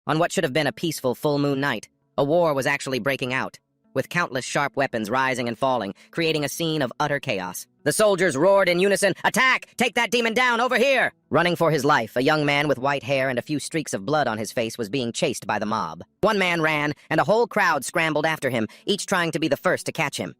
On what should have been a peaceful full moon night, a war was actually breaking out, with countless sharp weapons rising and falling, creating a scene of utter chaos. The soldiers roared in unison, "Attack! Take that demon down, over here!" Running for his life, a young man with white hair and a few streaks of blood on his face was being chased by the mob. One man ran, and a whole crowd scrambled after him, each trying to be the first to catch him.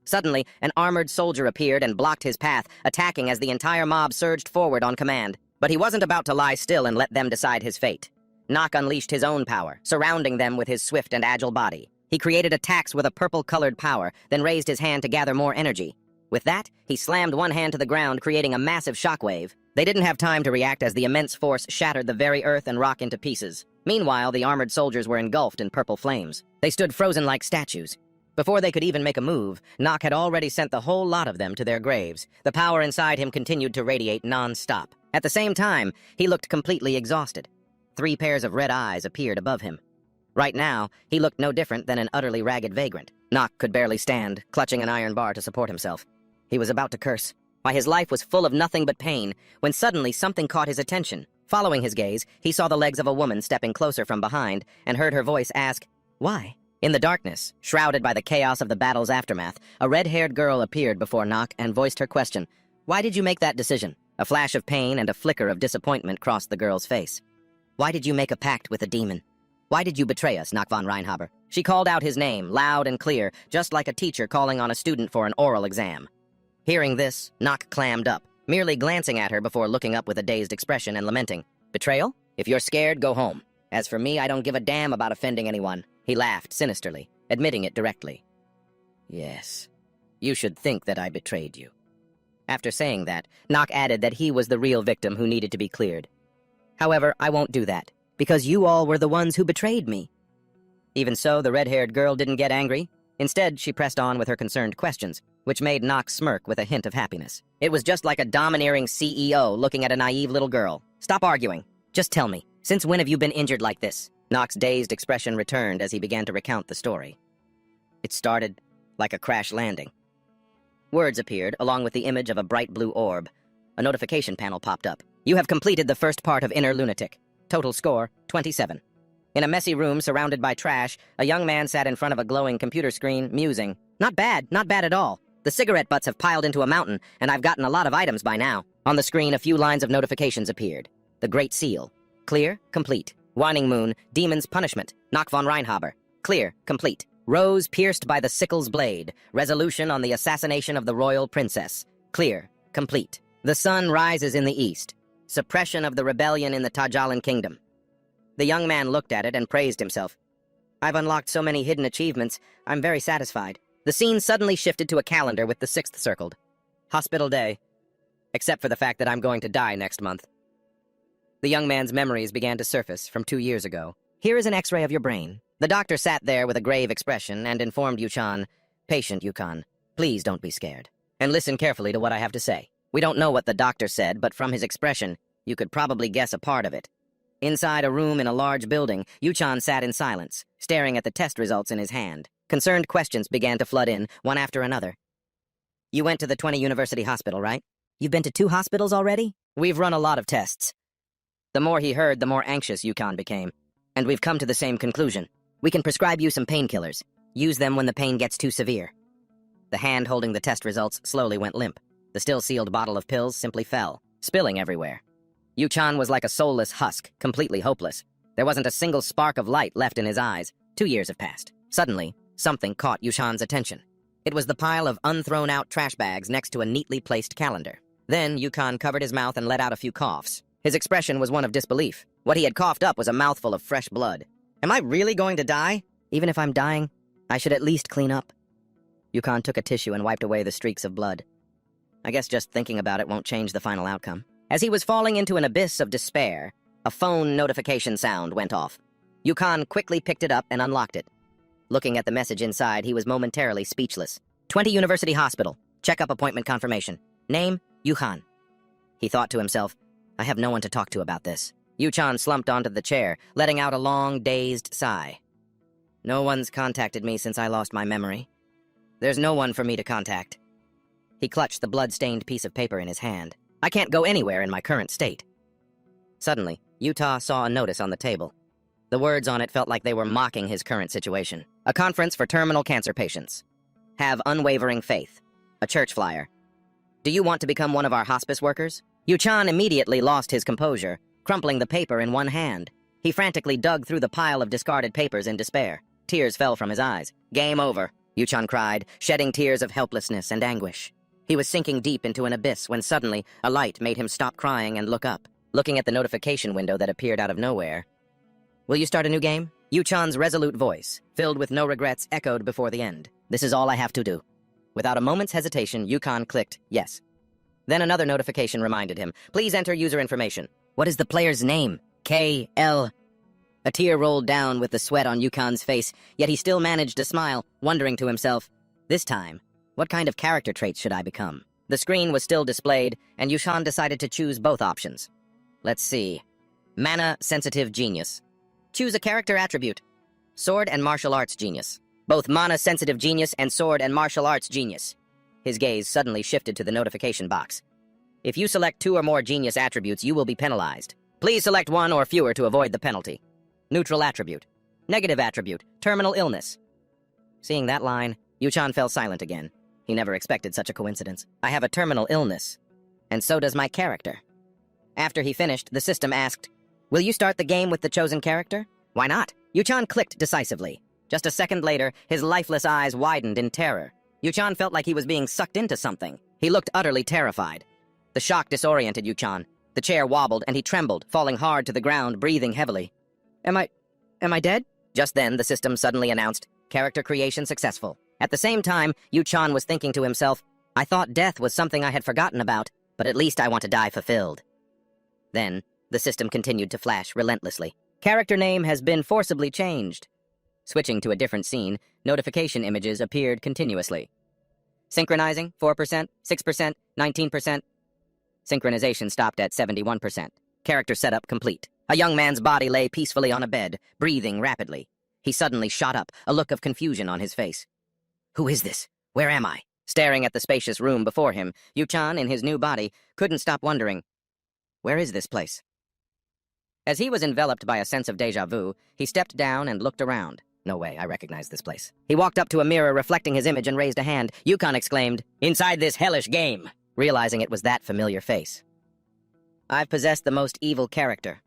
Suddenly, an armored soldier appeared and blocked his path, attacking as the entire mob surged forward on command. But he wasn't about to lie still and let them decide his fate. Nock unleashed his own power, surrounding them with his swift and agile body. He created attacks with a purple-colored power, then raised his hand to gather more energy. With that, he slammed one hand to the ground, creating a massive shockwave. They didn't have time to react as the immense force shattered the very earth and rock into pieces. Meanwhile, the armored soldiers were engulfed in purple flames. They stood frozen like statues. Before they could even make a move, Nock had already sent the whole lot of them to their graves. The power inside him continued to radiate non-stop. At the same time, he looked completely exhausted. 3 pairs of red eyes appeared above him. Right now, he looked no different than an utterly ragged vagrant. Nock could barely stand, clutching an iron bar to support himself. He was about to curse. Why, his life was full of nothing but pain, when suddenly something caught his attention. Following his gaze, he saw the legs of a woman stepping closer from behind and heard her voice ask, "Why?" In the darkness, shrouded by the chaos of the battle's aftermath, a red-haired girl appeared before Nock and voiced her question. "Why did you make that decision?" A flash of pain and a flicker of disappointment crossed the girl's face. "Why did you make a pact with a demon? Why did you betray us, Nock von Reinhaber?" She called out his name, loud and clear, just like a teacher calling on a student for an oral exam. Hearing this, Nock clammed up, merely glancing at her before looking up with a dazed expression and lamenting. "Betrayal? If you're scared, go home. As for me, I don't give a damn about offending anyone." He laughed sinisterly, admitting it directly. "Yes, you should think that I betrayed you." After saying that, Nock added that he was the real victim who needed to be cleared. "However, I won't do that, because you all were the ones who betrayed me." Even so, the red-haired girl didn't get angry. Instead, she pressed on with her concerned questions, which made Nock smirk with a hint of happiness. It was just like a domineering CEO looking at a naive little girl. "Stop arguing. Just tell me, since when have you been injured like this?" Nock's dazed expression returned as he began to recount the story. It started like a crash landing. Words appeared, along with the image of a bright blue orb. A notification panel popped up. "You have completed the first part of Inner Lunatic. Total score, 27. In a messy room surrounded by trash, a young man sat in front of a glowing computer screen, musing. Not bad at all. The cigarette butts have piled into a mountain, and I've gotten a lot of items by now." On the screen, a few lines of notifications appeared. The Great Seal. Clear, complete. Waning Moon, Demon's Punishment. Nock von Reinhaber. Clear, complete. Rose pierced by the sickle's blade. Resolution on the assassination of the royal princess. Clear, complete. The sun rises in the east. Suppression of the rebellion in the Tajalan kingdom. The young man looked at it and praised himself. "I've unlocked so many hidden achievements, I'm very satisfied." The scene suddenly shifted to a calendar with the 6th circled. Hospital day. Except for the fact that I'm going to die next month. The young man's memories began to surface from 2 years ago. "Here is an x-ray of your brain." The doctor sat there with a grave expression and informed Yuchan, "Patient Yukon, please don't be scared. And listen carefully to what I have to say. We don't know what the doctor said, but from his expression, you could probably guess a part of it." Inside a room in a large building, Yuchan sat in silence, staring at the test results in his hand. Concerned questions began to flood in, one after another. "You went to the 20 University Hospital, right? You've been to 2 hospitals already? We've run a lot of tests." The more he heard, the more anxious Yukon became. "And we've come to the same conclusion. We can prescribe you some painkillers. Use them when the pain gets too severe." The hand holding the test results slowly went limp. The still-sealed bottle of pills simply fell, spilling everywhere. Yuchan was like a soulless husk, completely hopeless. There wasn't a single spark of light left in his eyes. 2 years have passed. Suddenly, something caught Yuchan's attention. It was the pile of unthrown-out trash bags next to a neatly placed calendar. Then Yukon covered his mouth and let out a few coughs. His expression was one of disbelief. What he had coughed up was a mouthful of fresh blood. "Am I really going to die? Even if I'm dying, I should at least clean up." Yukon took a tissue and wiped away the streaks of blood. "I guess just thinking about it won't change the final outcome." As he was falling into an abyss of despair, a phone notification sound went off. Yukon quickly picked it up and unlocked it. Looking at the message inside, he was momentarily speechless. 20 University Hospital. Checkup appointment confirmation. Name, Yuchan. He thought to himself, "I have no one to talk to about this." Yuchan slumped onto the chair, letting out a long, dazed sigh. "No one's contacted me since I lost my memory. There's no one for me to contact." He clutched the blood-stained piece of paper in his hand. "I can't go anywhere in my current state." Suddenly, Utah saw a notice on the table. The words on it felt like they were mocking his current situation. A conference for terminal cancer patients. Have unwavering faith. A church flyer. Do you want to become one of our hospice workers? Yu-chan immediately lost his composure, crumpling the paper in one hand. He frantically dug through the pile of discarded papers in despair. Tears fell from his eyes. Game over, Yu-chan cried, shedding tears of helplessness and anguish. He was sinking deep into an abyss when suddenly a light made him stop crying and look up, looking at the notification window that appeared out of nowhere. Will you start a new game? Yu-chan's resolute voice, filled with no regrets, echoed before the end. This is all I have to do. Without a moment's hesitation, Yu-chan clicked yes. Then another notification reminded him. Please enter user information. What is the player's name? K.L. A tear rolled down with the sweat on Yu-chan's face, yet he still managed to smile, wondering to himself, this time, what kind of character traits should I become? The screen was still displayed, and Yu-chan decided to choose both options. Let's see. Mana-sensitive genius. Choose a character attribute. Sword and martial arts genius. Both mana-sensitive genius and sword and martial arts genius. His gaze suddenly shifted to the notification box. If you select 2 or more genius attributes, you will be penalized. Please select 1 or fewer to avoid the penalty. Neutral attribute. Negative attribute. Terminal illness. Seeing that line, Yu-chan fell silent again. He never expected such a coincidence. I have a terminal illness. And so does my character. After he finished, the system asked, will you start the game with the chosen character? Why not? Yu-chan clicked decisively. Just a second later, his lifeless eyes widened in terror. Yu-chan felt like he was being sucked into something. He looked utterly terrified. The shock disoriented Yu-chan. The chair wobbled and he trembled, falling hard to the ground, breathing heavily. Am I dead? Just then, the system suddenly announced, character creation successful. At the same time, Yu-chan was thinking to himself, I thought death was something I had forgotten about, but at least I want to die fulfilled. Then, the system continued to flash relentlessly. Character name has been forcibly changed. Switching to a different scene, notification images appeared continuously. Synchronizing, 4%, 6%, 19%. Synchronization stopped at 71%. Character setup complete. A young man's body lay peacefully on a bed, breathing rapidly. He suddenly shot up, a look of confusion on his face. Who is this? Where am I? Staring at the spacious room before him, Yu-chan, in his new body, couldn't stop wondering, where is this place? As he was enveloped by a sense of déjà vu, he stepped down and looked around. No way, I recognize this place. He walked up to a mirror reflecting his image and raised a hand. Yu-chan exclaimed, inside this hellish game, realizing it was that familiar face. I've possessed the most evil character.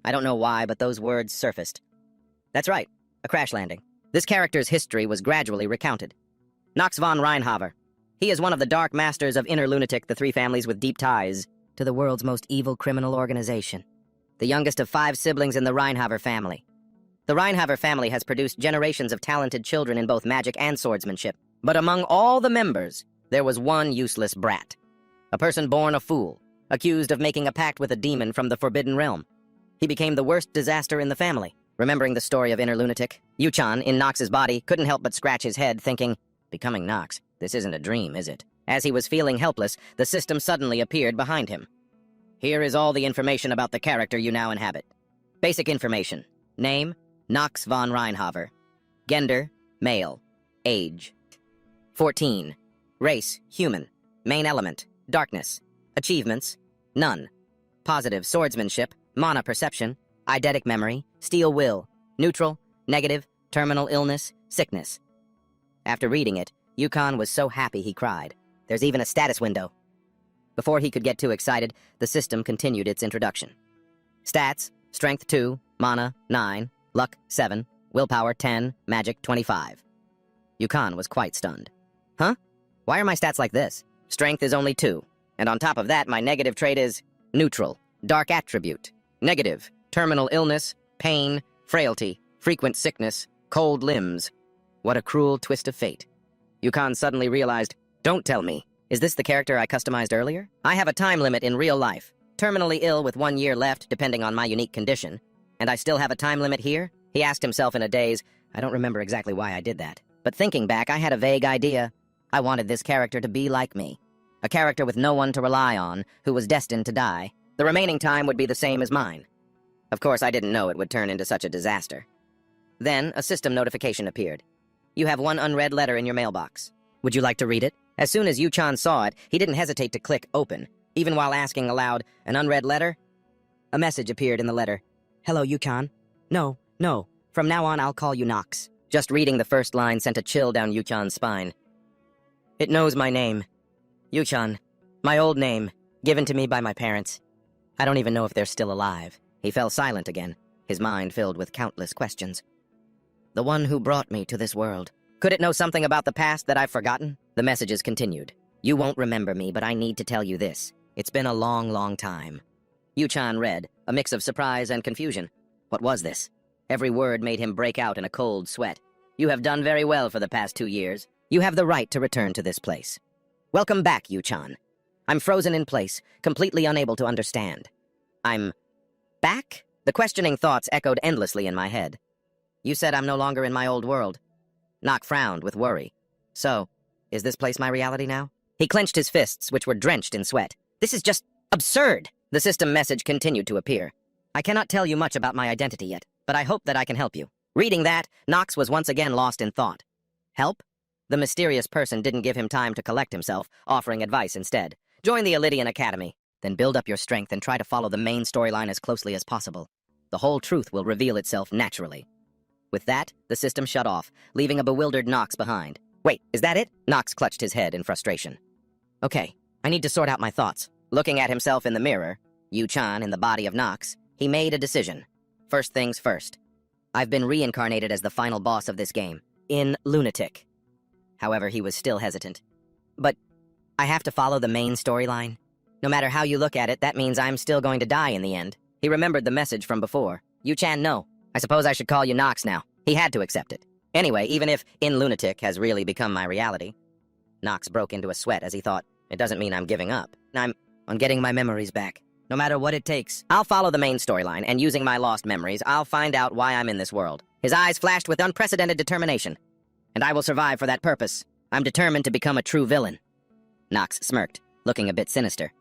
I don't know why, but those words surfaced. That's right, a crash landing. This character's history was gradually recounted. Nox von Reinhaver. He is one of the dark masters of Inner Lunatic, the 3 families with deep ties to the world's most evil criminal organization. The youngest of 5 siblings in the Reinhaver family. The Reinhaver family has produced generations of talented children in both magic and swordsmanship. But among all the members, there was one useless brat. A person born a fool, accused of making a pact with a demon from the Forbidden Realm. He became the worst disaster in the family. Remembering the story of Inner Lunatic, Yu-chan, in Nox's body, couldn't help but scratch his head, thinking, becoming Nox, this isn't a dream, is it? As he was feeling helpless, the system suddenly appeared behind him. Here is all the information about the character you now inhabit. Basic information. Name, Nox von Reinhaver. Gender, male. Age, 14. Race, human. Main element, darkness. Achievements, none. Positive swordsmanship, mana perception, eidetic memory, steel will, neutral, negative, terminal illness, sickness. After reading it, Yu-chan was so happy he cried. There's even a status window. Before he could get too excited, the system continued its introduction. Stats, strength 2, mana 9, luck 7, willpower 10, magic 25. Yu-chan was quite stunned. Huh? Why are my stats like this? Strength is only 2, and on top of that, my negative trait is neutral, dark attribute, negative, terminal illness, pain, frailty, frequent sickness, cold limbs. What a cruel twist of fate. Yu-chan suddenly realized, don't tell me. Is this the character I customized earlier? I have a time limit in real life. Terminally ill with 1 year left, depending on my unique condition. And I still have a time limit here? He asked himself in a daze. I don't remember exactly why I did that. But thinking back, I had a vague idea. I wanted this character to be like me. A character with no one to rely on, who was destined to die. The remaining time would be the same as mine. Of course, I didn't know it would turn into such a disaster. Then, a system notification appeared. You have 1 unread letter in your mailbox. Would you like to read it? As soon as Yu-chan saw it, he didn't hesitate to click open, even while asking aloud, an unread letter? A message appeared in the letter. Hello, Yu-chan. No, No, from now on I'll call you Nox. Just reading the first line sent a chill down Yuchan's spine. It knows my name. Yuchan. My old name, given to me by my parents. I don't even know if they're still alive. He fell silent again, his mind filled with countless questions. The one who brought me to this world. Could it know something about the past that I've forgotten? The messages continued. You won't remember me, but I need to tell you this. It's been a long, long time. Yuchan read, a mix of surprise and confusion. What was this? Every word made him break out in a cold sweat. You have done very well for the past 2 years. You have the right to return to this place. Welcome back, Yuchan. I'm frozen in place, completely unable to understand. I'm back? The questioning thoughts echoed endlessly in my head. You said I'm no longer in my old world. Nock frowned with worry. So, is this place my reality now? He clenched his fists, which were drenched in sweat. This is just absurd! The system message continued to appear. I cannot tell you much about my identity yet, but I hope that I can help you. Reading that, Nox was once again lost in thought. Help? The mysterious person didn't give him time to collect himself, offering advice instead. Join the Elydian Academy, then build up your strength and try to follow the main storyline as closely as possible. The whole truth will reveal itself naturally. With that, the system shut off, leaving a bewildered Nox behind. Wait, is that it? Nox clutched his head in frustration. Okay, I need to sort out my thoughts. Looking at himself in the mirror, Yuchan in the body of Nox, he made a decision. First things first. I've been reincarnated as the final boss of this game, in Lunatic. However, he was still hesitant. But I have to follow the main storyline. No matter how you look at it, that means I'm still going to die in the end. He remembered the message from before. Yuchan, no. I suppose I should call you Nox now. He had to accept it. Anyway, even if in Lunatic has really become my reality. Nox broke into a sweat as he thought, it doesn't mean I'm giving up. I'm on getting my memories back. No matter what it takes, I'll follow the main storyline, and using my lost memories, I'll find out why I'm in this world. His eyes flashed with unprecedented determination. And I will survive for that purpose. I'm determined to become a true villain. Nox smirked, looking a bit sinister.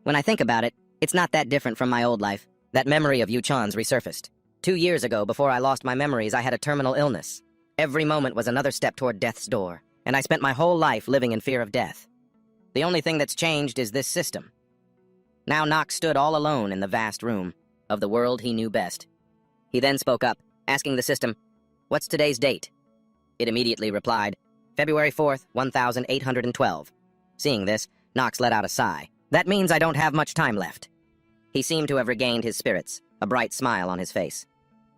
When I think about it, it's not that different from my old life. That memory of Yuchan's resurfaced. 2 years ago, before I lost my memories, I had a terminal illness. Every moment was another step toward death's door, and I spent my whole life living in fear of death. The only thing that's changed is this system. Now Nox stood all alone in the vast room of the world he knew best. He then spoke up, asking the system, "What's today's date?" It immediately replied, February 4th, 1812. Seeing this, Nox let out a sigh. That means I don't have much time left. He seemed to have regained his spirits, a bright smile on his face.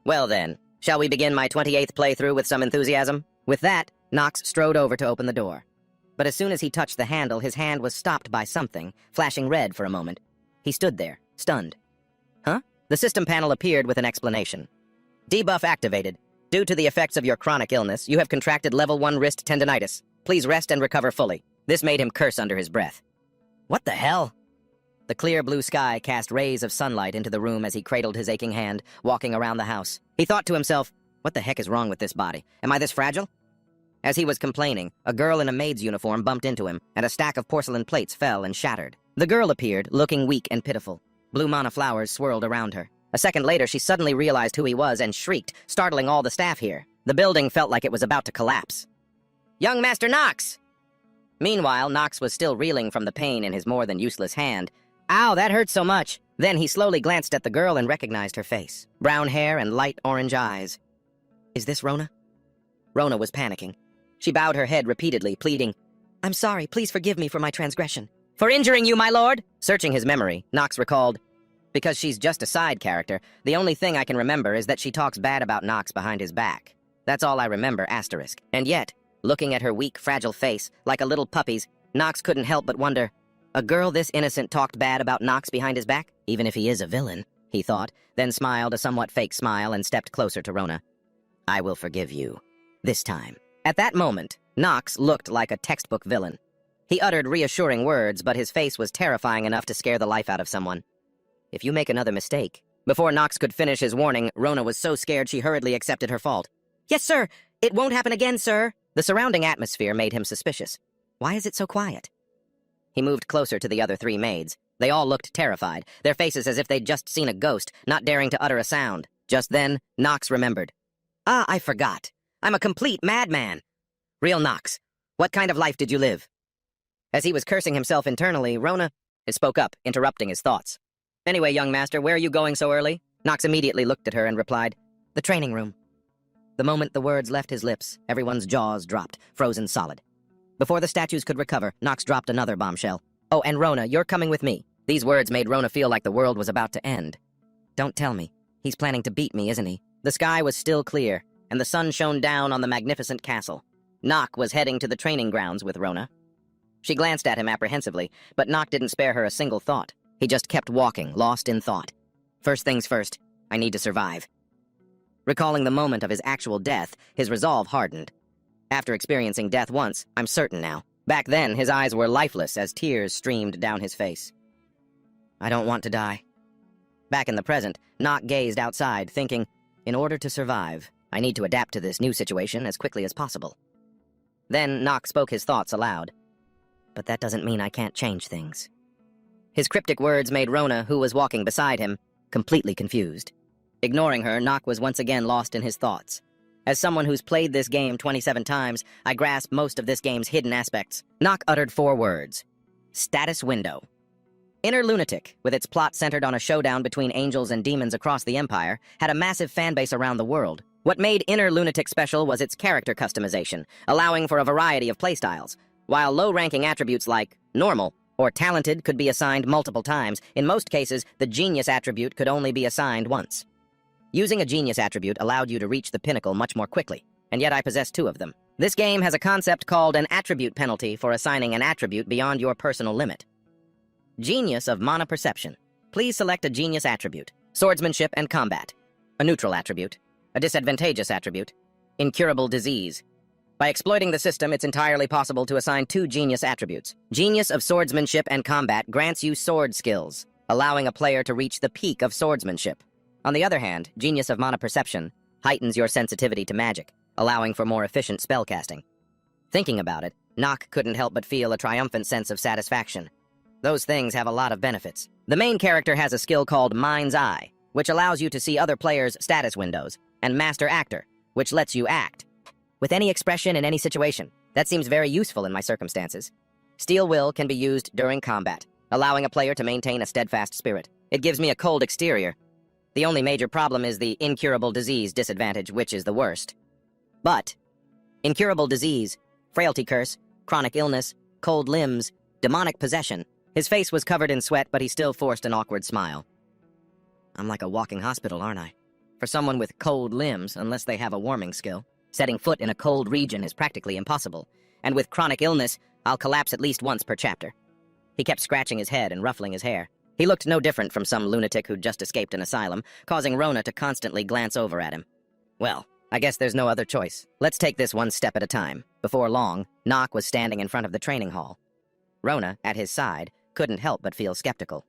Well then, shall we begin my 28th playthrough with some enthusiasm? With that, Nox strode over to open the door. But as soon as he touched the handle, his hand was stopped by something, flashing red for a moment. He stood there, stunned. Huh? The system panel appeared with an explanation. Debuff activated. Due to the effects of your chronic illness, you have contracted level 1 wrist tendinitis. Please rest and recover fully. This made him curse under his breath. What the hell? The clear blue sky cast rays of sunlight into the room as he cradled his aching hand, walking around the house. He thought to himself, what the heck is wrong with this body? Am I this fragile? As he was complaining, a girl in a maid's uniform bumped into him, and a stack of porcelain plates fell and shattered. The girl appeared, looking weak and pitiful. Blue mana flowers swirled around her. A second later, she suddenly realized who he was and shrieked, startling all the staff here. The building felt like it was about to collapse. Young Master Nox! Meanwhile, Nox was still reeling from the pain in his more than useless hand. Ow, that hurt so much! Then he slowly glanced at the girl and recognized her face. Brown hair and light orange eyes. Is this Rona? Rona was panicking. She bowed her head repeatedly, pleading, I'm sorry, please forgive me for my transgression. For injuring you, my lord? Searching his memory, Nox recalled, because she's just a side character, the only thing I can remember is that she talks bad about Nox behind his back. That's all I remember, asterisk. And yet, looking at her weak, fragile face, like a little puppy's, Nox couldn't help but wonder, a girl this innocent talked bad about Nox behind his back? Even if he is a villain, he thought, then smiled a somewhat fake smile and stepped closer to Rona. I will forgive you. This time. At that moment, Nox looked like a textbook villain. He uttered reassuring words, but his face was terrifying enough to scare the life out of someone. If you make another mistake... Before Nox could finish his warning, Rona was so scared she hurriedly accepted her fault. Yes, sir! It won't happen again, sir! The surrounding atmosphere made him suspicious. Why is it so quiet? He moved closer to the other 3 maids. They all looked terrified, their faces as if they'd just seen a ghost, not daring to utter a sound. Just then, Nox remembered. Ah, I forgot. I'm a complete madman. Real Nox, what kind of life did you live? As he was cursing himself internally, Rona spoke up, interrupting his thoughts. Anyway, young master, where are you going so early? Nox immediately looked at her and replied, The training room. The moment the words left his lips, everyone's jaws dropped, frozen solid. Before the statues could recover, Nox dropped another bombshell. Oh, and Rona, you're coming with me. These words made Rona feel like the world was about to end. Don't tell me. He's planning to beat me, isn't he? The sky was still clear, and the sun shone down on the magnificent castle. Nock was heading to the training grounds with Rona. She glanced at him apprehensively, but Nock didn't spare her a single thought. He just kept walking, lost in thought. First things first, I need to survive. Recalling the moment of his actual death, his resolve hardened. After experiencing death once, I'm certain now. Back then, his eyes were lifeless as tears streamed down his face. I don't want to die. Back in the present, Nock gazed outside, thinking, in order to survive, I need to adapt to this new situation as quickly as possible. Then Nock spoke his thoughts aloud. But that doesn't mean I can't change things. His cryptic words made Rona, who was walking beside him, completely confused. Ignoring her, Nock was once again lost in his thoughts. As someone who's played this game 27 times, I grasp most of this game's hidden aspects. Nock uttered 4 words. Status window. Inner Lunatic, with its plot centered on a showdown between angels and demons across the Empire, had a massive fanbase around the world. What made Inner Lunatic special was its character customization, allowing for a variety of playstyles. While low-ranking attributes like normal or talented could be assigned multiple times, in most cases, the genius attribute could only be assigned once. Using a genius attribute allowed you to reach the pinnacle much more quickly, and yet I possess 2 of them. This game has a concept called an attribute penalty for assigning an attribute beyond your personal limit. Genius of Mana Perception. Please select a genius attribute. Swordsmanship and Combat. A neutral attribute. A disadvantageous attribute. Incurable Disease. By exploiting the system, it's entirely possible to assign 2 genius attributes. Genius of Swordsmanship and Combat grants you sword skills, allowing a player to reach the peak of swordsmanship. On the other hand, Genius of Mana Perception heightens your sensitivity to magic, allowing for more efficient spellcasting. Thinking about it, Nock couldn't help but feel a triumphant sense of satisfaction. Those things have a lot of benefits. The main character has a skill called Mind's Eye, which allows you to see other players' status windows, and Master Actor, which lets you act with any expression in any situation. That seems very useful in my circumstances. Steel Will can be used during combat, allowing a player to maintain a steadfast spirit. It gives me a cold exterior. The only major problem is the Incurable Disease disadvantage, which is the worst. But Incurable Disease, Frailty Curse, Chronic Illness, Cold Limbs, Demonic Possession. His face was covered in sweat, but he still forced an awkward smile. I'm like a walking hospital, aren't I? For someone with cold limbs, unless they have a warming skill, setting foot in a cold region is practically impossible. And with chronic illness, I'll collapse at least once per chapter. He kept scratching his head and ruffling his hair. He looked no different from some lunatic who'd just escaped an asylum, causing Rona to constantly glance over at him. Well, I guess there's no other choice. Let's take this one step at a time. Before long, Nock was standing in front of the training hall. Rona, at his side, couldn't help but feel skeptical.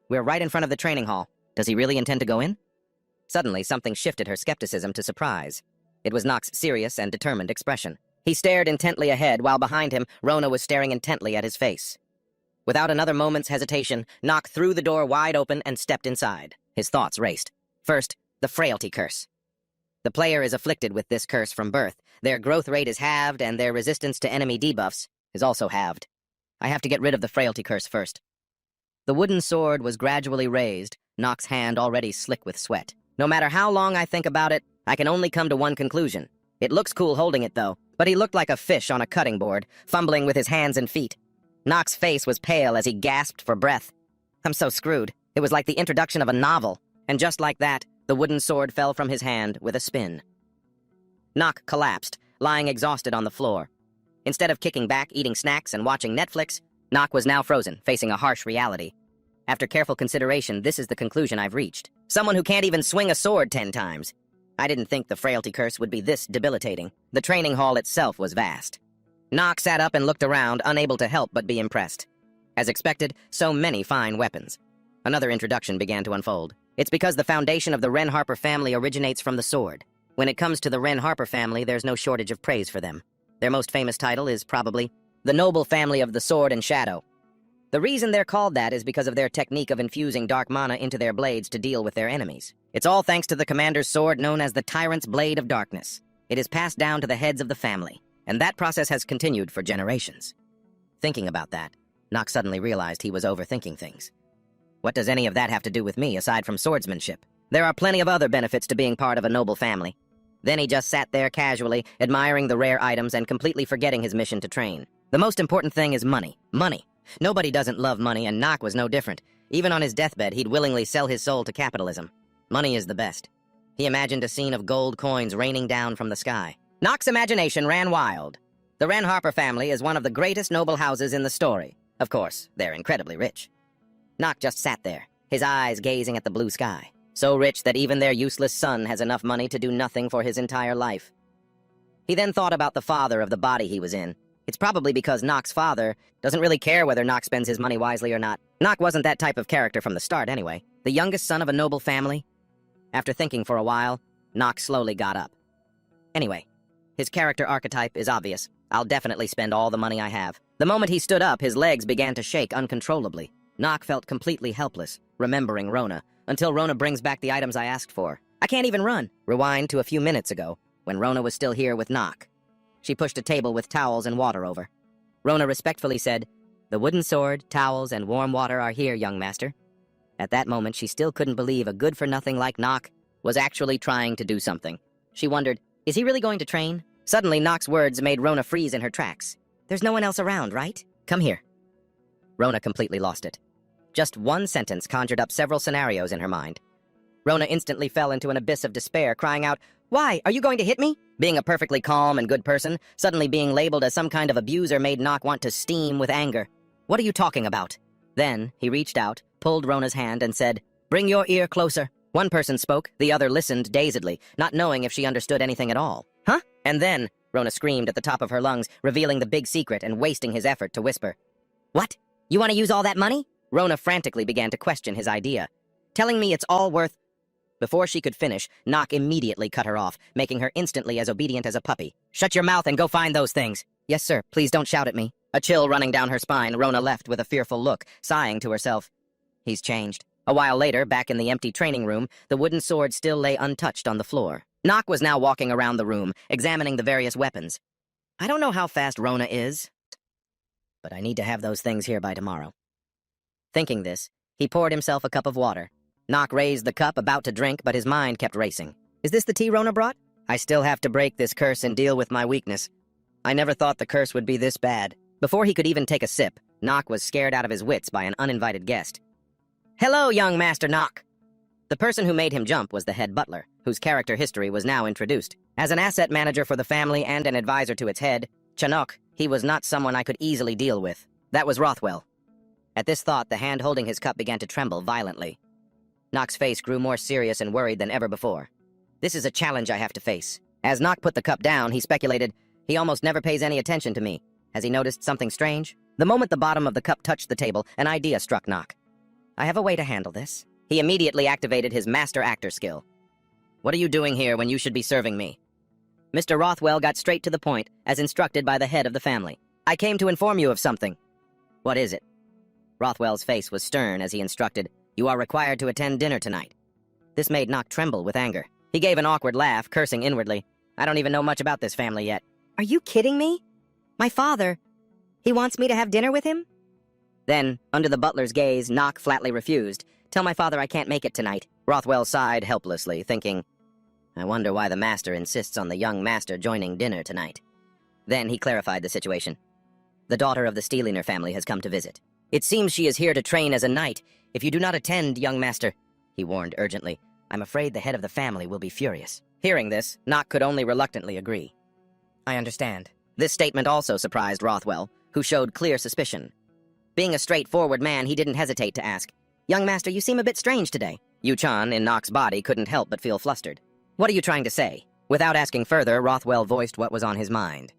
We're right in front of the training hall. Does he really intend to go in? Suddenly, something shifted her skepticism to surprise. It was Nock's serious and determined expression. He stared intently ahead, while behind him, Rona was staring intently at his face. Without another moment's hesitation, Nock threw the door wide open and stepped inside. His thoughts raced. First, the Frailty Curse. The player is afflicted with this curse from birth. Their growth rate is halved, and their resistance to enemy debuffs is also halved. I have to get rid of the Frailty Curse first. The wooden sword was gradually raised, Nock's hand already slick with sweat. No matter how long I think about it, I can only come to one conclusion. It looks cool holding it, though, but he looked like a fish on a cutting board, fumbling with his hands and feet. Nock's face was pale as he gasped for breath. I'm so screwed. It was like the introduction of a novel, and just like that, the wooden sword fell from his hand with a spin. Nock collapsed, lying exhausted on the floor. Instead of kicking back, eating snacks, and watching Netflix, Nock was now frozen, facing a harsh reality. After careful consideration, this is the conclusion I've reached. Someone who can't even swing a sword 10 times. I didn't think the Frailty Curse would be this debilitating. The training hall itself was vast. Nock sat up and looked around, unable to help but be impressed. As expected, so many fine weapons. Another introduction began to unfold. It's because the foundation of the Wren Harper family originates from the sword. When it comes to the Wren Harper family, there's no shortage of praise for them. Their most famous title is probably the Noble Family of the Sword and Shadow. The reason they're called that is because of their technique of infusing dark mana into their blades to deal with their enemies. It's all thanks to the commander's sword known as the Tyrant's Blade of Darkness. It is passed down to the heads of the family, and that process has continued for generations. Thinking about that, Nock suddenly realized he was overthinking things. What does any of that have to do with me, aside from swordsmanship? There are plenty of other benefits to being part of a noble family. Then he just sat there casually, admiring the rare items and completely forgetting his mission to train. The most important thing is money. Money. Nobody doesn't love money, and Nock was no different. Even on his deathbed, he'd willingly sell his soul to capitalism. Money is the best. He imagined a scene of gold coins raining down from the sky. Nock's imagination ran wild. The Wren Harper family is one of the greatest noble houses in the story. Of course, they're incredibly rich. Nock just sat there, his eyes gazing at the blue sky. So rich that even their useless son has enough money to do nothing for his entire life. He then thought about the father of the body he was in. It's probably because Nock's father doesn't really care whether Nock spends his money wisely or not. Nock wasn't that type of character from the start anyway. The youngest son of a noble family. After thinking for a while, Nock slowly got up. Anyway, his character archetype is obvious. I'll definitely spend all the money I have. The moment he stood up, his legs began to shake uncontrollably. Nock felt completely helpless, remembering Rona, until Rona brings back the items I asked for. I can't even run. Rewind to a few minutes ago, when Rona was still here with Nock. She pushed a table with towels and water over. Rona respectfully said, "The wooden sword, towels, and warm water are here, young master." At that moment, she still couldn't believe a good-for-nothing like Nock was actually trying to do something. She wondered, is he really going to train? Suddenly, Nock's words made Rona freeze in her tracks. "There's no one else around, right? Come here." Rona completely lost it. Just one sentence conjured up several scenarios in her mind. Rona instantly fell into an abyss of despair, crying out, "Why? Are you going to hit me?" Being a perfectly calm and good person, suddenly being labeled as some kind of abuser made Nock want to steam with anger. "What are you talking about?" Then, he reached out, pulled Rona's hand, and said, "Bring your ear closer." One person spoke, the other listened dazedly, not knowing if she understood anything at all. "Huh?" And then, Rona screamed at the top of her lungs, revealing the big secret and wasting his effort to whisper. "What? You want to use all that money?" Rona frantically began to question his idea. "Telling me it's all worth—" Before she could finish, Nock immediately cut her off, making her instantly as obedient as a puppy. "Shut your mouth and go find those things." "Yes, sir. Please don't shout at me." A chill running down her spine, Rona left with a fearful look, sighing to herself. He's changed. A while later, back in the empty training room, the wooden sword still lay untouched on the floor. Nock was now walking around the room, examining the various weapons. "I don't know how fast Rona is, but I need to have those things here by tomorrow." Thinking this, he poured himself a cup of water. Nock raised the cup, about to drink, but his mind kept racing. "Is this the tea Rona brought? I still have to break this curse and deal with my weakness. I never thought the curse would be this bad." Before he could even take a sip, Nock was scared out of his wits by an uninvited guest. "Hello, young Master Nock." The person who made him jump was the head butler, whose character history was now introduced. As an asset manager for the family and an advisor to its head, Chanok, he was not someone I could easily deal with. That was Rothwell. At this thought, the hand holding his cup began to tremble violently. Nock's face grew more serious and worried than ever before. "This is a challenge I have to face." As Nock put the cup down, he speculated, "He almost never pays any attention to me. Has he noticed something strange?" The moment the bottom of the cup touched the table, an idea struck Nock. "I have a way to handle this." He immediately activated his master actor skill. "What are you doing here when you should be serving me?" Mr. Rothwell got straight to the point, as instructed by the head of the family. "I came to inform you of something." "What is it?" Rothwell's face was stern as he instructed, "You are required to attend dinner tonight." This made Nock tremble with anger. He gave an awkward laugh, cursing inwardly. "I don't even know much about this family yet." "Are you kidding me? My father, he wants me to have dinner with him?" Then, under the butler's gaze, Nock flatly refused. "Tell my father I can't make it tonight." Rothwell sighed helplessly, thinking, "I wonder why the master insists on the young master joining dinner tonight." Then he clarified the situation. "The daughter of the Steeliner family has come to visit. It seems she is here to train as a knight. If you do not attend, young master," he warned urgently, "I'm afraid the head of the family will be furious." Hearing this, Nock could only reluctantly agree. "I understand." This statement also surprised Rothwell, who showed clear suspicion. Being a straightforward man, he didn't hesitate to ask, "Young master, you seem a bit strange today." Yu-chan, in Nock's body, couldn't help but feel flustered. "What are you trying to say?" Without asking further, Rothwell voiced what was on his mind.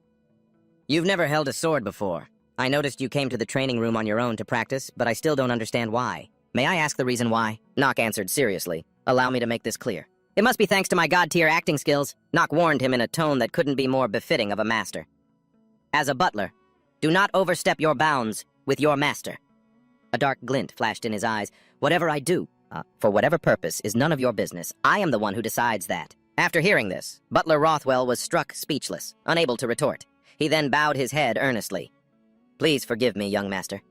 "You've never held a sword before. I noticed you came to the training room on your own to practice, but I still don't understand why. May I ask the reason why?" Nock answered seriously. "Allow me to make this clear. It must be thanks to my god-tier acting skills." Nock warned him in a tone that couldn't be more befitting of a master. "As a butler, do not overstep your bounds with your master." A dark glint flashed in his eyes. "Whatever I do, for whatever purpose, is none of your business. I am the one who decides that." After hearing this, Butler Rothwell was struck speechless, unable to retort. He then bowed his head earnestly. "Please forgive me, young master."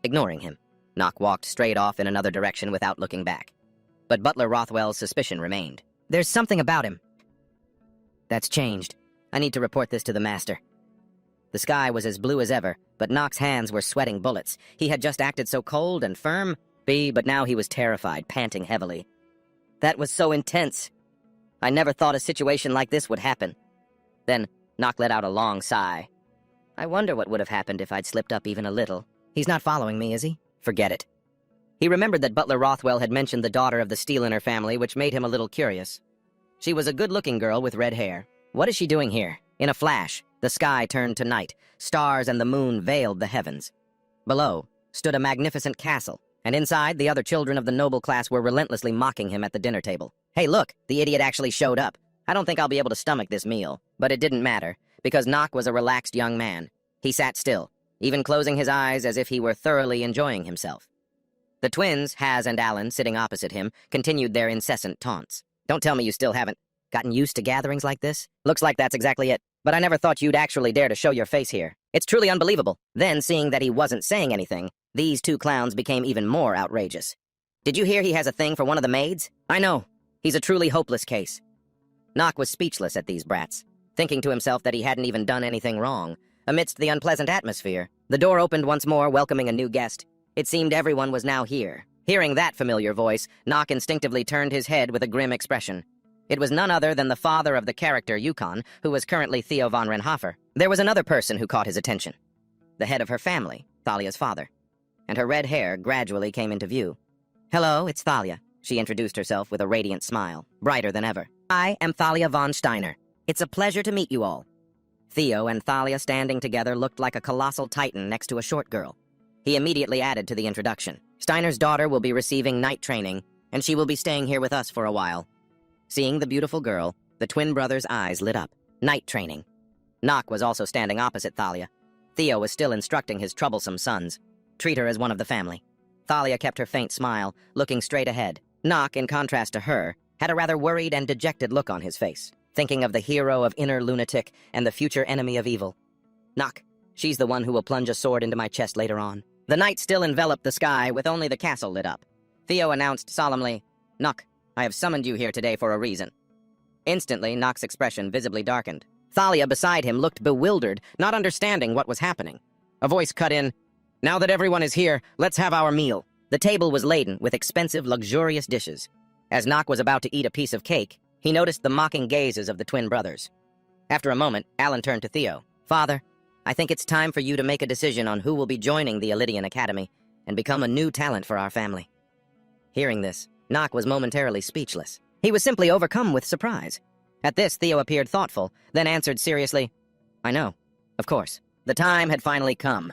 Ignoring him, Nock walked straight off in another direction without looking back. but Butler Rothwell's suspicion remained. There's something about him. That's changed. I need to report this to the master. The sky was as blue as ever, but Nock's hands were sweating bullets. He had just acted so cold and firm, but now he was terrified, panting heavily. That was so intense. I never thought a situation like this would happen. Then Nock let out a long sigh. I wonder what would have happened if I'd slipped up even a little. He's not following me, is he? Forget it. He remembered that Butler Rothwell had mentioned the daughter of the Steeliner family, which made him a little curious. She was a good-looking girl with red hair. What is she doing here? In a flash, the sky turned to night. Stars and the moon veiled the heavens. Below stood a magnificent castle, and inside, the other children of the noble class were relentlessly mocking him at the dinner table. Hey, look, the idiot actually showed up. I don't think I'll be able to stomach this meal. But it didn't matter, because Nock was a relaxed young man. He sat still, even closing his eyes as if he were thoroughly enjoying himself. The twins, Haz and Alan, sitting opposite him, continued their incessant taunts. Don't tell me you still haven't gotten used to gatherings like this? Looks like that's exactly it. But I never thought you'd actually dare to show your face here. It's truly unbelievable. Then, seeing that he wasn't saying anything, these two clowns became even more outrageous. Did you hear he has a thing for one of the maids? I know. He's a truly hopeless case. Nock was speechless at these brats, thinking to himself that he hadn't even done anything wrong. Amidst the unpleasant atmosphere, the door opened once more, welcoming a new guest. It seemed everyone was now here. Hearing that familiar voice, Nock instinctively turned his head with a grim expression. It was none other than the father of the character Yukon, who was currently Theo von Renhofer. There was another person who caught his attention. The head of her family, Thalia's father. And her red hair gradually came into view. Hello, it's Thalia. She introduced herself with a radiant smile, brighter than ever. I am Thalia von Steiner. It's a pleasure to meet you all. Theo and Thalia standing together looked like a colossal titan next to a short girl. He immediately added to the introduction. Steiner's daughter will be receiving night training, and she will be staying here with us for a while. Seeing the beautiful girl, the twin brothers' eyes lit up. Night training. Nock was also standing opposite Thalia. Theo was still instructing his troublesome sons. Treat her as one of the family. Thalia kept her faint smile, looking straight ahead. Nock, in contrast to her, had a rather worried and dejected look on his face, thinking of the hero of Inner Lunatic and the future enemy of evil. Nock, she's the one who will plunge a sword into my chest later on. The night still enveloped the sky, with only the castle lit up. Theo announced solemnly, Nock, I have summoned you here today for a reason. Instantly, Nock's expression visibly darkened. Thalia beside him looked bewildered, not understanding what was happening. A voice cut in, Now that everyone is here, let's have our meal. The table was laden with expensive, luxurious dishes. As Nock was about to eat a piece of cake, he noticed the mocking gazes of the twin brothers. After a moment, Alan turned to Theo. Father, I think it's time for you to make a decision on who will be joining the Elydian Academy and become a new talent for our family. Hearing this, Nock was momentarily speechless. He was simply overcome with surprise. At this, Theo appeared thoughtful, then answered seriously, I know, of course. The time had finally come.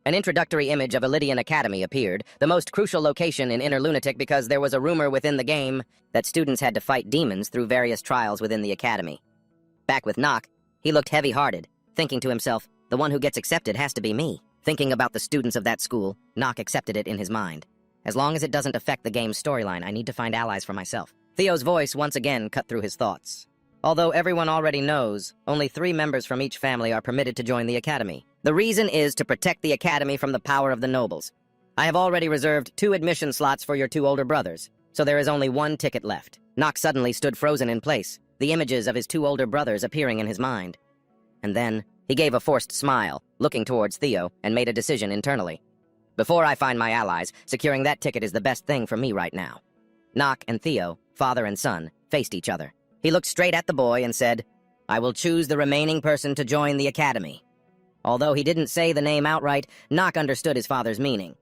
An introductory image of Elydian Academy appeared, the most crucial location in Inner Lunatic because there was a rumor within the game that students had to fight demons through various trials within the academy. Back with Nock, he looked heavy-hearted, thinking to himself, the one who gets accepted has to be me. Thinking about the students of that school, Nock accepted it in his mind. As long as it doesn't affect the game's storyline, I need to find allies for myself. Theo's voice once again cut through his thoughts. Although everyone already knows, only 3 members from each family are permitted to join the academy. The reason is to protect the academy from the power of the nobles. I have already reserved 2 admission slots for your 2 older brothers, so there is only 1 ticket left. Nock suddenly stood frozen in place, the images of his 2 older brothers appearing in his mind. And then, he gave a forced smile, looking towards Theo, and made a decision internally. Before I find my allies, securing that ticket is the best thing for me right now. Nock and Theo, father and son, faced each other. He looked straight at the boy and said, I will choose the remaining person to join the academy. Although he didn't say the name outright, Nock understood his father's meaning.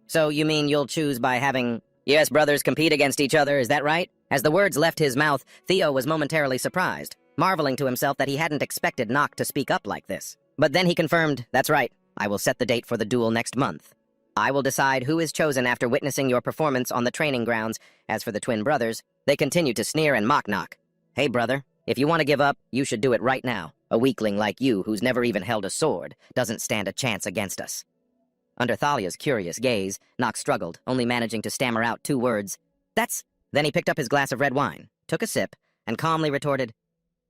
So you mean you'll choose by having, yes, brothers compete against each other, is that right? As the words left his mouth, Theo was momentarily surprised, marveling to himself that he hadn't expected Nock to speak up like this. But then he confirmed, that's right, I will set the date for the duel next month. I will decide who is chosen after witnessing your performance on the training grounds. As for the twin brothers, they continued to sneer and mock Nock. Hey, brother, if you want to give up, you should do it right now. A weakling like you, who's never even held a sword, doesn't stand a chance against us. Under Thalia's curious gaze, Nock struggled, only managing to stammer out 2 words. That's... Then he picked up his glass of red wine, took a sip, and calmly retorted,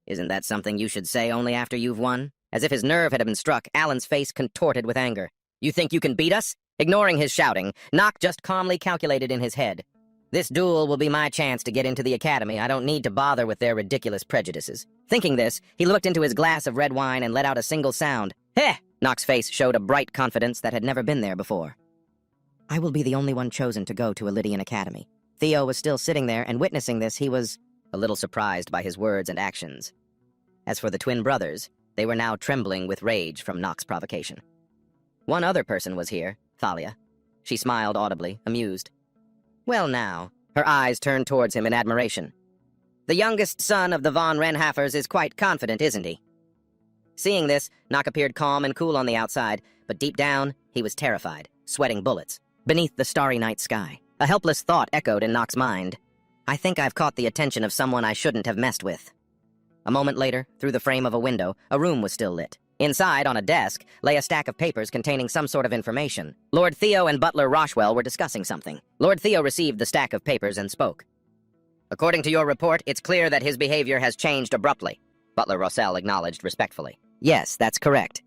Isn't that something you should say only after you've won? As if his nerve had been struck, Alan's face contorted with anger. You think you can beat us? Ignoring his shouting, Nock just calmly calculated in his head. This duel will be my chance to get into the academy. I don't need to bother with their ridiculous prejudices. Thinking this, he looked into his glass of red wine and let out a single sound. Heh! Nock's face showed a bright confidence that had never been there before. I will be the only one chosen to go to a Lydian academy. Theo was still sitting there, and witnessing this, he was a little surprised by his words and actions. As for the twin brothers, they were now trembling with rage from Nock's provocation. One other person was here, Thalia. She smiled audibly, amused. Well now, her eyes turned towards him in admiration. The youngest son of the von Renhaffers is quite confident, isn't he? Seeing this, Nock appeared calm and cool on the outside, but deep down, he was terrified, sweating bullets. Beneath the starry night sky, a helpless thought echoed in Nock's mind. I think I've caught the attention of someone I shouldn't have messed with. A moment later, through the frame of a window, a room was still lit. Inside, on a desk, lay a stack of papers containing some sort of information. Lord Theo and Butler Roshwell were discussing something. Lord Theo received the stack of papers and spoke. According to your report, it's clear that his behavior has changed abruptly. Butler Rossell acknowledged respectfully. Yes, that's correct.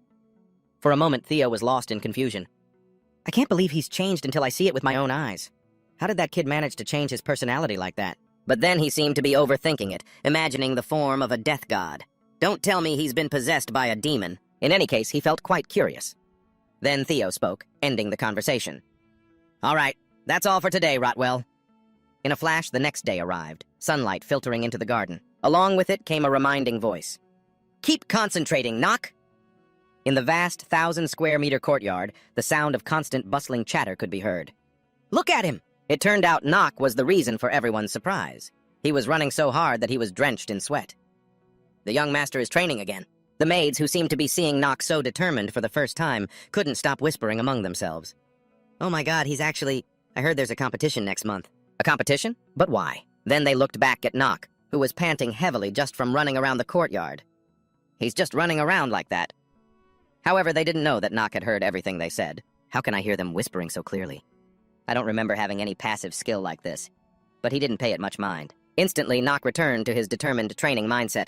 For a moment, Theo was lost in confusion. I can't believe he's changed until I see it with my own eyes. How did that kid manage to change his personality like that? But then he seemed to be overthinking it, imagining the form of a death god. Don't tell me he's been possessed by a demon. In any case, he felt quite curious. Then Theo spoke, ending the conversation. All right, that's all for today, Rotwell. In a flash, the next day arrived, sunlight filtering into the garden. Along with it came a reminding voice. Keep concentrating, Nock! In the vast 1,000-square-meter courtyard, the sound of constant bustling chatter could be heard. Look at him! It turned out Nock was the reason for everyone's surprise. He was running so hard that he was drenched in sweat. The young master is training again. The maids, who seemed to be seeing Nock so determined for the first time, couldn't stop whispering among themselves. Oh my god, I heard there's a competition next month. A competition? But why? Then they looked back at Nock, who was panting heavily just from running around the courtyard. He's just running around like that. However, they didn't know that Nock had heard everything they said. How can I hear them whispering so clearly? I don't remember having any passive skill like this. But he didn't pay it much mind. Instantly, Nock returned to his determined training mindset.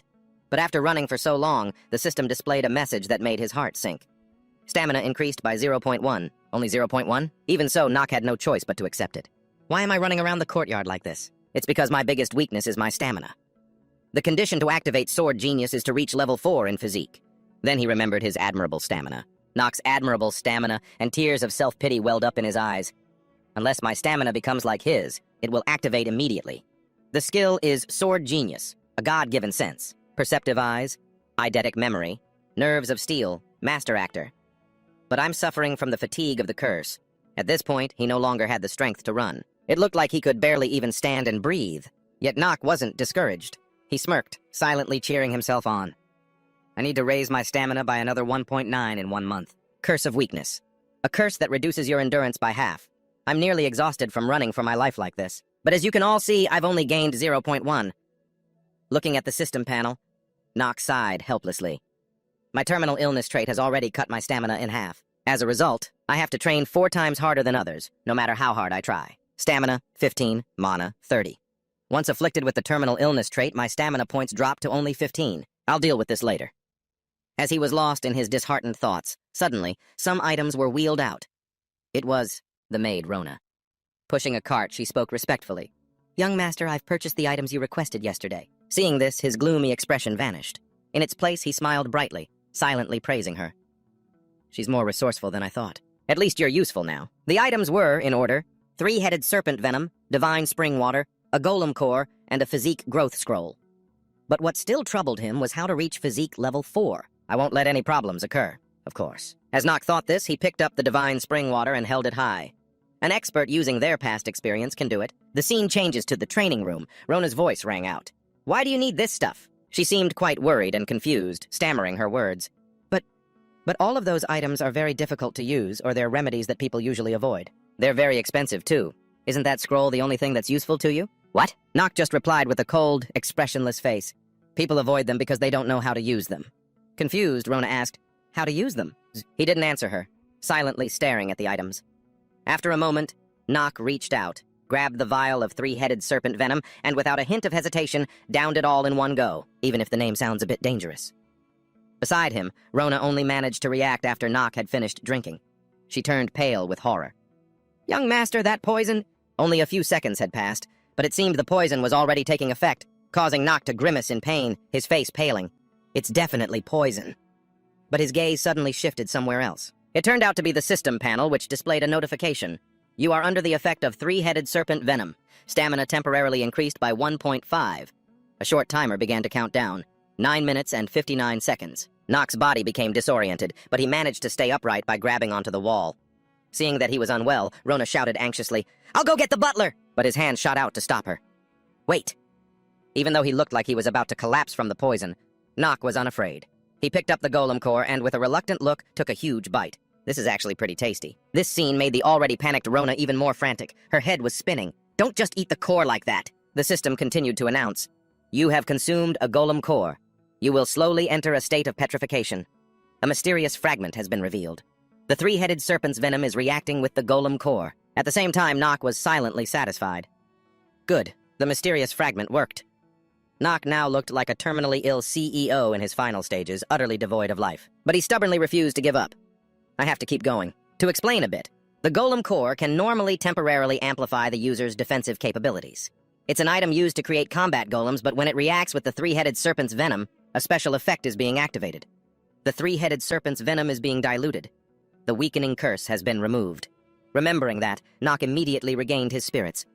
But after running for so long, the system displayed a message that made his heart sink. Stamina increased by 0.1. Only 0.1? Even so, Nock had no choice but to accept it. Why am I running around the courtyard like this? It's because my biggest weakness is my stamina. The condition to activate Sword Genius is to reach level 4 in physique. Then he remembered his admirable stamina. Nock's admirable stamina, and tears of self-pity welled up in his eyes. Unless my stamina becomes like his, it will activate immediately. The skill is Sword Genius, a God-given sense. Perceptive eyes, eidetic memory, nerves of steel, master actor. But I'm suffering from the fatigue of the curse. At this point, he no longer had the strength to run. It looked like he could barely even stand and breathe. Yet Nock wasn't discouraged. He smirked, silently cheering himself on. I need to raise my stamina by another 1.9 in 1 month. Curse of weakness. A curse that reduces your endurance by half. I'm nearly exhausted from running for my life like this. But as you can all see, I've only gained 0.1. Looking at the system panel, Nock sighed helplessly. My terminal illness trait has already cut my stamina in half. As a result, I have to train 4 times harder than others, no matter how hard I try. Stamina, 15, mana, 30. Once afflicted with the terminal illness trait, my stamina points drop to only 15. I'll deal with this later. As he was lost in his disheartened thoughts, suddenly, some items were wheeled out. It was the maid, Rona. Pushing a cart, she spoke respectfully. Young master, I've purchased the items you requested yesterday. Seeing this, his gloomy expression vanished. In its place, he smiled brightly, silently praising her. She's more resourceful than I thought. At least you're useful now. The items were, in order, 3-headed serpent venom, divine spring water, a golem core, and a physique growth scroll. But what still troubled him was how to reach physique level 4. I won't let any problems occur, of course. As Nock thought this, he picked up the divine spring water and held it high. An expert using their past experience can do it. The scene changes to the training room. Rona's voice rang out. Why do you need this stuff? She seemed quite worried and confused, stammering her words. But all of those items are very difficult to use, or they're remedies that people usually avoid. They're very expensive, too. Isn't that scroll the only thing that's useful to you? What? Nock just replied with a cold, expressionless face. People avoid them because they don't know how to use them. Confused, Rona asked, how to use them? He didn't answer her, silently staring at the items. After a moment, Nock reached out, grabbed the vial of 3-headed serpent venom, and without a hint of hesitation, downed it all in one go, even if the name sounds a bit dangerous. Beside him, Rona only managed to react after Nock had finished drinking. She turned pale with horror. Young master, that poison? Only a few seconds had passed, but it seemed the poison was already taking effect, causing Nock to grimace in pain, his face paling. It's definitely poison. But his gaze suddenly shifted somewhere else. It turned out to be the system panel, which displayed a notification. You are under the effect of three-headed serpent venom. Stamina temporarily increased by 1.5. A short timer began to count down. 9 minutes and 59 seconds. Nock's body became disoriented, but he managed to stay upright by grabbing onto the wall. Seeing that he was unwell, Rona shouted anxiously, "I'll go get the butler!" But his hand shot out to stop her. Wait. Even though he looked like he was about to collapse from the poison, Nock was unafraid. He picked up the golem core and, with a reluctant look, took a huge bite. This is actually pretty tasty. This scene made the already panicked Rona even more frantic. Her head was spinning. Don't just eat the core like that, the system continued to announce. You have consumed a golem core. You will slowly enter a state of petrification. A mysterious fragment has been revealed. The three-headed serpent's venom is reacting with the golem core. At the same time, Nock was silently satisfied. Good. The mysterious fragment worked. Nock now looked like a terminally ill CEO in his final stages, utterly devoid of life. But he stubbornly refused to give up. I have to keep going. To explain a bit, the golem core can normally temporarily amplify the user's defensive capabilities. It's an item used to create combat golems, but when it reacts with the three-headed serpent's venom, a special effect is being activated. The three-headed serpent's venom is being diluted. The weakening curse has been removed. Remembering that, Nock immediately regained his spirits.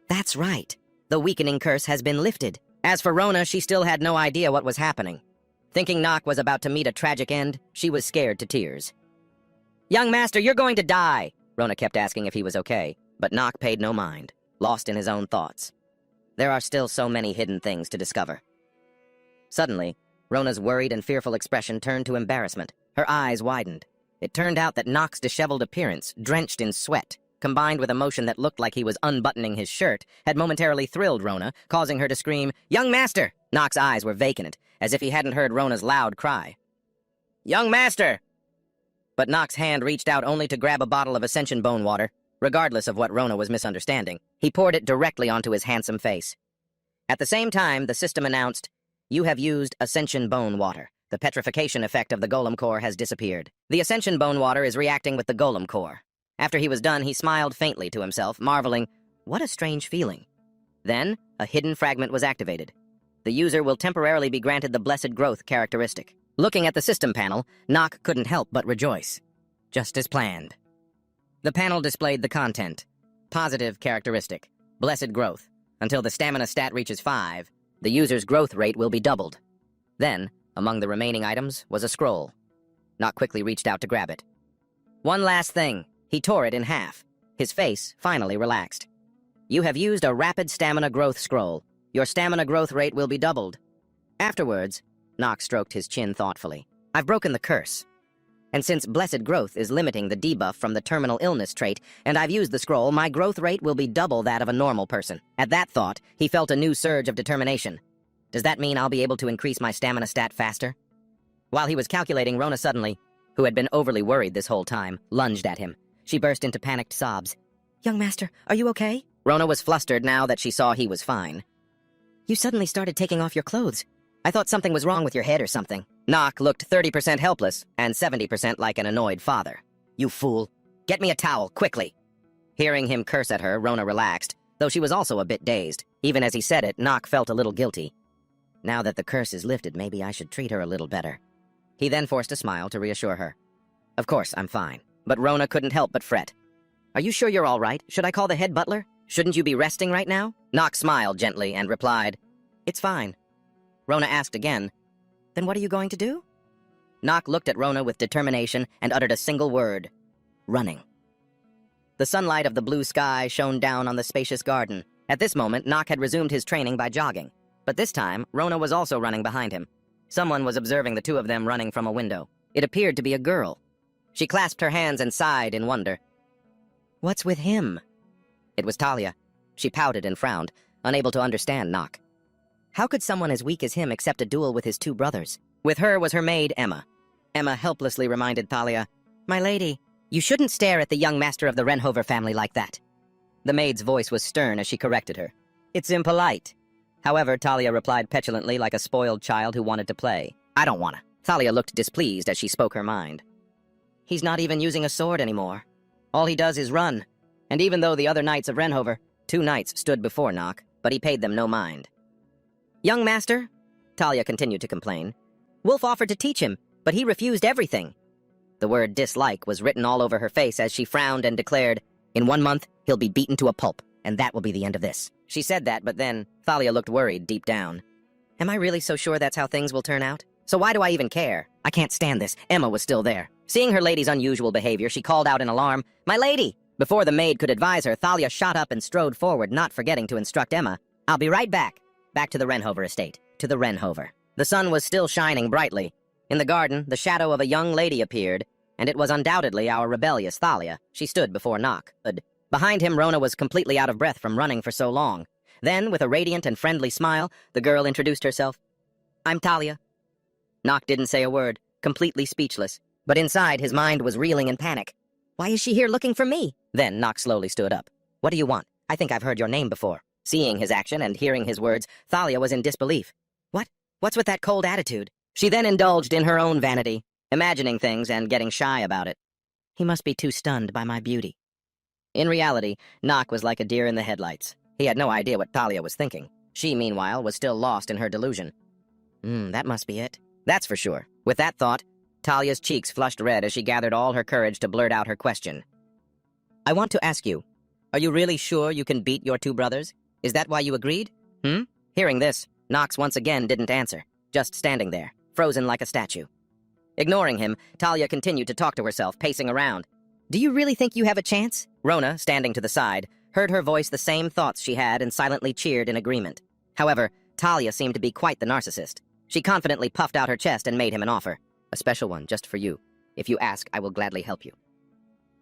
That's right. The weakening curse has been lifted. As for Rona, she still had no idea what was happening. Thinking Nock was about to meet a tragic end, she was scared to tears. "Young master, you're going to die!" Rona kept asking if he was okay, but Nock paid no mind, lost in his own thoughts. There are still so many hidden things to discover. Suddenly, Rona's worried and fearful expression turned to embarrassment. Her eyes widened. It turned out that Nock's disheveled appearance, drenched in sweat, combined with emotion that looked like he was unbuttoning his shirt, had momentarily thrilled Rona, causing her to scream, "Young master!" Nock's eyes were vacant, as if he hadn't heard Rona's loud cry. "Young master!" But Nock's hand reached out only to grab a bottle of Ascension Bone Water. Regardless of what Rona was misunderstanding, he poured it directly onto his handsome face. At the same time, the system announced, "You have used Ascension Bone Water. The petrification effect of the golem core has disappeared. The Ascension Bone Water is reacting with the golem core." After he was done, he smiled faintly to himself, marveling, "What a strange feeling." Then, a hidden fragment was activated. The user will temporarily be granted the Blessed Growth characteristic. Looking at the system panel, Nock couldn't help but rejoice. Just as planned. The panel displayed the content. Positive characteristic. Blessed Growth. Until the stamina stat reaches 5, the user's growth rate will be doubled. Then, among the remaining items, was a scroll. Nock quickly reached out to grab it. One last thing. He tore it in half. His face finally relaxed. You have used a rapid stamina growth scroll. Your stamina growth rate will be doubled. Afterwards, Nock stroked his chin thoughtfully. I've broken the curse. And since Blessed Growth is limiting the debuff from the terminal illness trait, and I've used the scroll, my growth rate will be double that of a normal person. At that thought, he felt a new surge of determination. Does that mean I'll be able to increase my stamina stat faster? While he was calculating, Rona suddenly, who had been overly worried this whole time, lunged at him. She burst into panicked sobs. Young master, are you okay? Rona was flustered now that she saw he was fine. You suddenly started taking off your clothes. I thought something was wrong with your head or something. Nock looked 30% helpless and 70% like an annoyed father. You fool. Get me a towel, quickly. Hearing him curse at her, Rona relaxed, though she was also a bit dazed. Even as he said it, Nock felt a little guilty. Now that the curse is lifted, maybe I should treat her a little better. He then forced a smile to reassure her. Of course, I'm fine. But Rona couldn't help but fret. Are you sure you're all right? Should I call the head butler? Shouldn't you be resting right now? Nock smiled gently and replied, It's fine. Rona asked again, Then what are you going to do? Nock looked at Rona with determination and uttered a single word, running. The sunlight of the blue sky shone down on the spacious garden. At this moment, Nock had resumed his training by jogging. But this time, Rona was also running behind him. Someone was observing the two of them running from a window. It appeared to be a girl. She clasped her hands and sighed in wonder. What's with him? It was Talia. She pouted and frowned, unable to understand Nock. How could someone as weak as him accept a duel with his two brothers? With her was her maid, Emma. Emma helplessly reminded Talia, My lady, you shouldn't stare at the young master of the Renhover family like that. The maid's voice was stern as she corrected her. It's impolite. However, Talia replied petulantly like a spoiled child who wanted to play. I don't wanna. Talia looked displeased as she spoke her mind. He's not even using a sword anymore. All he does is run. And even though the other knights of Renhover, 2 knights stood before Nock, but he paid them no mind. "Young master," Talia continued to complain, "Wolf offered to teach him, but he refused everything." The word dislike was written all over her face as she frowned and declared, "In 1 month, he'll be beaten to a pulp, and that will be the end of this." She said that, but then Thalia looked worried deep down. Am I really so sure that's how things will turn out? So why do I even care? I can't stand this. Emma was still there. Seeing her lady's unusual behavior, she called out in alarm, "My lady!" Before the maid could advise her, Thalia shot up and strode forward, not forgetting to instruct Emma, "I'll be right back." Back to the Renhover estate. To the Renhover. The sun was still shining brightly. In the garden, the shadow of a young lady appeared, and it was undoubtedly our rebellious Thalia. She stood before Nock. Behind him, Rona was completely out of breath from running for so long. Then, with a radiant and friendly smile, the girl introduced herself. "I'm Thalia." Nock didn't say a word, completely speechless, but inside his mind was reeling in panic. "Why is she here looking for me?" Then Nock slowly stood up. "What do you want? I think I've heard your name before." Seeing his action and hearing his words, Thalia was in disbelief. "What? What's with that cold attitude?" She then indulged in her own vanity, imagining things and getting shy about it. He must be too stunned by my beauty. In reality, Nock was like a deer in the headlights. He had no idea what Thalia was thinking. She, meanwhile, was still lost in her delusion. That must be it. That's for sure. With that thought, Talia's cheeks flushed red as she gathered all her courage to blurt out her question. "I want to ask you, are you really sure you can beat your 2 brothers? Is that why you agreed?" Hearing this, Nox once again didn't answer, just standing there, frozen like a statue. Ignoring him, Thalia continued to talk to herself, pacing around. "Do you really think you have a chance?" Rona, standing to the side, heard her voice the same thoughts she had and silently cheered in agreement. However, Thalia seemed to be quite the narcissist. She confidently puffed out her chest and made him an offer. "A special one, just for you. If you ask, I will gladly help you."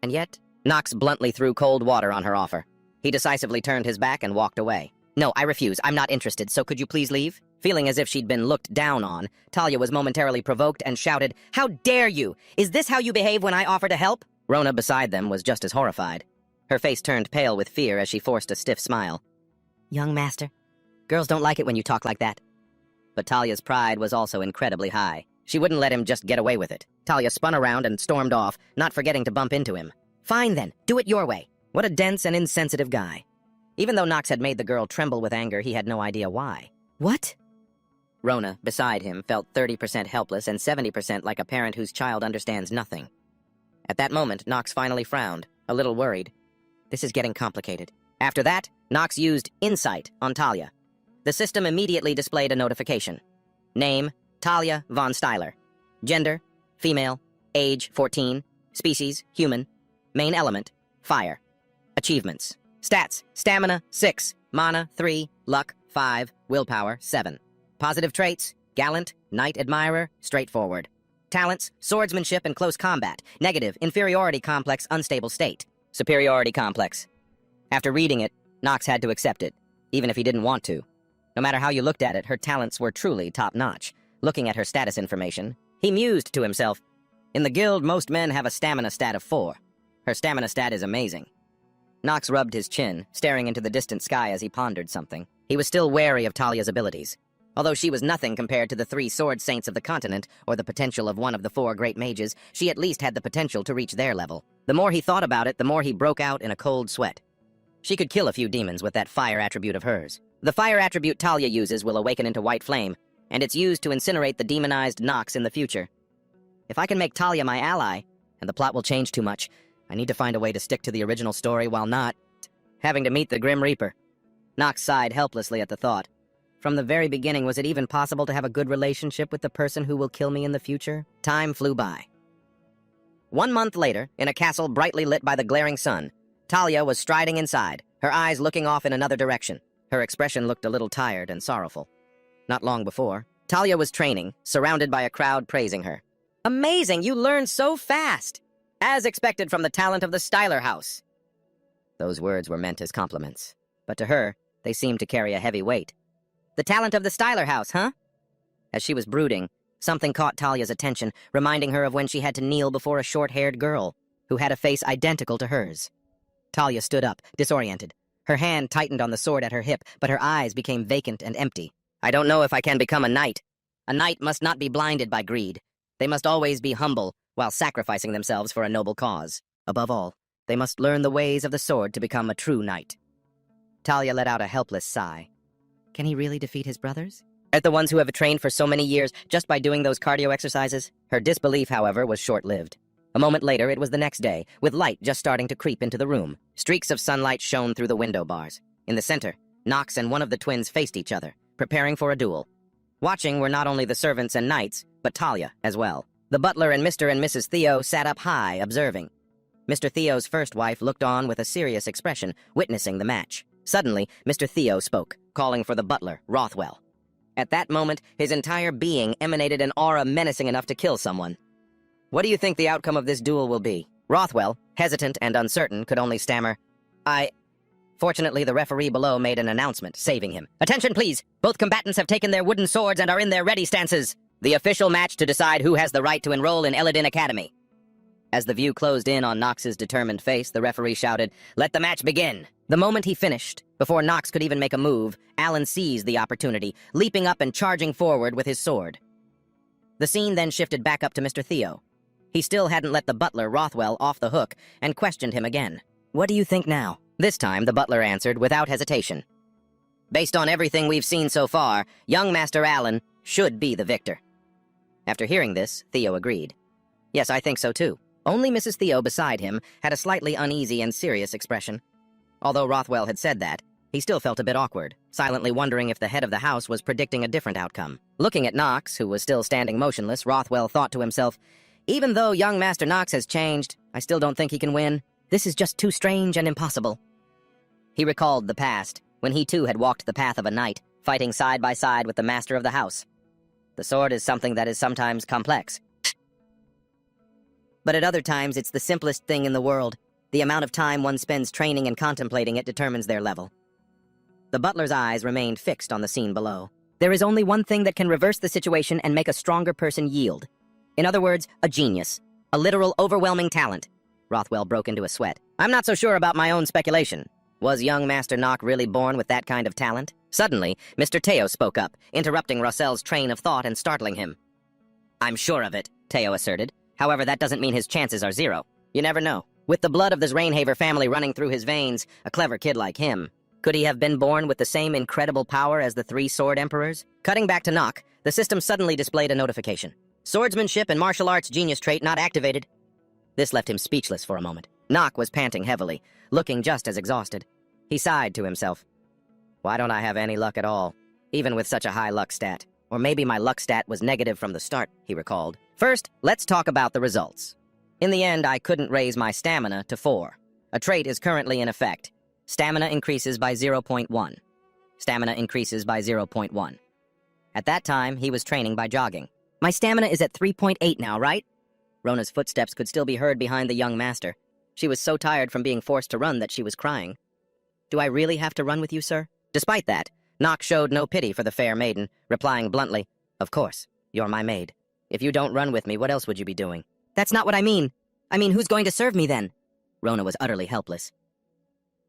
And yet, Nox bluntly threw cold water on her offer. He decisively turned his back and walked away. "No, I refuse. I'm not interested, so could you please leave?" Feeling as if she'd been looked down on, Thalia was momentarily provoked and shouted, "How dare you! Is this how you behave when I offer to help?" Rona beside them was just as horrified. Her face turned pale with fear as she forced a stiff smile. "Young master, girls don't like it when you talk like that." But Talia's pride was also incredibly high. She wouldn't let him just get away with it. Thalia spun around and stormed off, not forgetting to bump into him. "Fine then, do it your way." What a dense and insensitive guy. Even though Nox had made the girl tremble with anger, he had no idea why. "What?" Rona, beside him, felt 30% helpless and 70% like a parent whose child understands nothing. At that moment, Nox finally frowned, a little worried. This is getting complicated. After that, Nox used Insight on Thalia. The system immediately displayed a notification. Name, Thalia von Steyler. Gender, female. Age, 14. Species, human. Main element, fire. Achievements. Stats, stamina, 6. Mana, 3. Luck, 5. Willpower, 7. Positive traits, gallant, knight admirer, straightforward. Talents, swordsmanship and close combat. Negative, inferiority complex, unstable state. Superiority complex. After reading it, Nox had to accept it, even if he didn't want to. No matter how you looked at it, her talents were truly top-notch. Looking at her status information, he mused to himself, "In the guild, most men have a stamina stat of 4. Her stamina stat is amazing." Nox rubbed his chin, staring into the distant sky as he pondered something. He was still wary of Talia's abilities. Although she was nothing compared to the 3 sword saints of the continent, or the potential of one of the 4 great mages, she at least had the potential to reach their level. The more he thought about it, the more he broke out in a cold sweat. She could kill a few demons with that fire attribute of hers. The fire attribute Thalia uses will awaken into white flame, and it's used to incinerate the demonized Nox in the future. If I can make Thalia my ally, and the plot will change too much, I need to find a way to stick to the original story while not having to meet the Grim Reaper. Nox sighed helplessly at the thought. From the very beginning, was it even possible to have a good relationship with the person who will kill me in the future? Time flew by. 1 month later, in a castle brightly lit by the glaring sun, Thalia was striding inside, her eyes looking off in another direction. Her expression looked a little tired and sorrowful. Not long before, Thalia was training, surrounded by a crowd praising her. "Amazing, you learned so fast! As expected from the talent of the Steyler house." Those words were meant as compliments, but to her, they seemed to carry a heavy weight. "The talent of the Steyler house, huh?" As she was brooding, something caught Talia's attention, reminding her of when she had to kneel before a short-haired girl who had a face identical to hers. Thalia stood up, disoriented. Her hand tightened on the sword at her hip, but her eyes became vacant and empty. "I don't know if I can become a knight. A knight must not be blinded by greed. They must always be humble while sacrificing themselves for a noble cause. Above all, they must learn the ways of the sword to become a true knight." Talia let out a helpless sigh. Can he really defeat his brothers? At the ones who have trained for so many years just by doing those cardio exercises? Her disbelief, however, was short-lived. A moment later, it was the next day, with light just starting to creep into the room. Streaks of sunlight shone through the window bars. In the center, Nox and one of the twins faced each other, preparing for a duel. Watching were not only the servants and knights, but Talia as well. The butler and Mr. and Mrs. Theo sat up high, observing. Mr. Theo's first wife looked on with a serious expression, witnessing the match. Suddenly, Mr. Theo spoke, calling for the butler, Rothwell. At that moment, his entire being emanated an aura menacing enough to kill someone. What do you think the outcome of this duel will be? Rothwell, hesitant and uncertain, could only stammer, Fortunately, the referee below made an announcement, saving him. Attention, please! Both combatants have taken their wooden swords and are in their ready stances. The official match to decide who has the right to enroll in Eladin Academy. As the view closed in on Nox's determined face, the referee shouted, "Let the match begin!" The moment he finished, before Nox could even make a move, Alan seized the opportunity, leaping up and charging forward with his sword. The scene then shifted back up to Mr. Theo. He still hadn't let the butler, Rothwell, off the hook, and questioned him again. What do you think now? This time, the butler answered without hesitation. Based on everything we've seen so far, young Master Alan should be the victor. After hearing this, Theo agreed. Yes, I think so too. Only Mrs. Theo beside him had a slightly uneasy and serious expression. Although Rothwell had said that, he still felt a bit awkward, silently wondering if the head of the house was predicting a different outcome. Looking at Nox, who was still standing motionless, Rothwell thought to himself, even though young Master Nox has changed, I still don't think he can win. This is just too strange and impossible. He recalled the past, when he too had walked the path of a knight, fighting side by side with the master of the house. The sword is something that is sometimes complex. But at other times, it's the simplest thing in the world. The amount of time one spends training and contemplating it determines their level. The butler's eyes remained fixed on the scene below. There is only one thing that can reverse the situation and make a stronger person yield. In other words, a genius. A literal overwhelming talent. Rothwell broke into a sweat. I'm not so sure about my own speculation. Was young Master Nock really born with that kind of talent? Suddenly, Mr. Teo spoke up, interrupting Russell's train of thought and startling him. I'm sure of it, Teo asserted. However, that doesn't mean his chances are zero. You never know. With the blood of the Rainhaver family running through his veins, a clever kid like him, could he have been born with the same incredible power as the three Sword Emperors? Cutting back to Nock, the system suddenly displayed a notification. Swordsmanship and martial arts genius trait not activated. This left him speechless for a moment. Nock was panting heavily, looking just as exhausted. He sighed to himself. Why don't I have any luck at all, even with such a high luck stat? Or maybe my luck stat was negative from the start, he recalled. First, let's talk about the results. In the end, I couldn't raise my stamina to 4. A trait is currently in effect. Stamina increases by 0.1. Stamina increases by 0.1. At that time, he was training by jogging. My stamina is at 3.8 now, right? Rona's footsteps could still be heard behind the young master. She was so tired from being forced to run that she was crying. Do I really have to run with you, sir? Despite that, Nock showed no pity for the fair maiden, replying bluntly, Of course, you're my maid. If you don't run with me, what else would you be doing? That's not what I mean. I mean, who's going to serve me then? Rona was utterly helpless.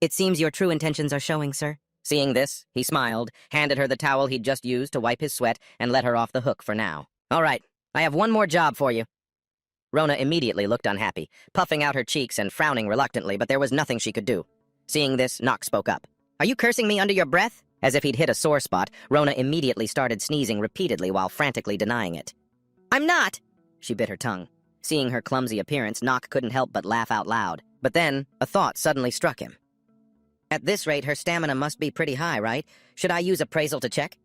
It seems your true intentions are showing, sir. Seeing this, he smiled, handed her the towel he'd just used to wipe his sweat, and let her off the hook for now. All right, I have one more job for you. Rona immediately looked unhappy, puffing out her cheeks and frowning reluctantly, but there was nothing she could do. Seeing this, Nock spoke up. Are you cursing me under your breath? As if he'd hit a sore spot, Rona immediately started sneezing repeatedly while frantically denying it. I'm not! She bit her tongue. Seeing her clumsy appearance, Nock couldn't help but laugh out loud. But then, a thought suddenly struck him. At this rate, her stamina must be pretty high, right? Should I use appraisal to check?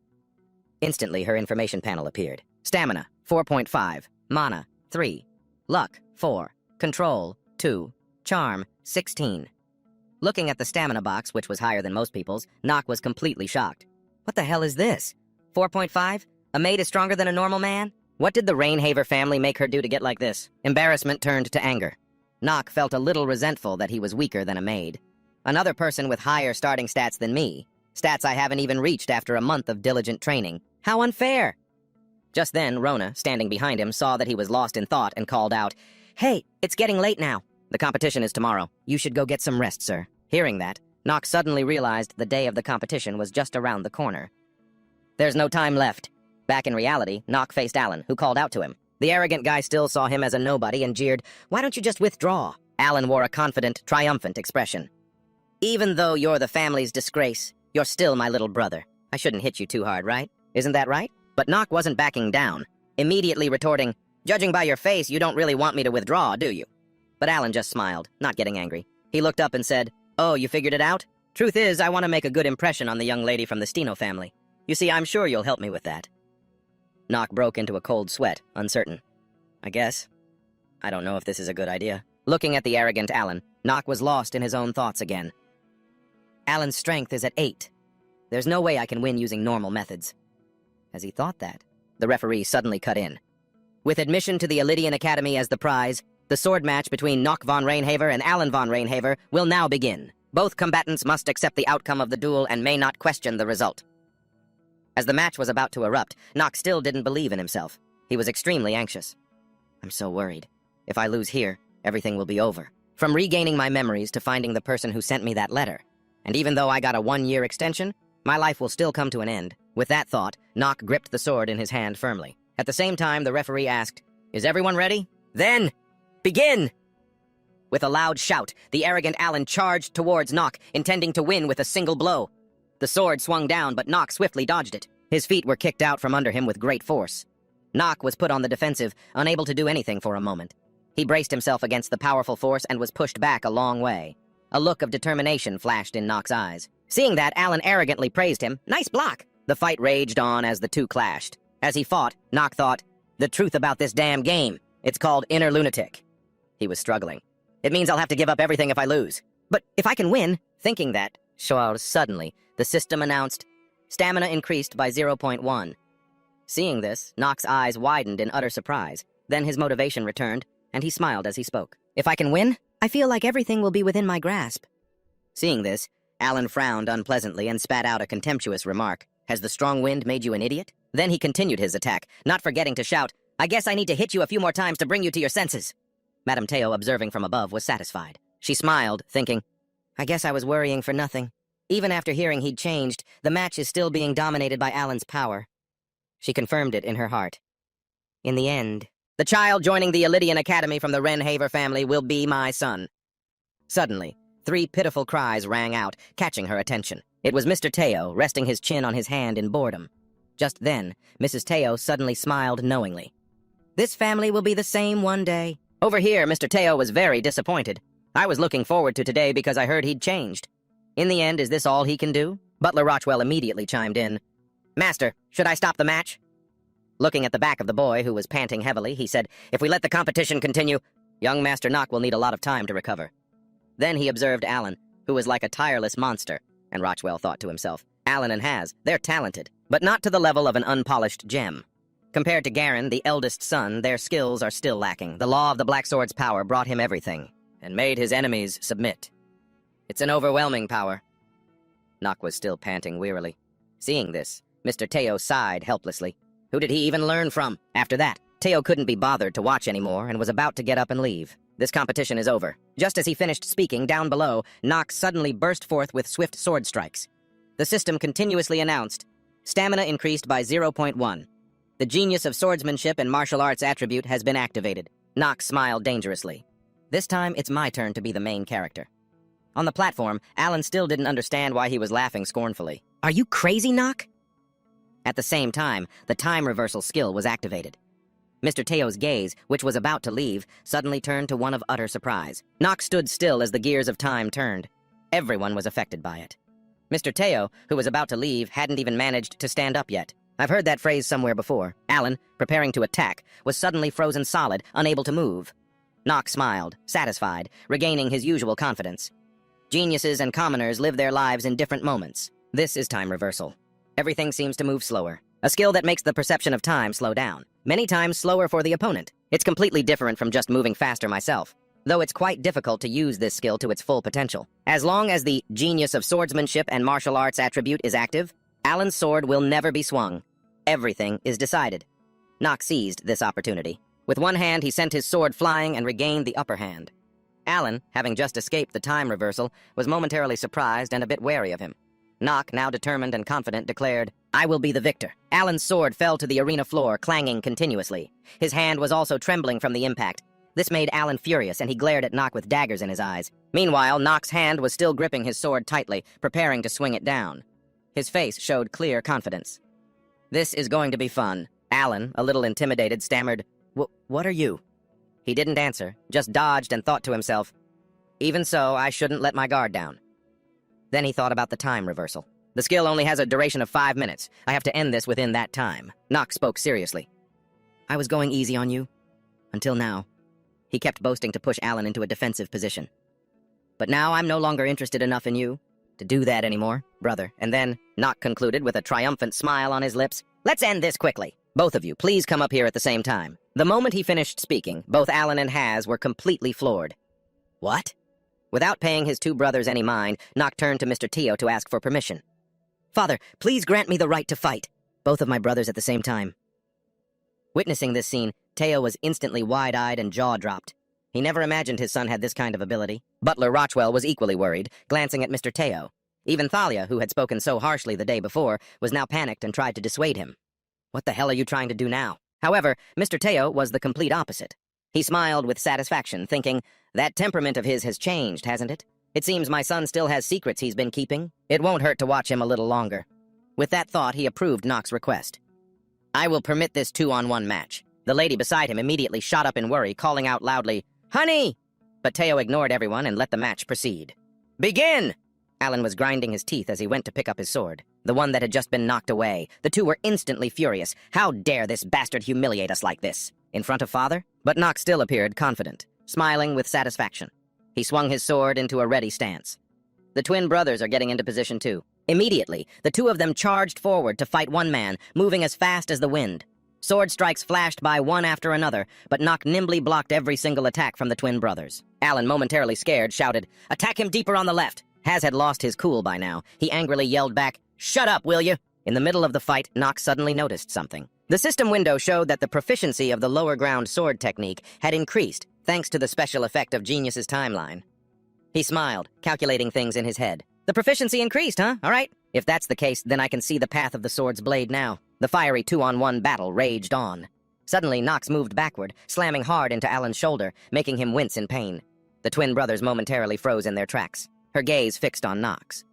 Instantly, her information panel appeared. Stamina, 4.5. Mana, 3. Luck, 4. Control, 2. Charm, 16. Looking at the stamina box, which was higher than most people's, Nock was completely shocked. What the hell is this? 4.5? A maid is stronger than a normal man? What did the Rainhaver family make her do to get like this? Embarrassment turned to anger. Nock felt a little resentful that he was weaker than a maid. Another person with higher starting stats than me. Stats I haven't even reached after a month of diligent training. How unfair! Just then, Rona, standing behind him, saw that he was lost in thought and called out, Hey, it's getting late now. The competition is tomorrow. You should go get some rest, sir. Hearing that, Nock suddenly realized the day of the competition was just around the corner. There's no time left. Back in reality, Nock faced Alan, who called out to him. The arrogant guy still saw him as a nobody and jeered, Why don't you just withdraw? Alan wore a confident, triumphant expression. Even though you're the family's disgrace, you're still my little brother. I shouldn't hit you too hard, right? Isn't that right? But Nock wasn't backing down, immediately retorting, "Judging by your face, you don't really want me to withdraw, do you?" But Alan just smiled, not getting angry. He looked up and said, "Oh, you figured it out? Truth is, I want to make a good impression on the young lady from the Steno family. You see, I'm sure you'll help me with that." Nock broke into a cold sweat, uncertain. "I guess. I don't know if this is a good idea." Looking at the arrogant Alan, Nock was lost in his own thoughts again. Alan's strength is at 8. There's no way I can win using normal methods. As he thought that, the referee suddenly cut in. With admission to the Elydian Academy as the prize, the sword match between Nock von Rainhaver and Alan von Rainhaver will now begin. Both combatants must accept the outcome of the duel and may not question the result. As the match was about to erupt, Nock still didn't believe in himself. He was extremely anxious. "I'm so worried. If I lose here, everything will be over. From regaining my memories to finding the person who sent me that letter. And even though I got a 1-year extension, my life will still come to an end." With that thought, Nock gripped the sword in his hand firmly. At the same time, the referee asked, "Is everyone ready? Then, begin!" With a loud shout, the arrogant Alan charged towards Nock, intending to win with a single blow. The sword swung down, but Nock swiftly dodged it. His feet were kicked out from under him with great force. Nock was put on the defensive, unable to do anything for a moment. He braced himself against the powerful force and was pushed back a long way. A look of determination flashed in Nock's eyes. Seeing that, Alan arrogantly praised him. "Nice block!" The fight raged on as the two clashed. As he fought, Nock thought, "The truth about this damn game. It's called inner lunatic." He was struggling. "It means I'll have to give up everything if I lose. But if I can win," thinking that, suddenly, the system announced, "Stamina increased by 0.1. Seeing this, Nock's eyes widened in utter surprise. Then his motivation returned, and he smiled as he spoke. "If I can win, I feel like everything will be within my grasp." Seeing this, Alan frowned unpleasantly and spat out a contemptuous remark. "Has the strong wind made you an idiot?" Then he continued his attack, not forgetting to shout, "I guess I need to hit you a few more times to bring you to your senses." Madame Teo, observing from above, was satisfied. She smiled, thinking, "I guess I was worrying for nothing. Even after hearing he'd changed, the match is still being dominated by Alan's power." She confirmed it in her heart. In the end, the child joining the Elydian Academy from the Rainhaver family will be my son. Suddenly, 3 pitiful cries rang out, catching her attention. It was Mr. Teo, resting his chin on his hand in boredom. Just then, Mrs. Teo suddenly smiled knowingly. "This family will be the same one day." Over here, Mr. Teo was very disappointed. "I was looking forward to today because I heard he'd changed. In the end, is this all he can do?" Butler Rochwell immediately chimed in. "Master, should I stop the match?" Looking at the back of the boy, who was panting heavily, he said, "If we let the competition continue, young Master Nock will need a lot of time to recover." Then he observed Alan, who was like a tireless monster, and Rochwell thought to himself, "Alan and Haz, they're talented, but not to the level of an unpolished gem. Compared to Garen, the eldest son, their skills are still lacking. The law of the Black Sword's power brought him everything, and made his enemies submit. It's an overwhelming power." Nock was still panting wearily. Seeing this, Mr. Teo sighed helplessly. Who did he even learn from? After that, Teo couldn't be bothered to watch anymore and was about to get up and leave. This competition is over. Just as he finished speaking, down below, Nock suddenly burst forth with swift sword strikes. The system continuously announced, "Stamina increased by 0.1. The genius of swordsmanship and martial arts attribute has been activated." Nock smiled dangerously. "This time, it's my turn to be the main character." On the platform, Alan still didn't understand why he was laughing scornfully. "Are you crazy, Nock?" At the same time, the time reversal skill was activated. Mr. Teo's gaze, which was about to leave, suddenly turned to one of utter surprise. Nock stood still as the gears of time turned. Everyone was affected by it. Mr. Teo, who was about to leave, hadn't even managed to stand up yet. I've heard that phrase somewhere before. Alan, preparing to attack, was suddenly frozen solid, unable to move. Nock smiled, satisfied, regaining his usual confidence. Geniuses and commoners live their lives in different moments. This is time reversal. Everything seems to move slower. A skill that makes the perception of time slow down. Many times slower for the opponent. It's completely different from just moving faster myself, though it's quite difficult to use this skill to its full potential. As long as the genius of swordsmanship and martial arts attribute is active, Alan's sword will never be swung. Everything is decided. Nock seized this opportunity. With one hand, he sent his sword flying and regained the upper hand. Alan, having just escaped the time reversal, was momentarily surprised and a bit wary of him. Nock, now determined and confident, declared, "I will be the victor." Alan's sword fell to the arena floor, clanging continuously. His hand was also trembling from the impact. This made Alan furious, and he glared at Nock with daggers in his eyes. Meanwhile, Nock's hand was still gripping his sword tightly, preparing to swing it down. His face showed clear confidence. "This is going to be fun." Alan, a little intimidated, stammered, What are you?" He didn't answer, just dodged and thought to himself, "Even so, I shouldn't let my guard down." Then he thought about the time reversal. "The skill only has a duration of 5 minutes. I have to end this within that time." Nock spoke seriously. "I was going easy on you. Until now." He kept boasting to push Alan into a defensive position. "But now I'm no longer interested enough in you to do that anymore, brother." And then Nock concluded with a triumphant smile on his lips, "Let's end this quickly. Both of you, please come up here at the same time." The moment he finished speaking, both Alan and Haz were completely floored. "What?" Without paying his two brothers any mind, Nock turned to Mr. Tio to ask for permission. "Father, please grant me the right to fight." Both of my brothers at the same time. Witnessing this scene, Teo was instantly wide-eyed and jaw-dropped. He never imagined his son had this kind of ability. Butler Rochwell was equally worried, glancing at Mr. Teo. Even Thalia, who had spoken so harshly the day before, was now panicked and tried to dissuade him. "What the hell are you trying to do now?" However, Mr. Teo was the complete opposite. He smiled with satisfaction, thinking, "That temperament of his has changed, hasn't it? It seems my son still has secrets he's been keeping. It won't hurt to watch him a little longer." With that thought, he approved Nock's request. "I will permit this 2-on-1 match." The lady beside him immediately shot up in worry, calling out loudly, "Honey!" But Teo ignored everyone and let the match proceed. "Begin!" Alan was grinding his teeth as he went to pick up his sword, the one that had just been knocked away. The two were instantly furious. How dare this bastard humiliate us like this? In front of father? But Nock still appeared confident, smiling with satisfaction. He swung his sword into a ready stance. The twin brothers are getting into position too. Immediately, the two of them charged forward to fight one man, moving as fast as the wind. Sword strikes flashed by one after another, but Nock nimbly blocked every single attack from the twin brothers. Alan, momentarily scared, shouted, "Attack him deeper on the left!" Haz had lost his cool by now. He angrily yelled back, "Shut up, will you?" In the middle of the fight, Nock suddenly noticed something. The system window showed that the proficiency of the lower ground sword technique had increased, thanks to the special effect of Genius's timeline. He smiled, calculating things in his head. "The proficiency increased, huh? All right. If that's the case, then I can see the path of the sword's blade now." The fiery 2-on-1 battle raged on. Suddenly, Nox moved backward, slamming hard into Alan's shoulder, making him wince in pain. The twin brothers momentarily froze in their tracks, her gaze fixed on Nox.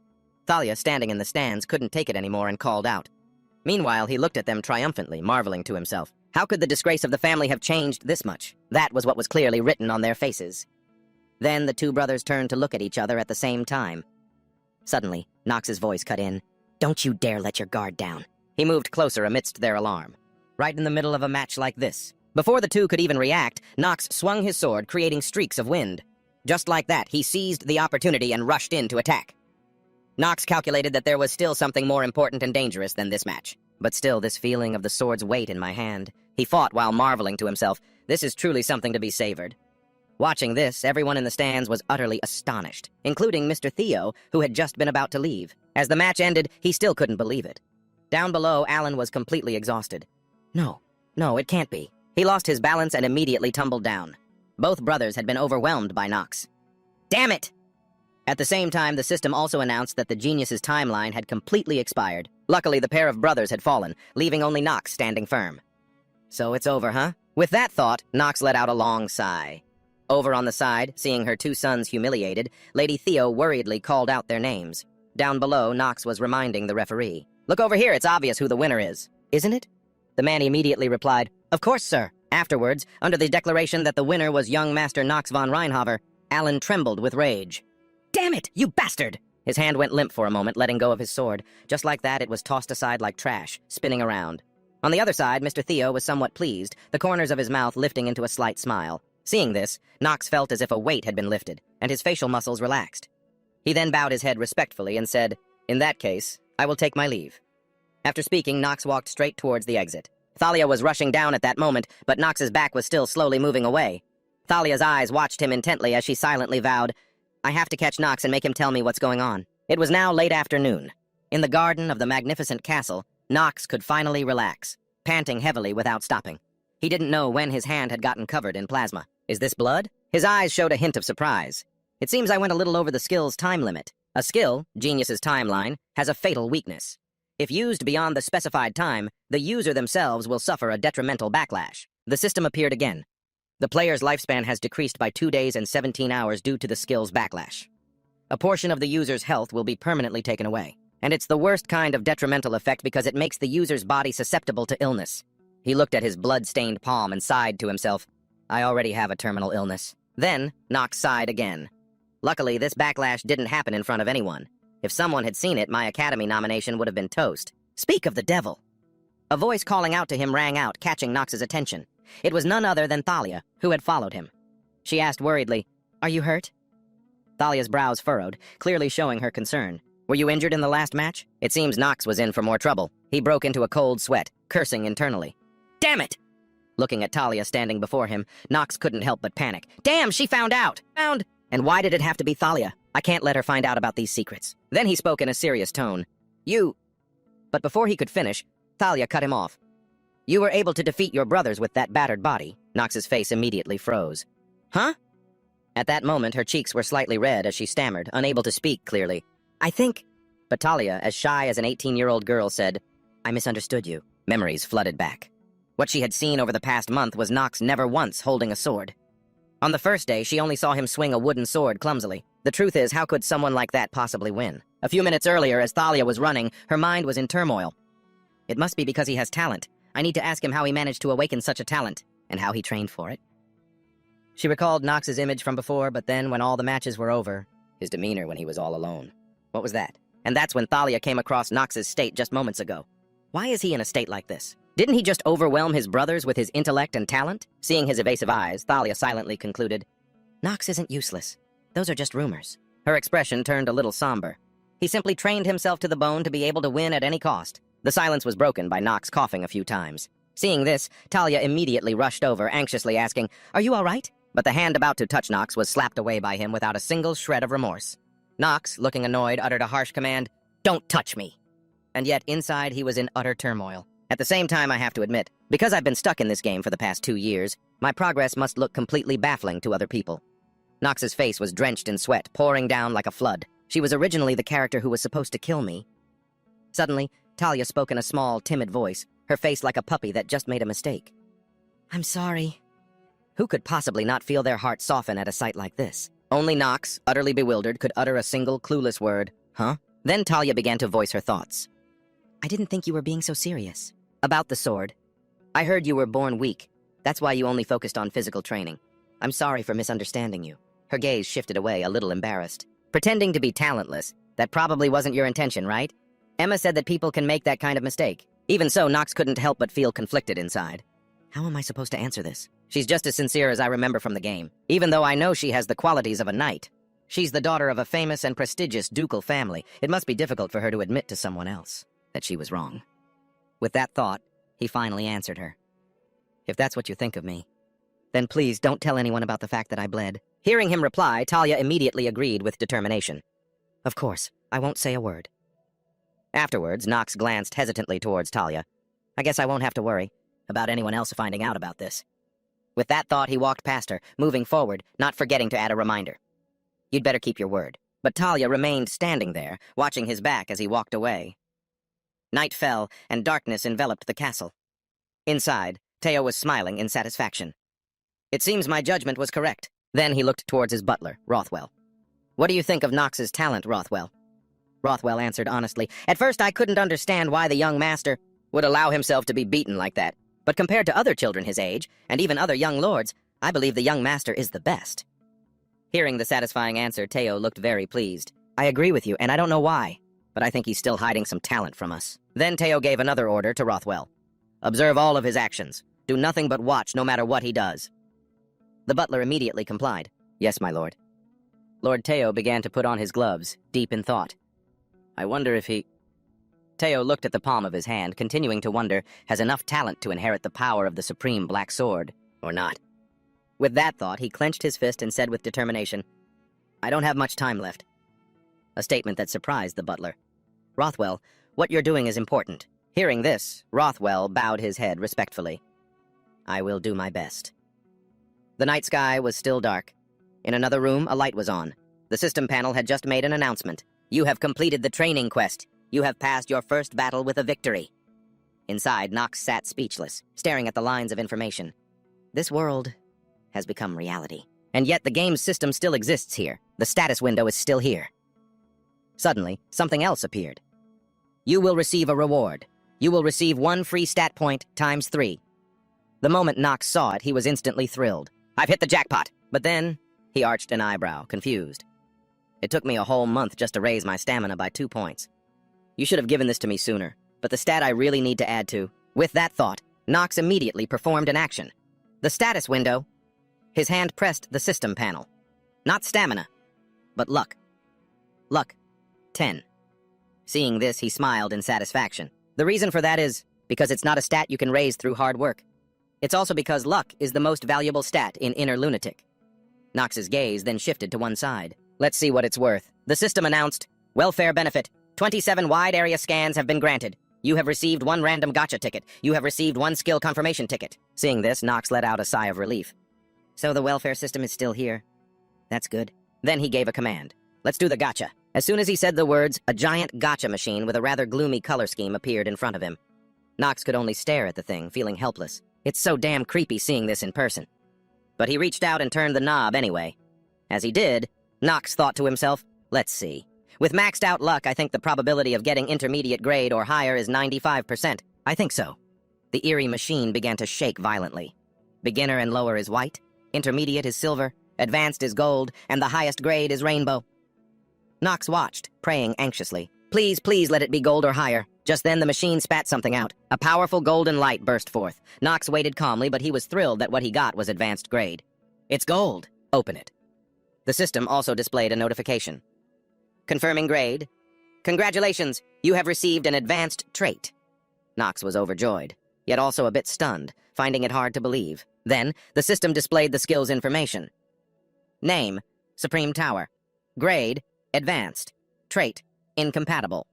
Thalia, standing in the stands, couldn't take it anymore and called out. Meanwhile, he looked at them triumphantly, marveling to himself. How could the disgrace of the family have changed this much? That was what was clearly written on their faces. Then the two brothers turned to look at each other at the same time. Suddenly, Nox's voice cut in. "Don't you dare let your guard down." He moved closer amidst their alarm. Right in the middle of a match like this. Before the two could even react, Nox swung his sword, creating streaks of wind. Just like that, he seized the opportunity and rushed in to attack. Nox calculated that there was still something more important and dangerous than this match. But still, this feeling of the sword's weight in my hand. He fought while marveling to himself, "This is truly something to be savored." Watching this, everyone in the stands was utterly astonished, including Mr. Theo, who had just been about to leave. As the match ended, he still couldn't believe it. Down below, Alan was completely exhausted. No, it can't be. He lost his balance and immediately tumbled down. Both brothers had been overwhelmed by Nox. Damn it! At the same time, the system also announced that the Genius's timeline had completely expired. Luckily, the pair of brothers had fallen, leaving only Nox standing firm. So it's over, huh? With that thought, Nox let out a long sigh. Over on the side, seeing her two sons humiliated, Lady Theo worriedly called out their names. Down below, Nox was reminding the referee. "Look over here, it's obvious who the winner is. Isn't it?" The man immediately replied, "Of course, sir." Afterwards, under the declaration that the winner was young Master Nox von Reinhaver, Alan trembled with rage. "Damn it, you bastard!" His hand went limp for a moment, letting go of his sword. Just like that, it was tossed aside like trash, spinning around. On the other side, Mr. Theo was somewhat pleased, the corners of his mouth lifting into a slight smile. Seeing this, Nox felt as if a weight had been lifted, and his facial muscles relaxed. He then bowed his head respectfully and said, "In that case, I will take my leave." After speaking, Nox walked straight towards the exit. Thalia was rushing down at that moment, but Nox's back was still slowly moving away. Thalia's eyes watched him intently as she silently vowed, "I have to catch Nox and make him tell me what's going on." It was now late afternoon. In the garden of the magnificent castle, Nox could finally relax, panting heavily without stopping. He didn't know when his hand had gotten covered in plasma. Is this blood? His eyes showed a hint of surprise. It seems I went a little over the skill's time limit. A skill, Genius's timeline, has a fatal weakness. If used beyond the specified time, the user themselves will suffer a detrimental backlash. The system appeared again. The player's lifespan has decreased by 2 days and 17 hours due to the skill's backlash. A portion of the user's health will be permanently taken away. And it's the worst kind of detrimental effect because it makes the user's body susceptible to illness. He looked at his blood-stained palm and sighed to himself. I already have a terminal illness. Then, Nox sighed again. Luckily, this backlash didn't happen in front of anyone. If someone had seen it, my Academy nomination would have been toast. Speak of the devil! A voice calling out to him rang out, catching Nox's attention. It was none other than Thalia, who had followed him. She asked worriedly, "Are you hurt?" Thalia's brows furrowed, clearly showing her concern. "Were you injured in the last match?" It seems Nox was in for more trouble. He broke into a cold sweat, cursing internally. Damn it! Looking at Thalia standing before him, Nox couldn't help but panic. Damn, she found out! And why did it have to be Thalia? I can't let her find out about these secrets. Then he spoke in a serious tone. But before he could finish, Thalia cut him off. You were able to defeat your brothers with that battered body. Nox's face immediately froze. Huh? At that moment, her cheeks were slightly red as she stammered, unable to speak clearly. I think... But Thalia, as shy as an 18-year-old girl, said, I misunderstood you. Memories flooded back. What she had seen over the past month was Nox never once holding a sword. On the first day, she only saw him swing a wooden sword clumsily. The truth is, how could someone like that possibly win? A few minutes earlier, as Thalia was running, her mind was in turmoil. It must be because he has talent. I need to ask him how he managed to awaken such a talent, and how he trained for it. She recalled Nox's image from before, but then when all the matches were over, his demeanor when he was all alone. What was that? And that's when Thalia came across Nox's state just moments ago. Why is he in a state like this? Didn't he just overwhelm his brothers with his intellect and talent? Seeing his evasive eyes, Thalia silently concluded, Nox isn't useless. Those are just rumors. Her expression turned a little somber. He simply trained himself to the bone to be able to win at any cost. The silence was broken by Nox coughing a few times. Seeing this, Thalia immediately rushed over, anxiously asking, Are you all right? But the hand about to touch Nox was slapped away by him without a single shred of remorse. Nox, looking annoyed, uttered a harsh command, Don't touch me! And yet, inside, he was in utter turmoil. At the same time, I have to admit, because I've been stuck in this game for the past 2 years, my progress must look completely baffling to other people. Nox's face was drenched in sweat, pouring down like a flood. She was originally the character who was supposed to kill me. Suddenly, Thalia spoke in a small, timid voice, her face like a puppy that just made a mistake. I'm sorry. Who could possibly not feel their heart soften at a sight like this? Only Nox, utterly bewildered, could utter a single clueless word, Huh? Then Thalia began to voice her thoughts. I didn't think you were being so serious. About the sword. I heard you were born weak. That's why you only focused on physical training. I'm sorry for misunderstanding you. Her gaze shifted away, a little embarrassed. Pretending to be talentless. That probably wasn't your intention, right? Emma said that people can make that kind of mistake. Even so, Nox couldn't help but feel conflicted inside. How am I supposed to answer this? She's just as sincere as I remember from the game, even though I know she has the qualities of a knight. She's the daughter of a famous and prestigious ducal family. It must be difficult for her to admit to someone else that she was wrong. With that thought, he finally answered her. If that's what you think of me, then please don't tell anyone about the fact that I bled. Hearing him reply, Thalia immediately agreed with determination. Of course, I won't say a word. Afterwards, Nox glanced hesitantly towards Thalia. I guess I won't have to worry about anyone else finding out about this. With that thought, he walked past her, moving forward, not forgetting to add a reminder. You'd better keep your word. But Thalia remained standing there, watching his back as he walked away. Night fell, and darkness enveloped the castle. Inside, Teo was smiling in satisfaction. It seems my judgment was correct. Then he looked towards his butler, Rothwell. What do you think of Nox's talent, Rothwell? Rothwell answered honestly. At first I couldn't understand why the young master would allow himself to be beaten like that. But compared to other children his age, and even other young lords, I believe the young master is the best. Hearing the satisfying answer, Teo looked very pleased. I agree with you, and I don't know why, but I think he's still hiding some talent from us. Then Teo gave another order to Rothwell. Observe all of his actions. Do nothing but watch no matter what he does. The butler immediately complied. Yes, my lord. Lord Teo began to put on his gloves, deep in thought. I wonder if he... Teo looked at the palm of his hand, continuing to wonder, has enough talent to inherit the power of the supreme black sword, or not? With that thought, he clenched his fist and said with determination, I don't have much time left. A statement that surprised the butler. Rothwell, what you're doing is important. Hearing this, Rothwell bowed his head respectfully. I will do my best. The night sky was still dark. In another room, a light was on. The system panel had just made an announcement. You have completed the training quest. You have passed your first battle with a victory. Inside, Nox sat speechless, staring at the lines of information. This world has become reality. And yet the game's system still exists here. The status window is still here. Suddenly, something else appeared. You will receive a reward. You will receive 1 free stat point times 3. The moment Nox saw it, he was instantly thrilled. I've hit the jackpot! But then, he arched an eyebrow, confused. It took me a whole month just to raise my stamina by 2 points. You should have given this to me sooner, but the stat I really need to add to. With that thought, Nox immediately performed an action. The status window. His hand pressed the system panel. Not stamina, but luck. Luck. 10. Seeing this, he smiled in satisfaction. The reason for that is because it's not a stat you can raise through hard work. It's also because luck is the most valuable stat in Inner Lunatic. Nox's gaze then shifted to one side. Let's see what it's worth. The system announced, welfare benefit. 27 wide area scans have been granted. You have received 1 random gotcha ticket. You have received 1 skill confirmation ticket. Seeing this, Nox let out a sigh of relief. So the welfare system is still here. That's good. Then he gave a command. Let's do the gotcha. As soon as he said the words, a giant gotcha machine with a rather gloomy color scheme appeared in front of him. Nox could only stare at the thing, feeling helpless. It's so damn creepy seeing this in person. But he reached out and turned the knob anyway. As he did, Nox thought to himself, let's see. With maxed out luck, I think the probability of getting intermediate grade or higher is 95%. I think so. The eerie machine began to shake violently. Beginner and lower is white, intermediate is silver, advanced is gold, and the highest grade is rainbow. Nox watched, praying anxiously. Please, please let it be gold or higher. Just then the machine spat something out. A powerful golden light burst forth. Nox waited calmly, but he was thrilled that what he got was advanced grade. It's gold. Open it. The system also displayed a notification. Confirming grade. Congratulations, you have received an advanced trait. Nox was overjoyed, yet also a bit stunned, finding it hard to believe. Then, the system displayed the skill's information. Name, Supreme Tower. Grade, advanced. Trait, incompatible.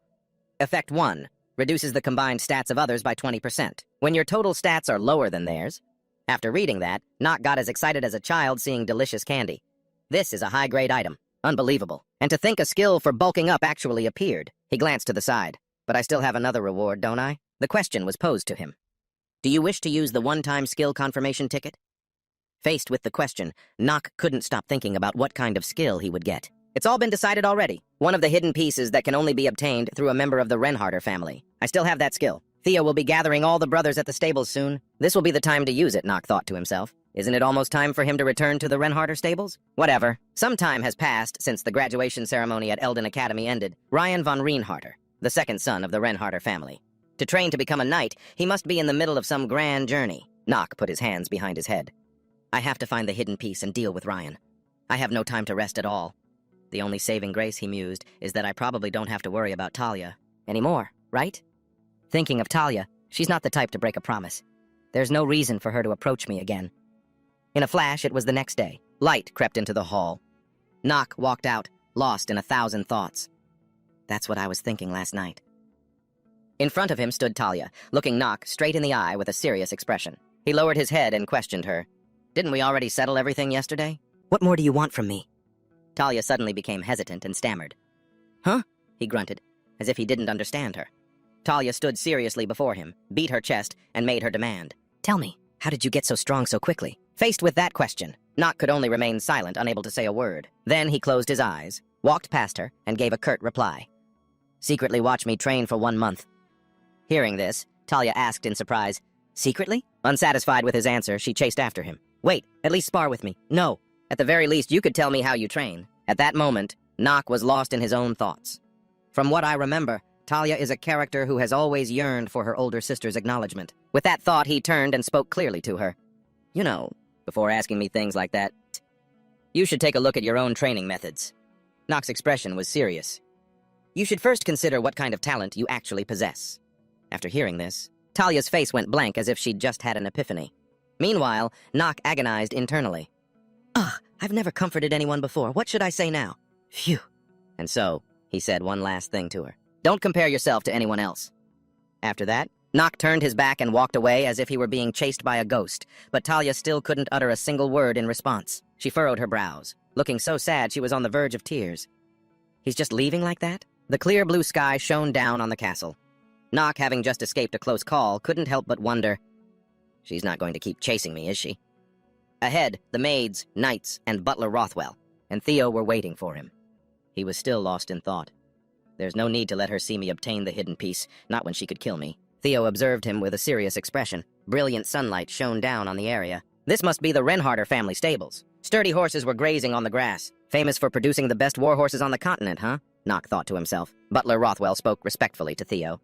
Effect 1, reduces the combined stats of others by 20%, when your total stats are lower than theirs. After reading that, Nox got as excited as a child seeing delicious candy. This is a high-grade item. Unbelievable. And to think a skill for bulking up actually appeared. He glanced to the side. But I still have another reward, don't I? The question was posed to him. Do you wish to use the one-time skill confirmation ticket? Faced with the question, Nox couldn't stop thinking about what kind of skill he would get. It's all been decided already. One of the hidden pieces that can only be obtained through a member of the Renharder family. I still have that skill. Thea will be gathering all the brothers at the stables soon. This will be the time to use it, Nox thought to himself. Isn't it almost time for him to return to the Renharder stables? Whatever. Some time has passed since the graduation ceremony at Elden Academy ended. Ryan von Renharder, the second son of the Renharder family. To train to become a knight, he must be in the middle of some grand journey. Nox put his hands behind his head. I have to find the hidden piece and deal with Ryan. I have no time to rest at all. The only saving grace, he mused, is that I probably don't have to worry about Talia anymore, right? Thinking of Talia, she's not the type to break a promise. There's no reason for her to approach me again. In a flash, it was the next day. Light crept into the hall. Nox walked out, lost in 1,000 thoughts. That's what I was thinking last night. In front of him stood Talia, looking Nox straight in the eye with a serious expression. He lowered his head and questioned her. Didn't we already settle everything yesterday? What more do you want from me? Talia suddenly became hesitant and stammered. Huh? He grunted, as if he didn't understand her. Talia stood seriously before him, beat her chest, and made her demand. Tell me, how did you get so strong so quickly? Faced with that question, Nox could only remain silent, unable to say a word. Then he closed his eyes, walked past her, and gave a curt reply. Secretly watch me train for 1 month. Hearing this, Talia asked in surprise, Secretly? Unsatisfied with his answer, she chased after him. Wait, at least spar with me. No. At the very least, you could tell me how you train. At that moment, Nox was lost in his own thoughts. From what I remember, Talia is a character who has always yearned for her older sister's acknowledgement. With that thought, he turned and spoke clearly to her. You know, before asking me things like that, you should take a look at your own training methods. Nox's expression was serious. You should first consider what kind of talent you actually possess. After hearing this, Talia's face went blank as if she'd just had an epiphany. Meanwhile, Nox agonized internally. Ugh, I've never comforted anyone before. What should I say now? Phew. And so, he said one last thing to her. Don't compare yourself to anyone else. After that, Nox turned his back and walked away as if he were being chased by a ghost, but Talia still couldn't utter a single word in response. She furrowed her brows, looking so sad she was on the verge of tears. He's just leaving like that? The clear blue sky shone down on the castle. Nox, having just escaped a close call, couldn't help but wonder, she's not going to keep chasing me, is she? Ahead, the maids, knights, and butler Rothwell, and Theo were waiting for him. He was still lost in thought. There's no need to let her see me obtain the hidden piece, not when she could kill me. Theo observed him with a serious expression. Brilliant sunlight shone down on the area. This must be the Renharter family stables. Sturdy horses were grazing on the grass. Famous for producing the best war horses on the continent, huh? Nock thought to himself. Butler Rothwell spoke respectfully to Theo.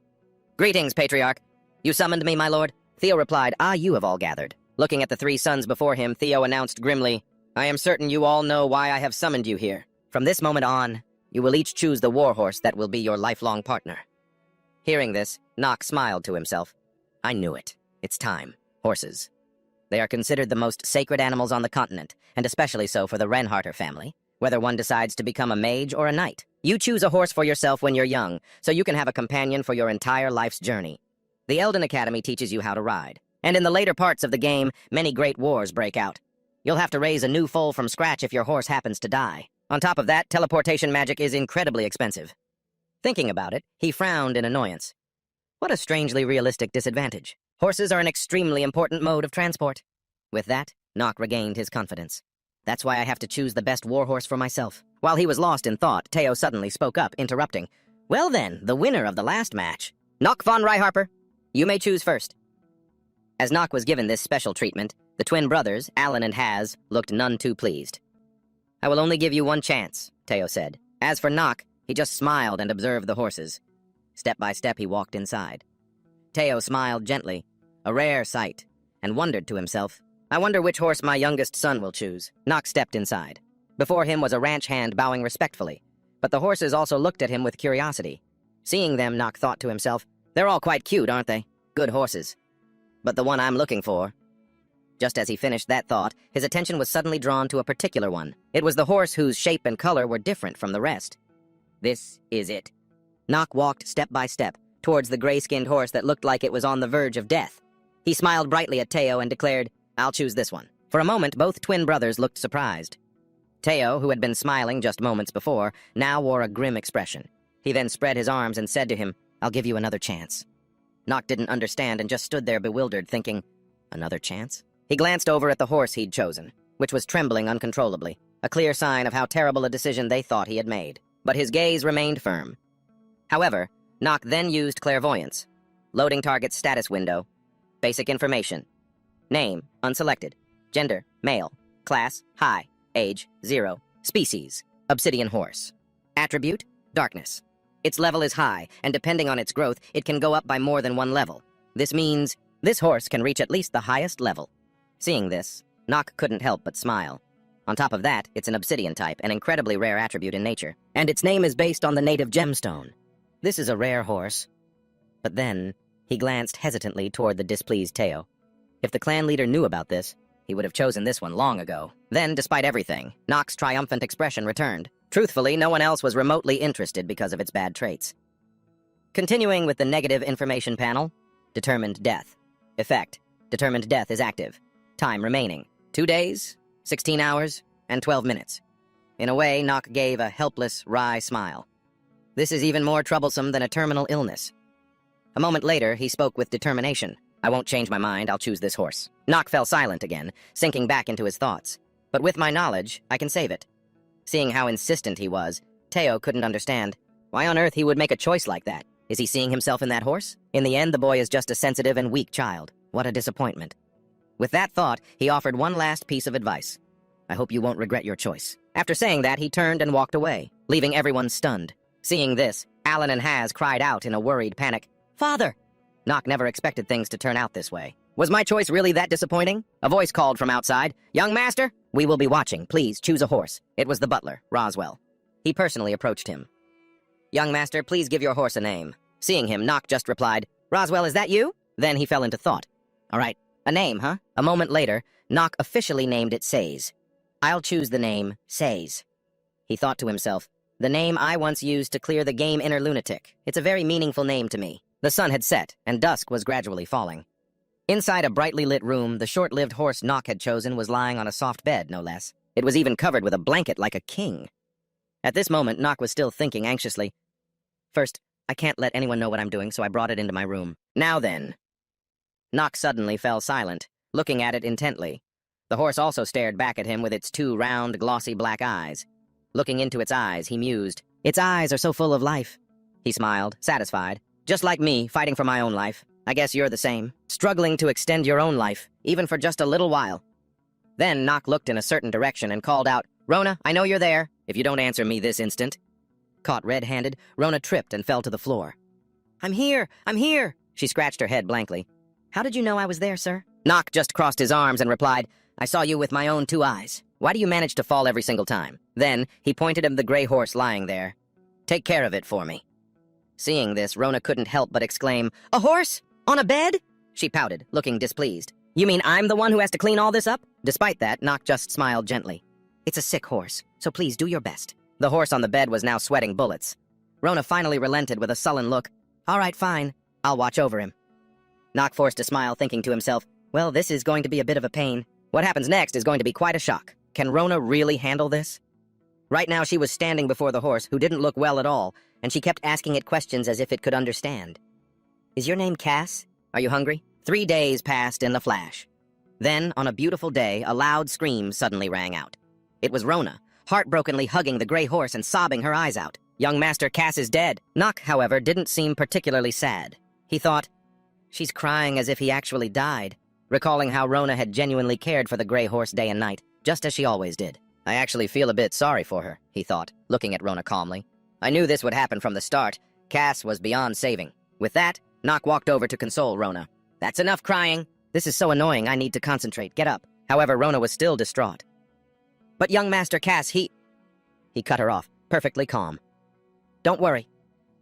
"Greetings, Patriarch. You summoned me, my lord?" Theo replied, "Ah, you have all gathered." Looking at the three sons before him, Theo announced grimly, "I am certain you all know why I have summoned you here. From this moment on, you will each choose the war horse that will be your lifelong partner." Hearing this, Nock smiled to himself. I knew it. It's time. Horses. They are considered the most sacred animals on the continent, and especially so for the Renharter family, whether one decides to become a mage or a knight. You choose a horse for yourself when you're young, so you can have a companion for your entire life's journey. The Elden Academy teaches you how to ride, and in the later parts of the game, many great wars break out. You'll have to raise a new foal from scratch if your horse happens to die. On top of that, teleportation magic is incredibly expensive. Thinking about it, he frowned in annoyance. What a strangely realistic disadvantage. Horses are an extremely important mode of transport. With that, Nock regained his confidence. That's why I have to choose the best warhorse for myself. While he was lost in thought, Theo suddenly spoke up, interrupting. Well then, the winner of the last match. Nock von Reiharper, you may choose first. As Nock was given this special treatment, the twin brothers, Alan and Haz, looked none too pleased. I will only give you one chance, Theo said. As for Nock, he just smiled and observed the horses. Step by step, he walked inside. Theo smiled gently, a rare sight, and wondered to himself, I wonder which horse my youngest son will choose. Nock stepped inside. Before him was a ranch hand bowing respectfully, but the horses also looked at him with curiosity. Seeing them, Nock thought to himself, they're all quite cute, aren't they? Good horses. But the one I'm looking for... Just as he finished that thought, his attention was suddenly drawn to a particular one. It was the horse whose shape and color were different from the rest. This is it. Nock walked step by step towards the gray-skinned horse that looked like it was on the verge of death. He smiled brightly at Theo and declared, I'll choose this one. For a moment, both twin brothers looked surprised. Theo, who had been smiling just moments before, now wore a grim expression. He then spread his arms and said to him, I'll give you another chance. Nock didn't understand and just stood there bewildered, thinking, another chance? He glanced over at the horse he'd chosen, which was trembling uncontrollably, a clear sign of how terrible a decision they thought he had made. But his gaze remained firm. However, Nock then used clairvoyance. Loading target's status window. Basic information. Name, unselected. Gender, male. Class, high. Age, 0. Species, obsidian horse. Attribute, darkness. Its level is high, and depending on its growth, it can go up by more than one level. This means this horse can reach at least the highest level. Seeing this, Nock couldn't help but smile. On top of that, it's an obsidian type, an incredibly rare attribute in nature, and its name is based on the native gemstone. This is a rare horse. But then, he glanced hesitantly toward the displeased Theo. If the clan leader knew about this, he would have chosen this one long ago. Then, despite everything, Nock's triumphant expression returned. Truthfully, no one else was remotely interested because of its bad traits. Continuing with the negative information panel, determined death. Effect, determined death is active. Time remaining, 2 days, 16 hours, and 12 minutes. In a way, Nock gave a helpless, wry smile. This is even more troublesome than a terminal illness. A moment later, he spoke with determination. I won't change my mind, I'll choose this horse. Nock fell silent again, sinking back into his thoughts. But with my knowledge, I can save it. Seeing how insistent he was, Theo couldn't understand. Why on earth he would make a choice like that? Is he seeing himself in that horse? In the end, the boy is just a sensitive and weak child. What a disappointment. With that thought, he offered one last piece of advice. I hope you won't regret your choice. After saying that, he turned and walked away, leaving everyone stunned. Seeing this, Alan and Haz cried out in a worried panic, Father! Nock never expected things to turn out this way. Was my choice really that disappointing? A voice called from outside, Young master, we will be watching. Please choose a horse. It was the butler, Roswell. He personally approached him. Young master, please give your horse a name. Seeing him, Nock just replied, Roswell, is that you? Then he fell into thought. All right, a name, huh? A moment later, Nock officially named it Says. I'll choose the name Says. He thought to himself, the name I once used to clear the game inner lunatic. It's a very meaningful name to me. The sun had set, and dusk was gradually falling. Inside a brightly lit room, the short-lived horse Nock had chosen was lying on a soft bed, no less. It was even covered with a blanket like a king. At this moment, Nock was still thinking anxiously. First, I can't let anyone know what I'm doing, so I brought it into my room. Now then. Nock suddenly fell silent, looking at it intently. The horse also stared back at him with its two round, glossy black eyes. Looking into its eyes, he mused. Its eyes are so full of life. He smiled, satisfied. Just like me, fighting for my own life. I guess you're the same. Struggling to extend your own life, even for just a little while. Then Nock looked in a certain direction and called out, Rona, I know you're there, if you don't answer me this instant. Caught red-handed, Rona tripped and fell to the floor. I'm here! I'm here! She scratched her head blankly. How did you know I was there, sir? Nock just crossed his arms and replied, I saw you with my own two eyes. Why do you manage to fall every single time? Then he pointed at the gray horse lying there. Take care of it for me. Seeing this, Rona couldn't help but exclaim, A horse? On a bed? She pouted, looking displeased. You mean I'm the one who has to clean all this up? Despite that, Nock just smiled gently. It's a sick horse, so please do your best. The horse on the bed was now sweating bullets. Rona finally relented with a sullen look. All right, fine. I'll watch over him. Nock forced a smile, thinking to himself, well, this is going to be a bit of a pain. What happens next is going to be quite a shock. Can Rona really handle this? Right now she was standing before the horse, who didn't look well at all, and she kept asking it questions as if it could understand. Is your name Cass? Are you hungry? 3 days passed in a flash. Then, on a beautiful day, a loud scream suddenly rang out. It was Rona, heartbrokenly hugging the gray horse and sobbing her eyes out. Young Master Cass is dead. Nock, however, didn't seem particularly sad. He thought, she's crying as if he actually died, recalling how Rona had genuinely cared for the gray horse day and night, just as she always did. I actually feel a bit sorry for her, he thought, looking at Rona calmly. I knew this would happen from the start. Cass was beyond saving. With that, Nock walked over to console Rona. That's enough crying. This is so annoying, I need to concentrate. Get up. However, Rona was still distraught. But young Master Cass, he cut her off, perfectly calm. Don't worry.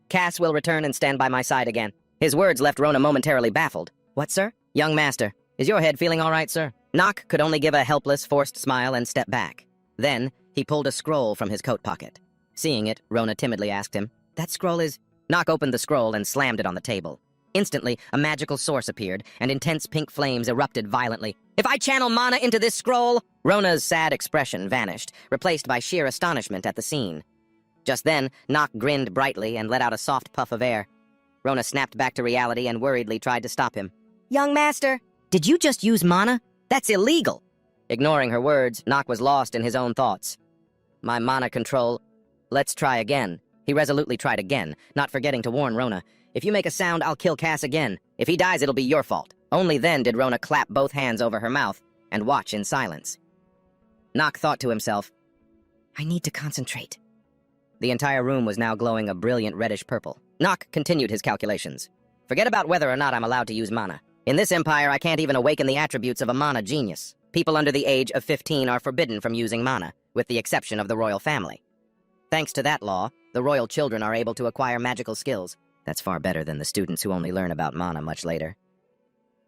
Cass will return and stand by my side again. His words left Rona momentarily baffled. What, sir? Young Master, is your head feeling all right, sir? Nock could only give a helpless, forced smile and step back. Then, he pulled a scroll from his coat pocket. Seeing it, Rona timidly asked him, That scroll is... Nock opened the scroll and slammed it on the table. Instantly, a magical source appeared, and intense pink flames erupted violently. If I channel mana into this scroll... Rona's sad expression vanished, replaced by sheer astonishment at the scene. Just then, Nock grinned brightly and let out a soft puff of air. Rona snapped back to reality and worriedly tried to stop him. Young Master, did you just use mana? That's illegal! Ignoring her words, Nock was lost in his own thoughts. My mana control... Let's try again. He resolutely tried again, not forgetting to warn Rona. If you make a sound, I'll kill Cass again. If he dies, it'll be your fault. Only then did Rona clap both hands over her mouth and watch in silence. Nock thought to himself, I need to concentrate. The entire room was now glowing a brilliant reddish purple. Nock continued his calculations. Forget about whether or not I'm allowed to use mana. In this empire, I can't even awaken the attributes of a mana genius. People under the age of 15 are forbidden from using mana, with the exception of the royal family. Thanks to that law, the royal children are able to acquire magical skills. That's far better than the students who only learn about mana much later.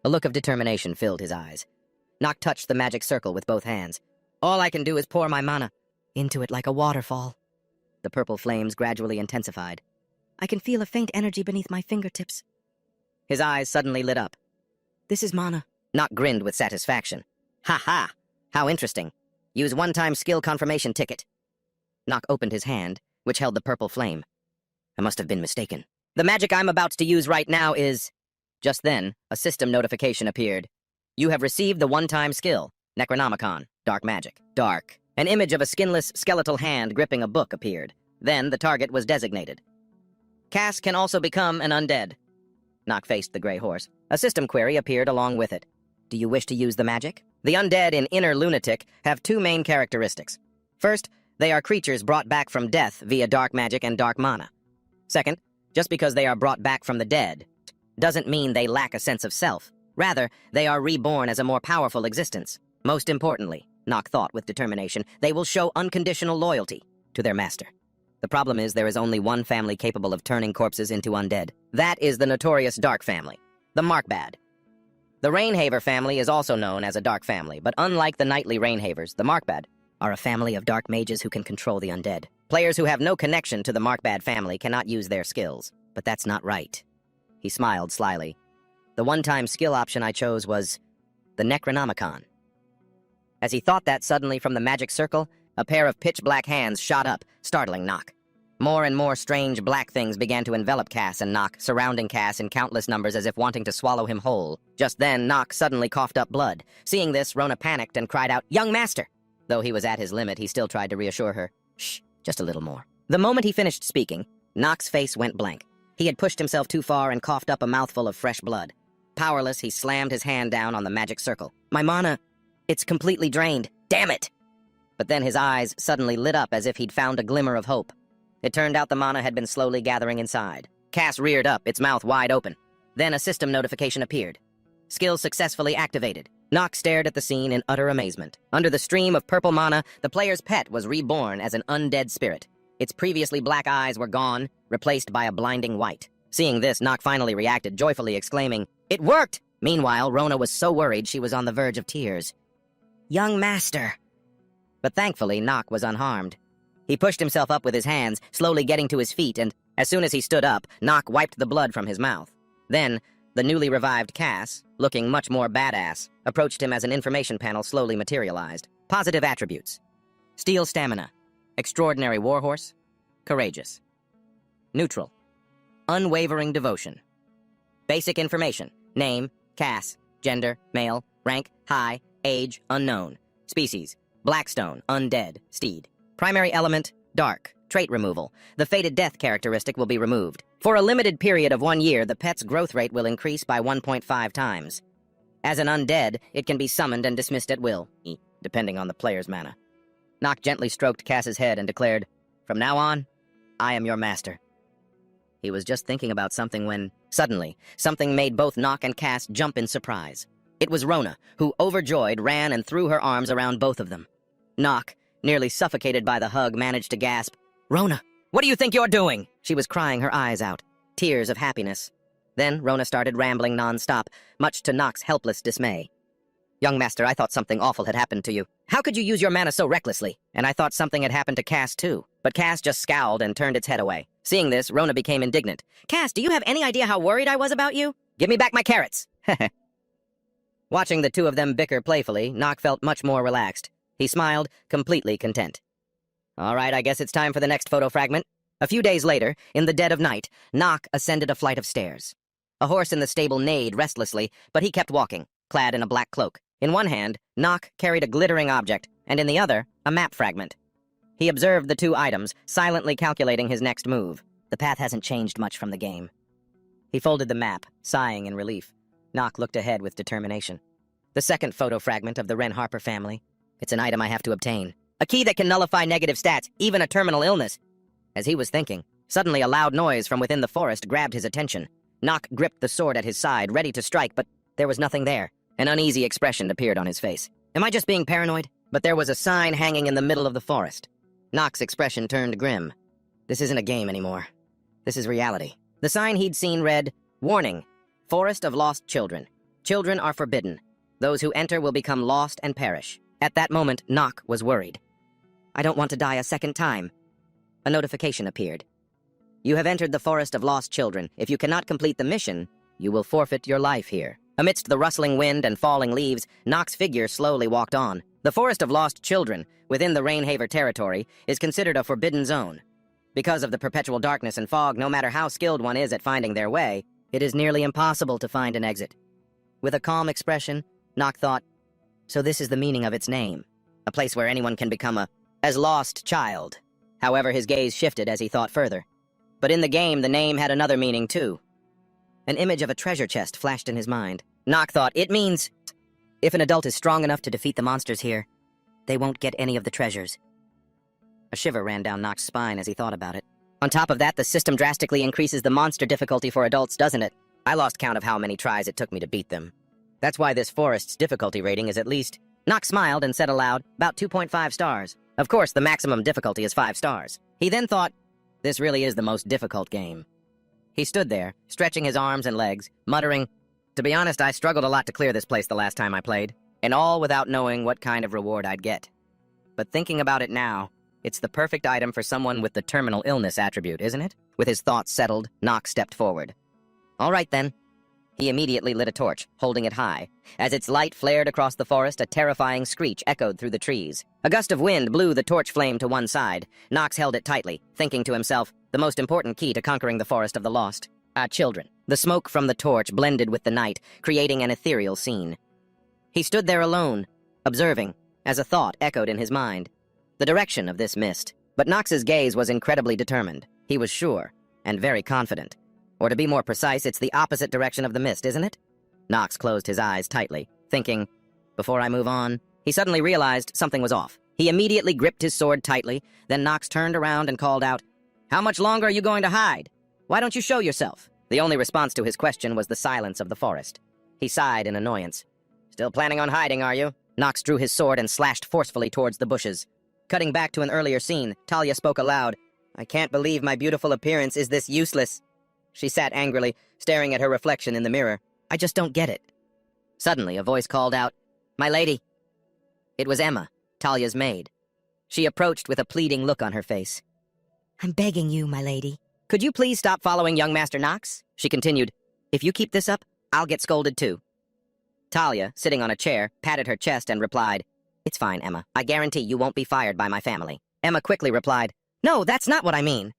A look of determination filled his eyes. Nock touched the magic circle with both hands. All I can do is pour my mana into it like a waterfall. The purple flames gradually intensified. I can feel a faint energy beneath my fingertips. His eyes suddenly lit up. This is mana. Nock grinned with satisfaction. Ha ha! How interesting. Use one-time skill confirmation ticket. Nock opened his hand, which held the purple flame. I must have been mistaken. The magic I'm about to use right now is... Just then, a system notification appeared. You have received the one-time skill, Necronomicon, Dark Magic. Dark. An image of a skinless, skeletal hand gripping a book appeared. Then the target was designated. Cass can also become an undead. Nock faced the gray horse. A system query appeared along with it. Do you wish to use the magic? The undead in Inner Lunatic have two main characteristics. First, they are creatures brought back from death via dark magic and dark mana. Second, just because they are brought back from the dead doesn't mean they lack a sense of self. Rather, they are reborn as a more powerful existence. Most importantly, Nock thought with determination, they will show unconditional loyalty to their master. The problem is there is only one family capable of turning corpses into undead. That is the notorious Dark family, the Markbad. The Rainhaver family is also known as a dark family, but unlike the knightly Rainhavers, the Markbad are a family of dark mages who can control the undead. Players who have no connection to the Markbad family cannot use their skills, but that's not right. He smiled slyly. The one-time skill option I chose was the Necronomicon. As he thought that, suddenly from the magic circle, a pair of pitch-black hands shot up, startling Nock. More and more strange black things began to envelop Cass and Nock, surrounding Cass in countless numbers as if wanting to swallow him whole. Just then, Nock suddenly coughed up blood. Seeing this, Rona panicked and cried out, "Young master!" Though he was at his limit, he still tried to reassure her. Shh, just a little more. The moment he finished speaking, Nock's face went blank. He had pushed himself too far and coughed up a mouthful of fresh blood. Powerless, he slammed his hand down on the magic circle. "My mana, it's completely drained. Damn it!" But then his eyes suddenly lit up as if he'd found a glimmer of hope. It turned out the mana had been slowly gathering inside. Cass reared up, its mouth wide open. Then a system notification appeared. Skill successfully activated. Nock stared at the scene in utter amazement. Under the stream of purple mana, the player's pet was reborn as an undead spirit. Its previously black eyes were gone, replaced by a blinding white. Seeing this, Nock finally reacted, joyfully exclaiming, "It worked!" Meanwhile, Rona was so worried she was on the verge of tears. "Young master!" But thankfully, Nock was unharmed. He pushed himself up with his hands, slowly getting to his feet, and as soon as he stood up, Nock wiped the blood from his mouth. Then, the newly revived Cass, looking much more badass, approached him as an information panel slowly materialized. Positive attributes. Steel stamina. Extraordinary warhorse. Courageous. Neutral. Unwavering devotion. Basic information. Name, Cass. Gender, male. Rank, high. Age, unknown. Species, Blackstone, undead, steed. Primary element, dark. Trait removal. The fated death characteristic will be removed. For a limited period of 1 year, the pet's growth rate will increase by 1.5 times. As an undead, it can be summoned and dismissed at will, depending on the player's mana. Nock gently stroked Cass's head and declared, "From now on, I am your master." He was just thinking about something when, suddenly, something made both Nock and Cass jump in surprise. It was Rona, who, overjoyed, ran and threw her arms around both of them. Nock, nearly suffocated by the hug, managed to gasp, "Rona, what do you think you're doing?" She was crying her eyes out, tears of happiness. Then Rona started rambling non-stop, much to Nock's helpless dismay. "Young master, I thought something awful had happened to you. How could you use your mana so recklessly? And I thought something had happened to Cass, too." But Cass just scowled and turned its head away. Seeing this, Rona became indignant. "Cass, do you have any idea how worried I was about you? Give me back my carrots!" Watching the two of them bicker playfully, Nock felt much more relaxed. He smiled, completely content. All right, I guess it's time for the next photo fragment. A few days later, in the dead of night, Nock ascended a flight of stairs. A horse in the stable neighed restlessly, but he kept walking, clad in a black cloak. In one hand, Nock carried a glittering object, and in the other, a map fragment. He observed the two items, silently calculating his next move. The path hasn't changed much from the game. He folded the map, sighing in relief. Nock looked ahead with determination. The second photo fragment of the Wren Harper family. It's an item I have to obtain. A key that can nullify negative stats, even a terminal illness. As he was thinking, suddenly a loud noise from within the forest grabbed his attention. Nock gripped the sword at his side, ready to strike, but there was nothing there. An uneasy expression appeared on his face. Am I just being paranoid? But there was a sign hanging in the middle of the forest. Nock's expression turned grim. This isn't a game anymore. This is reality. The sign he'd seen read, "Warning, Forest of Lost Children. Children are forbidden. Those who enter will become lost and perish." At that moment, Nock was worried. "I don't want to die a second time." A notification appeared. "You have entered the Forest of Lost Children. If you cannot complete the mission, you will forfeit your life here." Amidst the rustling wind and falling leaves, Nock's figure slowly walked on. The Forest of Lost Children, within the Rainhaver territory, is considered a forbidden zone. Because of the perpetual darkness and fog, no matter how skilled one is at finding their way, it is nearly impossible to find an exit. With a calm expression, Nock thought, so this is the meaning of its name. A place where anyone can become as lost child. However, his gaze shifted as he thought further. But in the game, the name had another meaning, too. An image of a treasure chest flashed in his mind. Nock thought, it means, if an adult is strong enough to defeat the monsters here, they won't get any of the treasures. A shiver ran down Nock's spine as he thought about it. On top of that, the system drastically increases the monster difficulty for adults, doesn't it? I lost count of how many tries it took me to beat them. That's why this forest's difficulty rating is at least... Nock smiled and said aloud, about 2.5 stars. Of course, the maximum difficulty is 5 stars. He then thought, this really is the most difficult game. He stood there, stretching his arms and legs, muttering, to be honest, I struggled a lot to clear this place the last time I played, and all without knowing what kind of reward I'd get. But thinking about it now, it's the perfect item for someone with the terminal illness attribute, isn't it? With his thoughts settled, Nock stepped forward. All right, then. He immediately lit a torch, holding it high. As its light flared across the forest, a terrifying screech echoed through the trees. A gust of wind blew the torch flame to one side. Nox held it tightly, thinking to himself, the most important key to conquering the Forest of the Lost. Children. The smoke from the torch blended with the night, creating an ethereal scene. He stood there alone, observing, as a thought echoed in his mind. The direction of this mist. But Nox's gaze was incredibly determined. He was sure, and very confident. Or to be more precise, it's the opposite direction of the mist, isn't it? Nox closed his eyes tightly, thinking, before I move on, he suddenly realized something was off. He immediately gripped his sword tightly, then Nox turned around and called out, "How much longer are you going to hide? Why don't you show yourself?" The only response to his question was the silence of the forest. He sighed in annoyance. "Still planning on hiding, are you?" Nox drew his sword and slashed forcefully towards the bushes. Cutting back to an earlier scene, Talia spoke aloud. "I can't believe my beautiful appearance is this useless." She sat angrily, staring at her reflection in the mirror. "I just don't get it." Suddenly, a voice called out, "My lady." It was Emma, Talia's maid. She approached with a pleading look on her face. I'm begging you, my lady. "Could you please stop following young Master Nox?" She continued. "If you keep this up, I'll get scolded too." Talia, sitting on a chair, patted her chest and replied, "It's fine, Emma. I guarantee you won't be fired by my family." Emma quickly replied, "No, that's not what I mean."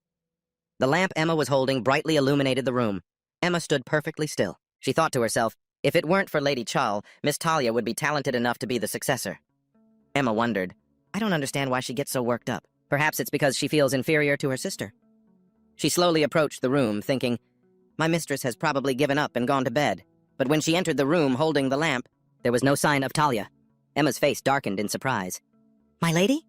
The lamp Emma was holding brightly illuminated the room. Emma stood perfectly still. She thought to herself, if it weren't for Lady Chal, Miss Talia would be talented enough to be the successor. Emma wondered, I don't understand why she gets so worked up. Perhaps it's because she feels inferior to her sister. She slowly approached the room, thinking, my mistress has probably given up and gone to bed. But when she entered the room holding the lamp, there was no sign of Talia. Emma's face darkened in surprise. My lady?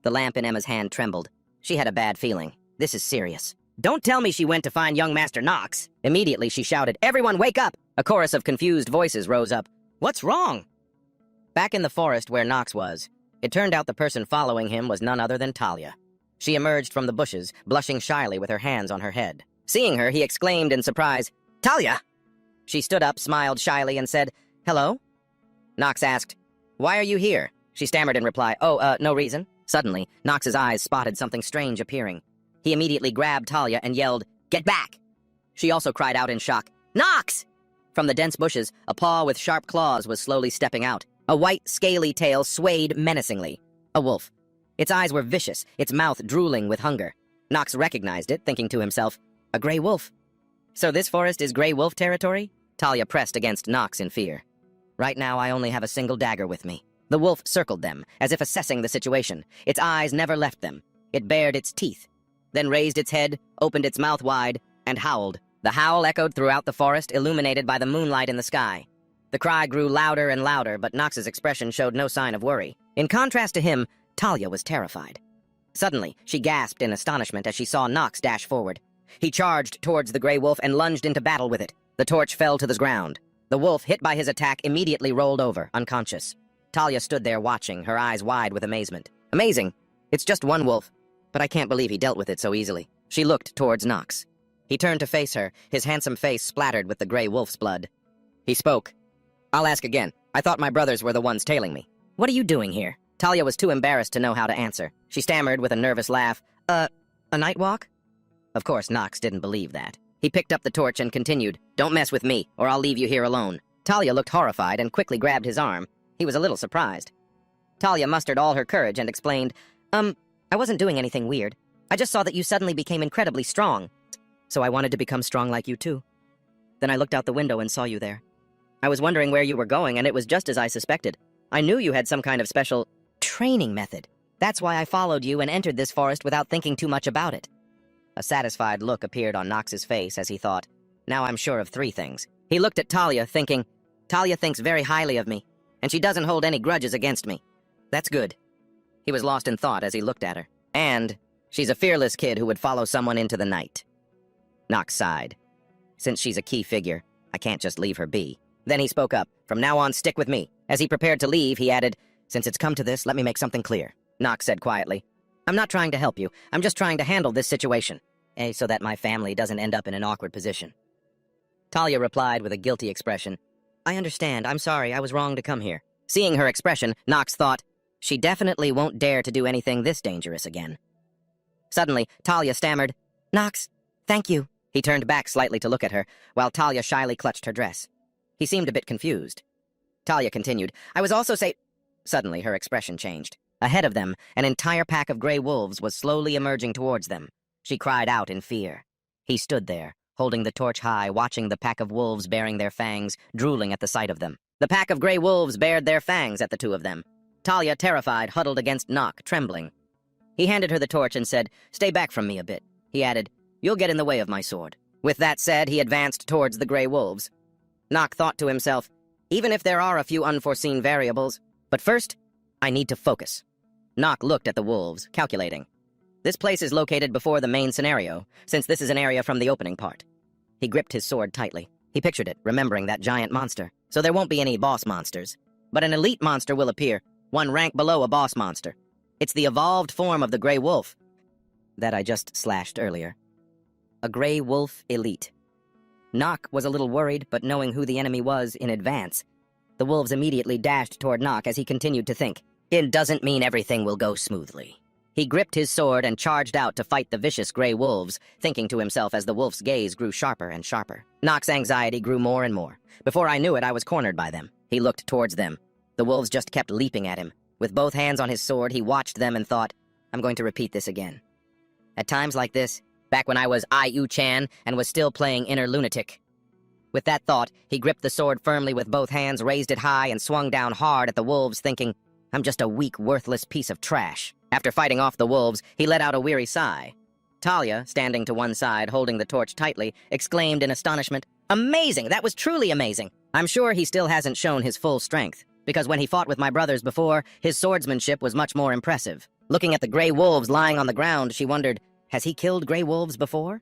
The lamp in Emma's hand trembled. She had a bad feeling. This is serious. Don't tell me she went to find young Master Nox. Immediately she shouted, "Everyone wake up!" A chorus of confused voices rose up. What's wrong? Back in the forest where Nox was, it turned out the person following him was none other than Talia. She emerged from the bushes, blushing shyly with her hands on her head. Seeing her, he exclaimed in surprise, "Talia!" She stood up, smiled shyly, and said, "Hello?" Nox asked, "Why are you here?" She stammered in reply, no reason." Suddenly, Nox's eyes spotted something strange appearing. He immediately grabbed Talia and yelled, "Get back!" She also cried out in shock, "Nox!" From the dense bushes, a paw with sharp claws was slowly stepping out. A white, scaly tail swayed menacingly. A wolf. Its eyes were vicious, its mouth drooling with hunger. Nox recognized it, thinking to himself, a gray wolf. So this forest is gray wolf territory? Talia pressed against Nox in fear. Right now, I only have a single dagger with me. The wolf circled them, as if assessing the situation. Its eyes never left them. It bared its teeth, then raised its head, opened its mouth wide, and howled. The howl echoed throughout the forest, illuminated by the moonlight in the sky. The cry grew louder and louder, but Nox's expression showed no sign of worry. In contrast to him, Talia was terrified. Suddenly, she gasped in astonishment as she saw Nox dash forward. He charged towards the gray wolf and lunged into battle with it. The torch fell to the ground. The wolf, hit by his attack, immediately rolled over, unconscious. Talia stood there watching, her eyes wide with amazement. Amazing! It's just one wolf. But I can't believe he dealt with it so easily. She looked towards Nox. He turned to face her, his handsome face splattered with the gray wolf's blood. He spoke. I'll ask again. I thought my brothers were the ones tailing me. What are you doing here? Talia was too embarrassed to know how to answer. She stammered with a nervous laugh. A night walk? Of course, Nox didn't believe that. He picked up the torch and continued, Don't mess with me, or I'll leave you here alone. Talia looked horrified and quickly grabbed his arm. He was a little surprised. Talia mustered all her courage and explained, I wasn't doing anything weird. I just saw that you suddenly became incredibly strong. So I wanted to become strong like you too. Then I looked out the window and saw you there. I was wondering where you were going, and it was just as I suspected. I knew you had some kind of special training method. That's why I followed you and entered this forest without thinking too much about it. A satisfied look appeared on Nox's face as he thought, now I'm sure of 3 things. He looked at Talia, thinking, Talia thinks very highly of me, and she doesn't hold any grudges against me. That's good. He was lost in thought as he looked at her. And she's a fearless kid who would follow someone into the night. Nox sighed. Since she's a key figure, I can't just leave her be. Then he spoke up. From now on, stick with me. As he prepared to leave, he added, Since it's come to this, let me make something clear. Nox said quietly, I'm not trying to help you. I'm just trying to handle this situation. So that my family doesn't end up in an awkward position. Talia replied with a guilty expression. I understand. I'm sorry. I was wrong to come here. Seeing her expression, Nox thought, she definitely won't dare to do anything this dangerous again. Suddenly, Talia stammered, Nox, thank you. He turned back slightly to look at her, while Talia shyly clutched her dress. He seemed a bit confused. Talia continued, I was also Suddenly, her expression changed. Ahead of them, an entire pack of gray wolves was slowly emerging towards them. She cried out in fear. He stood there, holding the torch high, watching the pack of wolves baring their fangs, drooling at the sight of them. The pack of gray wolves bared their fangs at the two of them. Talia, terrified, huddled against Nock, trembling. He handed her the torch and said, Stay back from me a bit. He added, You'll get in the way of my sword. With that said, he advanced towards the gray wolves. Nock thought to himself, Even if there are a few unforeseen variables, but first, I need to focus. Nock looked at the wolves, calculating. This place is located before the main scenario, since this is an area from the opening part. He gripped his sword tightly. He pictured it, remembering that giant monster. So there won't be any boss monsters. But an elite monster will appear, one rank below a boss monster. It's the evolved form of the gray wolf that I just slashed earlier. A gray wolf elite. Nock was a little worried, but knowing who the enemy was in advance, the wolves immediately dashed toward Nock as he continued to think. It doesn't mean everything will go smoothly. He gripped his sword and charged out to fight the vicious gray wolves, thinking to himself as the wolf's gaze grew sharper and sharper. Nock's anxiety grew more and more. Before I knew it, I was cornered by them. He looked towards them. The wolves just kept leaping at him. With both hands on his sword, he watched them and thought, I'm going to repeat this again. At times like this, back when I was IU-chan and was still playing Inner Lunatic. With that thought, he gripped the sword firmly with both hands, raised it high, and swung down hard at the wolves, thinking, I'm just a weak, worthless piece of trash. After fighting off the wolves, he let out a weary sigh. Talia, standing to one side, holding the torch tightly, exclaimed in astonishment, Amazing! That was truly amazing! I'm sure he still hasn't shown his full strength, because when he fought with my brothers before, his swordsmanship was much more impressive. Looking at the gray wolves lying on the ground, she wondered, has he killed gray wolves before?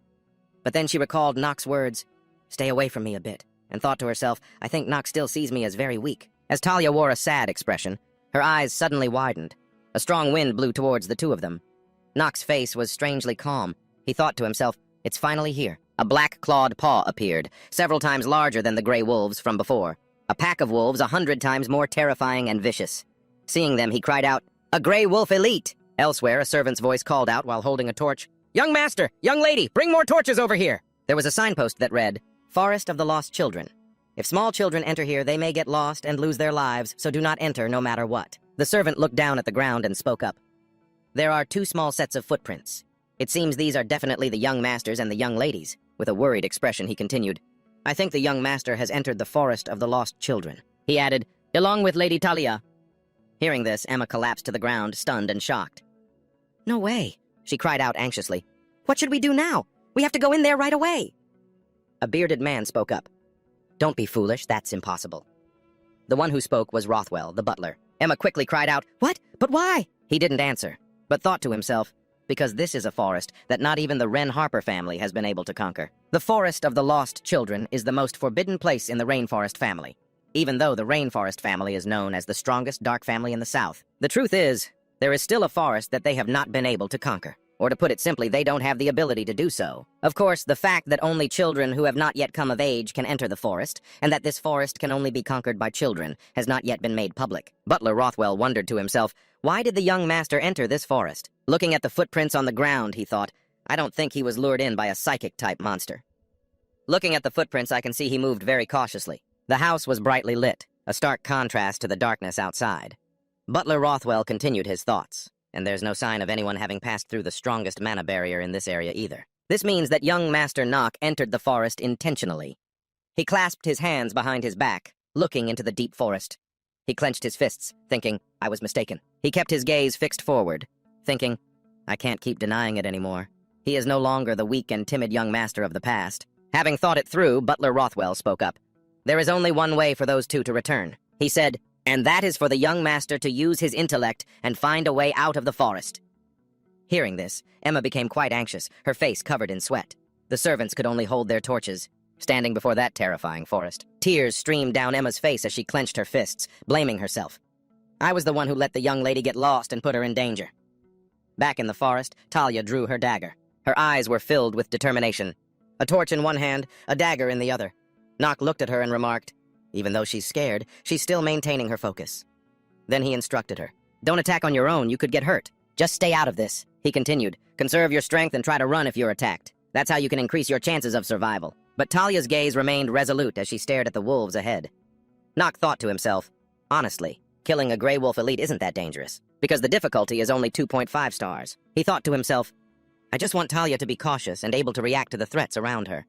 But then she recalled Nock's words, Stay away from me a bit, and thought to herself, I think Nock still sees me as very weak. As Talia wore a sad expression, her eyes suddenly widened. A strong wind blew towards the two of them. Nock's face was strangely calm. He thought to himself, It's finally here. A black-clawed paw appeared, several times larger than the gray wolves from before. A pack of wolves 100 times more terrifying and vicious. Seeing them, he cried out, A gray wolf elite! Elsewhere, a servant's voice called out while holding a torch, Young master! Young lady! Bring more torches over here! There was a signpost that read, Forest of the Lost Children. If small children enter here, they may get lost and lose their lives, so do not enter no matter what. The servant looked down at the ground and spoke up. There are 2 small sets of footprints. It seems these are definitely the young masters and the young ladies. With a worried expression, he continued, I think the young master has entered the Forest of the Lost Children. He added, along with Lady Talia. Hearing this, Emma collapsed to the ground, stunned and shocked. No way, she cried out anxiously. What should we do now? We have to go in there right away. A bearded man spoke up. Don't be foolish, that's impossible. The one who spoke was Rothwell, the butler. Emma quickly cried out, What? But why? He didn't answer, but thought to himself, because this is a forest that not even the Wren Harper family has been able to conquer. The Forest of the Lost Children is the most forbidden place in the Rainforest family, even though the Rainforest family is known as the strongest dark family in the South. The truth is, there is still a forest that they have not been able to conquer. Or to put it simply, they don't have the ability to do so. Of course, the fact that only children who have not yet come of age can enter the forest, and that this forest can only be conquered by children, has not yet been made public. Butler Rothwell wondered to himself, why did the young master enter this forest? Looking at the footprints on the ground, he thought, I don't think he was lured in by a psychic-type monster. Looking at the footprints, I can see he moved very cautiously. The house was brightly lit, a stark contrast to the darkness outside. Butler Rothwell continued his thoughts, and there's no sign of anyone having passed through the strongest mana barrier in this area either. This means that young Master Nock entered the forest intentionally. He clasped his hands behind his back, looking into the deep forest. He clenched his fists, thinking, I was mistaken. He kept his gaze fixed forward, thinking, I can't keep denying it anymore. He is no longer the weak and timid young master of the past. Having thought it through, Butler Rothwell spoke up. There is only one way for those two to return. He said, and that is for the young master to use his intellect and find a way out of the forest. Hearing this, Emma became quite anxious, her face covered in sweat. The servants could only hold their torches, standing before that terrifying forest. Tears streamed down Emma's face as she clenched her fists, blaming herself. I was the one who let the young lady get lost and put her in danger. Back in the forest, Talia drew her dagger. Her eyes were filled with determination. A torch in one hand, a dagger in the other. Nock looked at her and remarked, even though she's scared, she's still maintaining her focus. Then he instructed her. Don't attack on your own, you could get hurt. Just stay out of this. He continued, conserve your strength and try to run if you're attacked. That's how you can increase your chances of survival. But Talia's gaze remained resolute as she stared at the wolves ahead. Nock thought to himself, honestly, killing a Grey Wolf Elite isn't that dangerous, because the difficulty is only 2.5 stars. He thought to himself, I just want Talia to be cautious and able to react to the threats around her.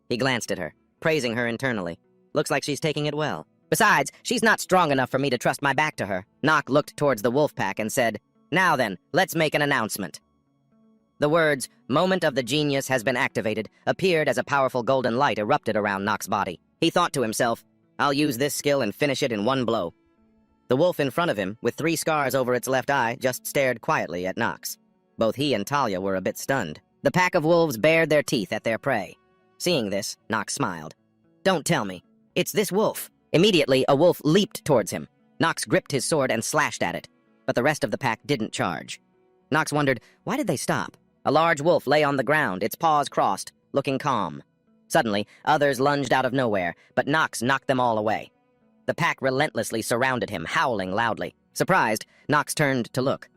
He glanced at her, praising her internally. Looks like she's taking it well. Besides, she's not strong enough for me to trust my back to her. Nock looked towards the wolf pack and said, Now then, let's make an announcement. The words, Moment of the Genius has been activated, appeared as a powerful golden light erupted around Nock's body. He thought to himself, I'll use this skill and finish it in one blow. The wolf in front of him, with 3 scars over its left eye, just stared quietly at Nox. Both he and Talia were a bit stunned. The pack of wolves bared their teeth at their prey. Seeing this, Nox smiled. Don't tell me. It's this wolf. Immediately, a wolf leaped towards him. Nox gripped his sword and slashed at it, but the rest of the pack didn't charge. Nox wondered, why did they stop? A large wolf lay on the ground, its paws crossed, looking calm. Suddenly, others lunged out of nowhere, but Nox knocked them all away. The pack relentlessly surrounded him, howling loudly. Surprised, Nox turned to look.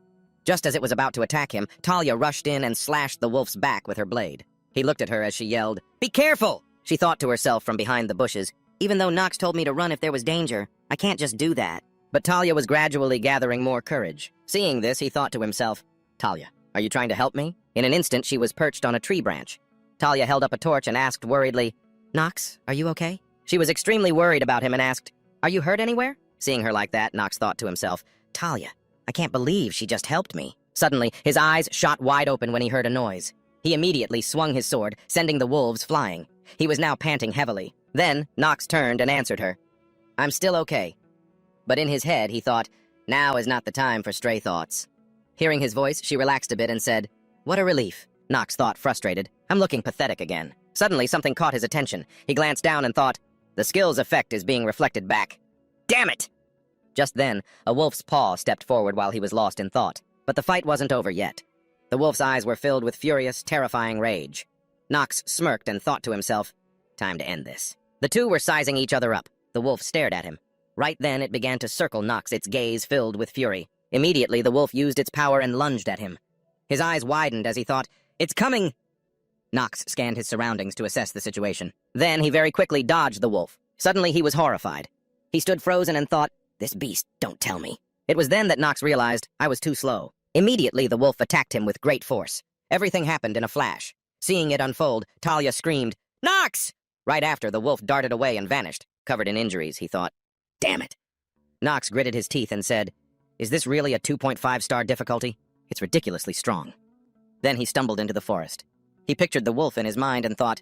Just as it was about to attack him, Talia rushed in and slashed the wolf's back with her blade. He looked at her as she yelled, Be careful! She thought to herself from behind the bushes, Even though Nox told me to run if there was danger, I can't just do that. But Talia was gradually gathering more courage. Seeing this, he thought to himself, Talia, are you trying to help me? In an instant, she was perched on a tree branch. Talia held up a torch and asked worriedly, Nox, are you okay? She was extremely worried about him and asked, Are you hurt anywhere? Seeing her like that, Nox thought to himself, Talia, I can't believe she just helped me. Suddenly, his eyes shot wide open when he heard a noise. He immediately swung his sword, sending the wolves flying. He was now panting heavily. Then, Nox turned and answered her, I'm still okay. But in his head, he thought, now is not the time for stray thoughts. Hearing his voice, she relaxed a bit and said, What a relief. Nox thought, frustrated. I'm looking pathetic again. Suddenly, something caught his attention. He glanced down and thought, the skill's effect is being reflected back. Damn it! Just then, a wolf's paw stepped forward while he was lost in thought. But the fight wasn't over yet. The wolf's eyes were filled with furious, terrifying rage. Nox smirked and thought to himself, time to end this. The two were sizing each other up. The wolf stared at him. Right then, it began to circle Nox, its gaze filled with fury. Immediately, the wolf used its power and lunged at him. His eyes widened as he thought, It's coming! Nox scanned his surroundings to assess the situation. Then he very quickly dodged the wolf. Suddenly, he was horrified. He stood frozen and thought, This beast, don't tell me. It was then that Nox realized I was too slow. Immediately, the wolf attacked him with great force. Everything happened in a flash. Seeing it unfold, Talia screamed, Nox! Right after, the wolf darted away and vanished. Covered in injuries, he thought, Damn it. Nox gritted his teeth and said, Is this really a 2.5-star difficulty? It's ridiculously strong. Then he stumbled into the forest. He pictured the wolf in his mind and thought,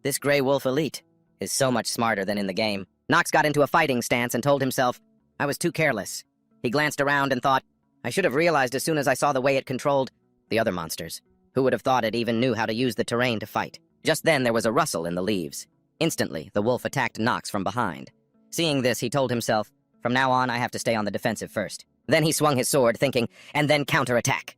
This Grey Wolf Elite is so much smarter than in the game. Nox got into a fighting stance and told himself, I was too careless. He glanced around and thought, I should have realized as soon as I saw the way it controlled the other monsters. Who would have thought it even knew how to use the terrain to fight? Just then there was a rustle in the leaves. Instantly, the wolf attacked Nox from behind. Seeing this, he told himself, From now on, I have to stay on the defensive first. Then he swung his sword, thinking, and then counterattack.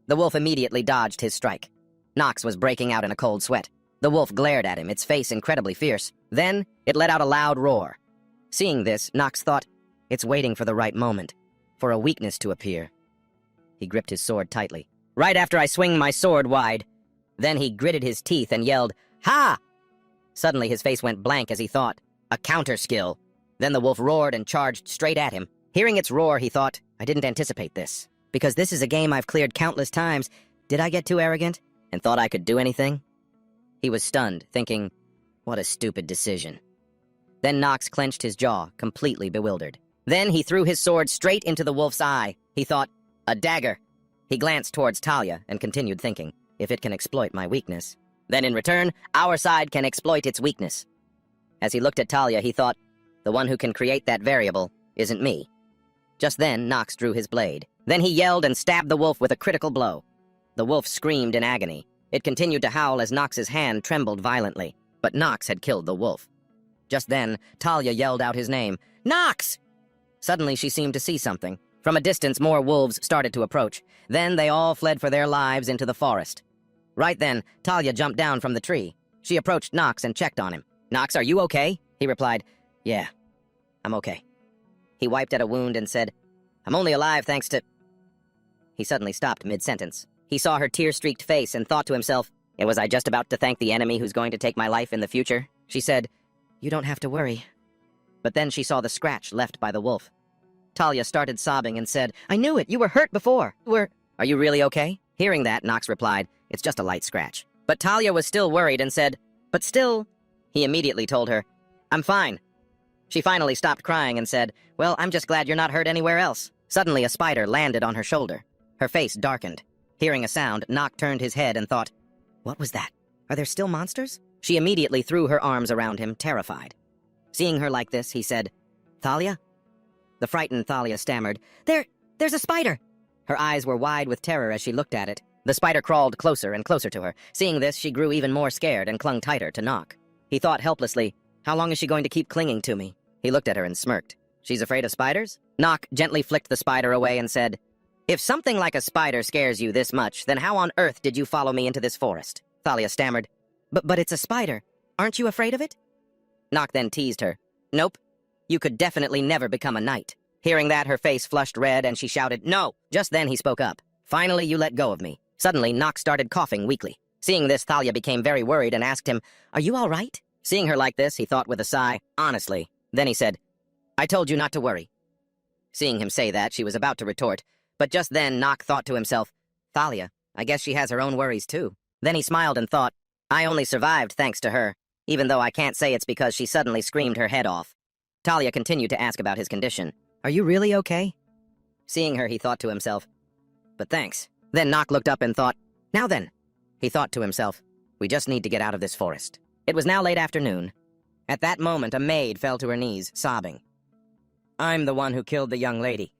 The wolf immediately dodged his strike. Nox was breaking out in a cold sweat. The wolf glared at him, its face incredibly fierce. Then, it let out a loud roar. Seeing this, Nox thought, It's waiting for the right moment, for a weakness to appear. He gripped his sword tightly. Right after I swing my sword wide. Then he gritted his teeth and yelled, Ha! Suddenly his face went blank as he thought, a counter skill. Then the wolf roared and charged straight at him. Hearing its roar, he thought, I didn't anticipate this. Because this is a game I've cleared countless times. Did I get too arrogant and thought I could do anything? He was stunned, thinking, what a stupid decision. Then Nox clenched his jaw, completely bewildered. Then he threw his sword straight into the wolf's eye. He thought, a dagger. He glanced towards Talia and continued thinking, if it can exploit my weakness, then in return, our side can exploit its weakness. As he looked at Talia, he thought, the one who can create that variable isn't me. Just then, Nox drew his blade. Then he yelled and stabbed the wolf with a critical blow. The wolf screamed in agony. It continued to howl as Nox's hand trembled violently, but Nox had killed the wolf. Just then, Talia yelled out his name, Nox! Suddenly, she seemed to see something. From a distance, more wolves started to approach. Then they all fled for their lives into the forest. Right then, Talia jumped down from the tree. She approached Nox and checked on him. Nox, are you okay? He replied, Yeah, I'm okay. He wiped at a wound and said, I'm only alive thanks to... He suddenly stopped mid-sentence. He saw her tear-streaked face and thought to himself, Was I just about to thank the enemy who's going to take my life in the future? She said, "You don't have to worry." But then she saw the scratch left by the wolf. Talia started sobbing and said, "I knew it! You were hurt before! Are you really okay?" Hearing that, Nox replied, "It's just a light scratch." But Talia was still worried and said, "But still..." He immediately told her, "I'm fine." She finally stopped crying and said, "Well, I'm just glad you're not hurt anywhere else." Suddenly, a spider landed on her shoulder. Her face darkened. Hearing a sound, Nock turned his head and thought, "What was that? Are there still monsters?" She immediately threw her arms around him, terrified. Seeing her like this, he said, "Thalia?" The frightened Thalia stammered, There's a spider!" Her eyes were wide with terror as she looked at it. The spider crawled closer and closer to her. Seeing this, she grew even more scared and clung tighter to Nock. He thought helplessly, "How long is she going to keep clinging to me?" He looked at her and smirked. "She's afraid of spiders?" Nock gently flicked the spider away and said, "If something like a spider scares you this much, then how on earth did you follow me into this forest?" Thalia stammered, But it's a spider. Aren't you afraid of it?" Nock then teased her. "Nope. You could definitely never become a knight." Hearing that, her face flushed red and she shouted, "No!" Just then he spoke up. "Finally, you let go of me." Suddenly, Nock started coughing weakly. Seeing this, Thalia became very worried and asked him, "Are you all right?" Seeing her like this, he thought with a sigh, "Honestly." Then he said, "I told you not to worry." Seeing him say that, she was about to retort, but just then Nock thought to himself, "Thalia, I guess she has her own worries too." Then he smiled and thought, "I only survived thanks to her, even though I can't say it's because she suddenly screamed her head off." Talia continued to ask about his condition. "Are you really okay?" Seeing her, he thought to himself, "But thanks." Then Nock looked up and thought, "Now then." He thought to himself, "We just need to get out of this forest." It was now late afternoon. At that moment, a maid fell to her knees, sobbing. "I'm the one who killed the young lady."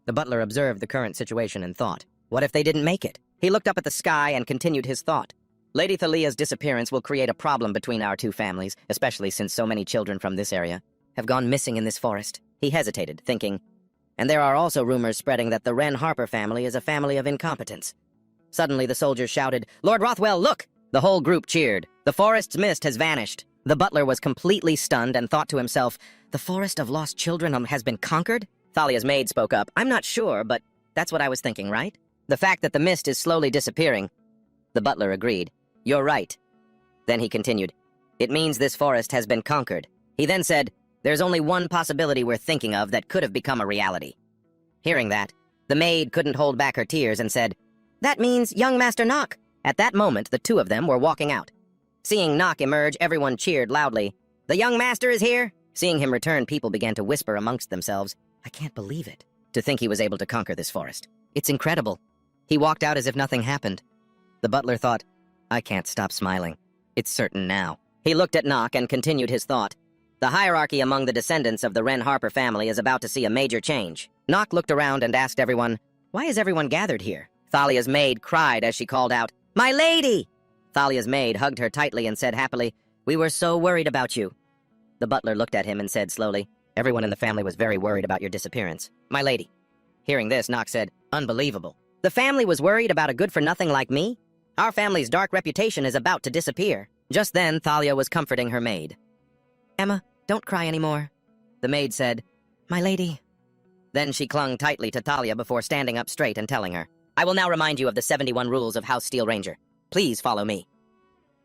The butler observed the current situation and thought, what if they didn't make it? He looked up at the sky and continued his thought. Lady Thalia's disappearance will create a problem between our two families, especially since so many children from this area have gone missing in this forest. He hesitated, thinking, and there are also rumors spreading that the Wren Harper family is a family of incompetence. Suddenly the soldiers shouted, "Lord Rothwell, look!" The whole group cheered. The forest's mist has vanished. The butler was completely stunned and thought to himself, "The forest of lost children has been conquered?" Thalia's maid spoke up, "I'm not sure, but that's what I was thinking, right? The fact that the mist is slowly disappearing." The butler agreed. "You're right." Then he continued, "It means this forest has been conquered." He then said, "There's only one possibility we're thinking of that could have become a reality." Hearing that, the maid couldn't hold back her tears and said, "That means young Master Nock." At that moment, the two of them were walking out. Seeing Nock emerge, everyone cheered loudly. "The young master is here!" Seeing him return, people began to whisper amongst themselves, "I can't believe it. To think he was able to conquer this forest. It's incredible." He walked out as if nothing happened. The butler thought, "I can't stop smiling. It's certain now." He looked at Nock and continued his thought. The hierarchy among the descendants of the Wren Harper family is about to see a major change. Nock looked around and asked everyone, "Why is everyone gathered here?" Thalia's maid cried as she called out, "My lady!" Thalia's maid hugged her tightly and said happily, "We were so worried about you." The butler looked at him and said slowly, "Everyone in the family was very worried about your disappearance, my lady." Hearing this, Nock said, "Unbelievable. The family was worried about a good-for-nothing like me? Our family's dark reputation is about to disappear." Just then, Thalia was comforting her maid. "Emma, don't cry anymore," the maid said. "My lady." Then she clung tightly to Thalia before standing up straight and telling her, "I will now remind you of the 71 rules of House Steel Ranger. Please follow me."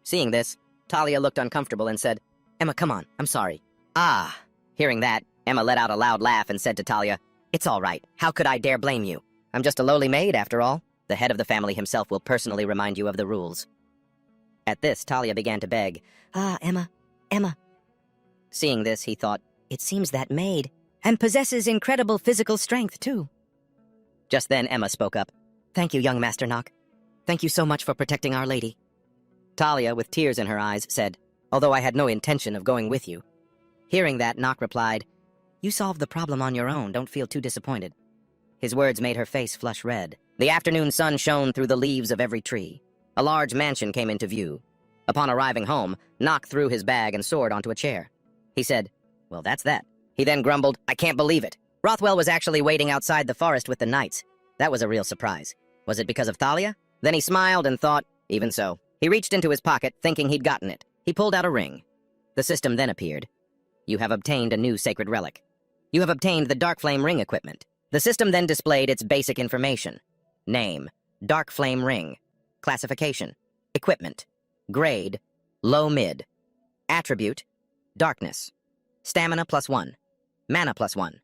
Seeing this, Thalia looked uncomfortable and said, "Emma, come on, I'm sorry." "Ah." Hearing that, Emma let out a loud laugh and said to Thalia, "It's all right. How could I dare blame you? I'm just a lowly maid, after all. The head of the family himself will personally remind you of the rules." At this, Thalia began to beg, Emma, Emma." Seeing this, he thought, "It seems that maid, and possesses incredible physical strength, too." Just then, Emma spoke up. "Thank you, young Master Nock. Thank you so much for protecting Our Lady." Thalia, with tears in her eyes, said, "Although I had no intention of going with you." Hearing that, Nock replied, "You solved the problem on your own. Don't feel too disappointed." His words made her face flush red. The afternoon sun shone through the leaves of every tree. A large mansion came into view. Upon arriving home, Nock threw his bag and sword onto a chair. He said, "Well, that's that." He then grumbled, "I can't believe it. Rothwell was actually waiting outside the forest with the knights. That was a real surprise. Was it because of Thalia?" Then he smiled and thought, even so. He reached into his pocket, thinking he'd gotten it. He pulled out a ring. The system then appeared. "You have obtained a new sacred relic. You have obtained the Dark Flame Ring equipment." The system then displayed its basic information. Name, Dark Flame Ring. Classification, Equipment. Grade. Low-mid. Attribute. Darkness. Stamina +1. Mana +1.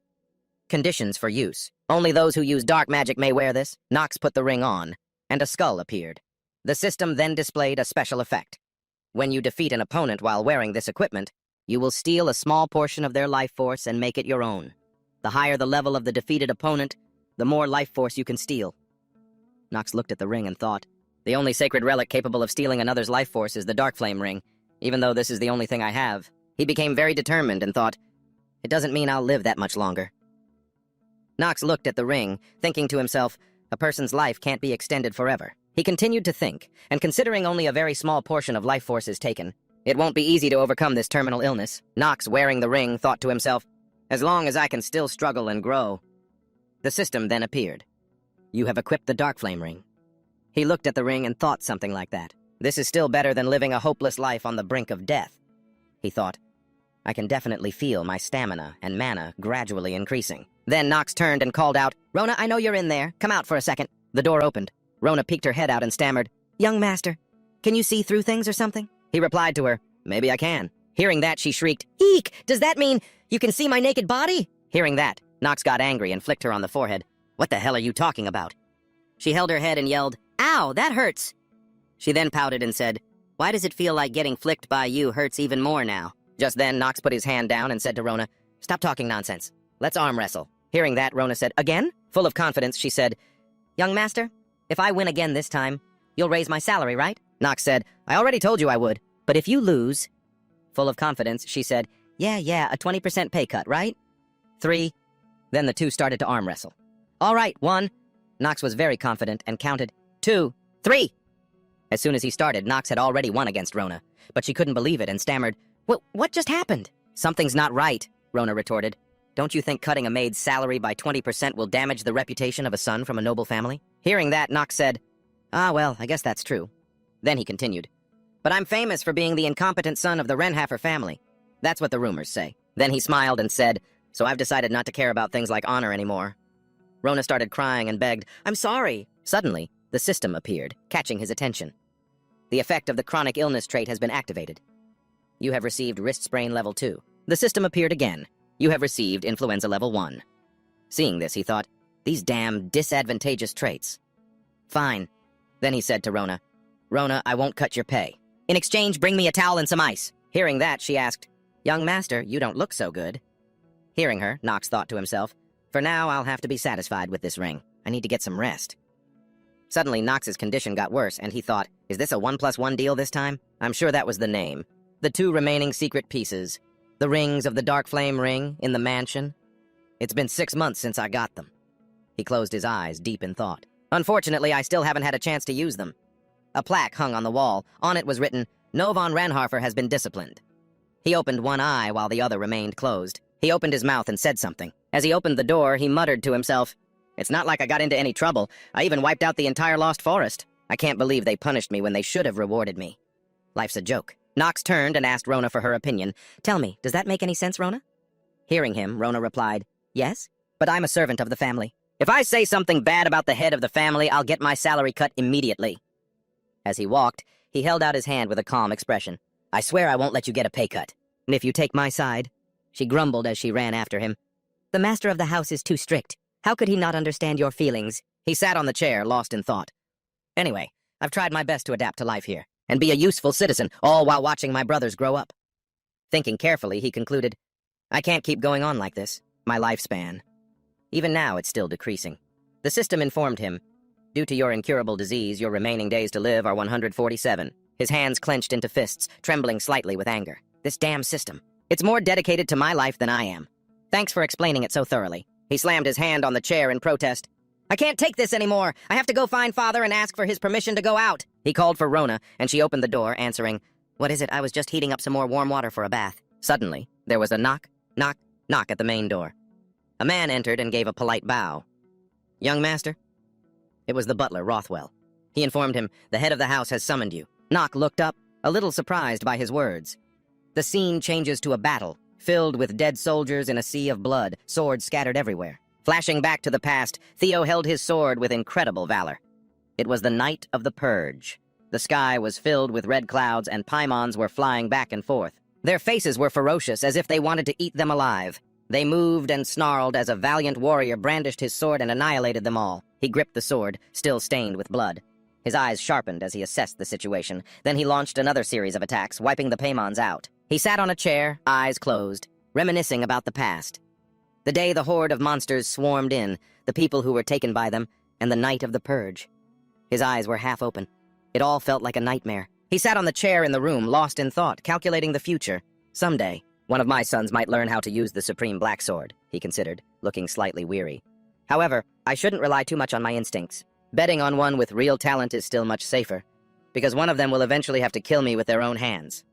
Conditions for use. Only those who use dark magic may wear this. Nox put the ring on, and a skull appeared. The system then displayed a special effect. When you defeat an opponent while wearing this equipment, you will steal a small portion of their life force and make it your own. The higher the level of the defeated opponent, the more life force you can steal. Nox looked at the ring and thought, the only sacred relic capable of stealing another's life force is the Dark Flame ring, even though this is the only thing I have. He became very determined and thought, it doesn't mean I'll live that much longer. Nox looked at the ring, thinking to himself, a person's life can't be extended forever. He continued to think, and considering only a very small portion of life force is taken, it won't be easy to overcome this terminal illness. Nox, wearing the ring, thought to himself, as long as I can still struggle and grow. The system then appeared. You have equipped the Dark Flame ring. He looked at the ring and thought something like that. This is still better than living a hopeless life on the brink of death. He thought, I can definitely feel my stamina and mana gradually increasing. Then Nox turned and called out, Rona, I know you're in there. Come out for a second. The door opened. Rona peeked her head out and stammered, Young master, can you see through things or something? He replied to her, Maybe I can. Hearing that, she shrieked, Eek! Does that mean you can see my naked body? Hearing that, Nox got angry and flicked her on the forehead. What the hell are you talking about? She held her head and yelled, Ow, that hurts! She then pouted and said, Why does it feel like getting flicked by you hurts even more now? Just then, Nox put his hand down and said to Rona, Stop talking nonsense. Let's arm wrestle. Hearing that, Rona said, Again? Full of confidence, she said, Young master, if I win again this time, you'll raise my salary, right? Nox said, I already told you I would, but if you lose... Full of confidence, she said, Yeah, a 20% pay cut, right? 3. Then the two started to arm wrestle. All right, 1. Nox was very confident and counted 2, 3. As soon as he started, Nox had already won against Rona, but she couldn't believe it and stammered, What just happened? Something's not right, Rona retorted. Don't you think cutting a maid's salary by 20% will damage the reputation of a son from a noble family? Hearing that, Nox said, well, I guess that's true. Then he continued, But I'm famous for being the incompetent son of the Renhaffer family. That's what the rumors say. Then he smiled and said, So I've decided not to care about things like honor anymore. Rona started crying and begged, I'm sorry. Suddenly, the system appeared, catching his attention. The effect of the chronic illness trait has been activated. You have received wrist sprain level 2. The system appeared again. You have received influenza level 1. Seeing this, he thought, these damn disadvantageous traits. Fine. Then he said to Rona, Rona, I won't cut your pay. In exchange, bring me a towel and some ice. Hearing that, she asked, Young master, you don't look so good. Hearing her, Nox thought to himself, For now, I'll have to be satisfied with this ring. I need to get some rest. Suddenly, Nox's condition got worse, and he thought, Is this a 1+1 deal this time? I'm sure that was the name. The 2 remaining secret pieces. The rings of the Dark Flame ring in the mansion. It's been 6 months since I got them. He closed his eyes, deep in thought. Unfortunately, I still haven't had a chance to use them. A plaque hung on the wall. On it was written, Novon Ranharfer has been disciplined. He opened one eye while the other remained closed. He opened his mouth and said something. As he opened the door, he muttered to himself, It's not like I got into any trouble. I even wiped out the entire Lost Forest. I can't believe they punished me when they should have rewarded me. Life's a joke. Nox turned and asked Rona for her opinion. Tell me, does that make any sense, Rona? Hearing him, Rona replied, Yes, but I'm a servant of the family. If I say something bad about the head of the family, I'll get my salary cut immediately. As he walked, he held out his hand with a calm expression. I swear I won't let you get a pay cut. And if you take my side, she grumbled as she ran after him. The master of the house is too strict. How could he not understand your feelings? He sat on the chair, lost in thought. Anyway, I've tried my best to adapt to life here, and be a useful citizen, all while watching my brothers grow up. Thinking carefully, he concluded, I can't keep going on like this. My lifespan. Even now, it's still decreasing. The system informed him, Due to your incurable disease, your remaining days to live are 147. His hands clenched into fists, trembling slightly with anger. This damn system. It's more dedicated to my life than I am. Thanks for explaining it so thoroughly. He slammed his hand on the chair in protest. I can't take this anymore. I have to go find Father and ask for his permission to go out. He called for Rona, and she opened the door, answering, What is it? I was just heating up some more warm water for a bath. Suddenly, there was a knock, knock, knock at the main door. A man entered and gave a polite bow. Young master? It was the butler, Rothwell. He informed him, The head of the house has summoned you. Nock looked up, a little surprised by his words. The scene changes to a battle, filled with dead soldiers in a sea of blood, swords scattered everywhere. Flashing back to the past, Theo held his sword with incredible valor. It was the night of the Purge. The sky was filled with red clouds, and paimons were flying back and forth. Their faces were ferocious, as if they wanted to eat them alive. They moved and snarled as a valiant warrior brandished his sword and annihilated them all. He gripped the sword, still stained with blood. His eyes sharpened as he assessed the situation. Then he launched another series of attacks, wiping the paimons out. He sat on a chair, eyes closed, reminiscing about the past. The day the horde of monsters swarmed in, the people who were taken by them, and the night of the purge. His eyes were half open. It all felt like a nightmare. He sat on the chair in the room, lost in thought, calculating the future. Someday, one of my sons might learn how to use the Supreme Black Sword, he considered, looking slightly weary. However, I shouldn't rely too much on my instincts. Betting on one with real talent is still much safer, because one of them will eventually have to kill me with their own hands.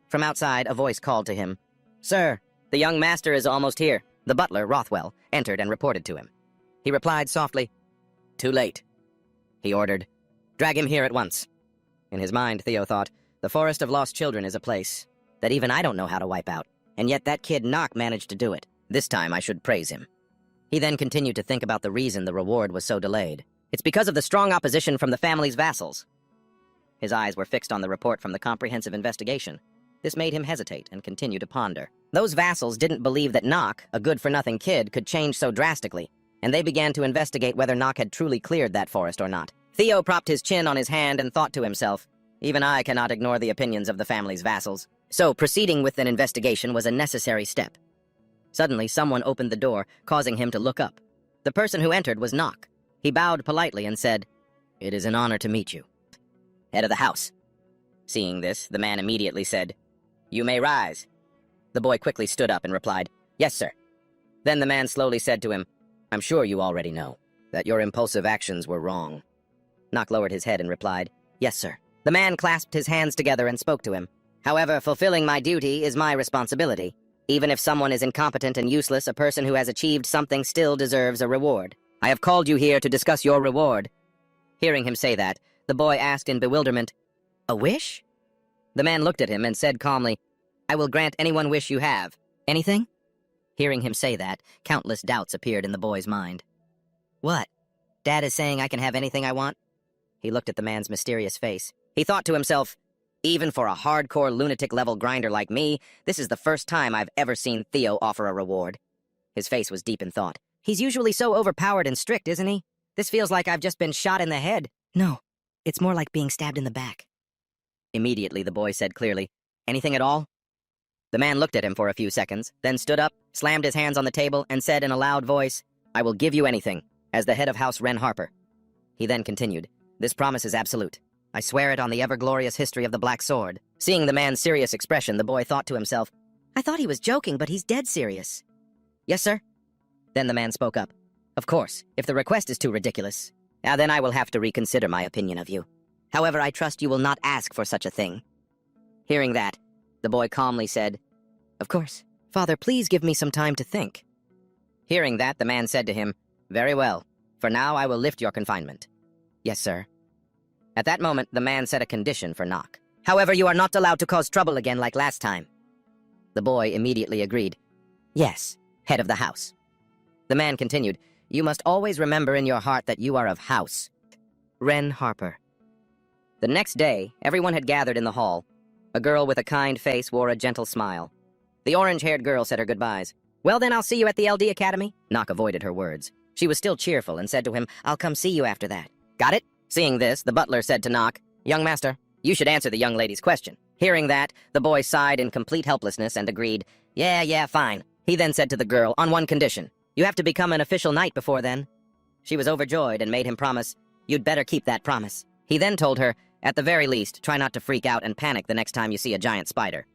From outside, a voice called to him. "Sir, the young master is almost here." The butler, Rothwell, entered and reported to him. He replied softly, "Too late." He ordered, "Drag him here at once." In his mind, Theo thought, the Forest of Lost Children is a place that even I don't know how to wipe out, and yet that kid Nock managed to do it. This time I should praise him. He then continued to think about the reason the reward was so delayed. It's because of the strong opposition from the family's vassals. His eyes were fixed on the report from the comprehensive investigation. This made him hesitate and continue to ponder. Those vassals didn't believe that Nock, a good-for-nothing kid, could change so drastically, and they began to investigate whether Nock had truly cleared that forest or not. Theo propped his chin on his hand and thought to himself, even I cannot ignore the opinions of the family's vassals. So proceeding with an investigation was a necessary step. Suddenly, someone opened the door, causing him to look up. The person who entered was Nock. He bowed politely and said, "It is an honor to meet you. Head of the house." Seeing this, the man immediately said, "You may rise." The boy quickly stood up and replied, "Yes, sir." Then the man slowly said to him, "I'm sure you already know that your impulsive actions were wrong." Nock lowered his head and replied, "Yes, sir." The man clasped his hands together and spoke to him. "However, fulfilling my duty is my responsibility. Even if someone is incompetent and useless, a person who has achieved something still deserves a reward. I have called you here to discuss your reward." Hearing him say that, the boy asked in bewilderment, "A wish?" The man looked at him and said calmly, "I will grant any one wish you have. Anything?" Hearing him say that, countless doubts appeared in the boy's mind. "What? Dad is saying I can have anything I want?" He looked at the man's mysterious face. He thought to himself, even for a hardcore lunatic-level grinder like me, this is the first time I've ever seen Theo offer a reward. His face was deep in thought. He's usually so overpowered and strict, isn't he? This feels like I've just been shot in the head. No, it's more like being stabbed in the back. Immediately, the boy said clearly, "Anything at all?" The man looked at him for a few seconds, then stood up, slammed his hands on the table, and said in a loud voice, "I will give you anything, as the head of House Wren Harper." He then continued, "This promise is absolute. I swear it on the ever-glorious history of the Black Sword." Seeing the man's serious expression, the boy thought to himself, "I thought he was joking, but he's dead serious." "Yes, sir?" Then the man spoke up. "Of course, if the request is too ridiculous, then I will have to reconsider my opinion of you. However, I trust you will not ask for such a thing." Hearing that, the boy calmly said, "Of course. Father, please give me some time to think." Hearing that, the man said to him, "Very well. For now, I will lift your confinement." "Yes, sir." At that moment, the man set a condition for Nock. "However, you are not allowed to cause trouble again like last time." The boy immediately agreed. "Yes, head of the house." The man continued, "You must always remember in your heart that you are of House Wren Harper." The next day, everyone had gathered in the hall. A girl with a kind face wore a gentle smile. The orange-haired girl said her goodbyes. "Well then, I'll see you at the LD Academy." Nock avoided her words. She was still cheerful and said to him, "I'll come see you after that." "Got it?" Seeing this, the butler said to Nock, "Young master, you should answer the young lady's question." Hearing that, the boy sighed in complete helplessness and agreed, Yeah, fine." He then said to the girl, "On one condition. You have to become an official knight before then." She was overjoyed and made him promise, "You'd better keep that promise." He then told her, "At the very least, try not to freak out and panic the next time you see a giant spider."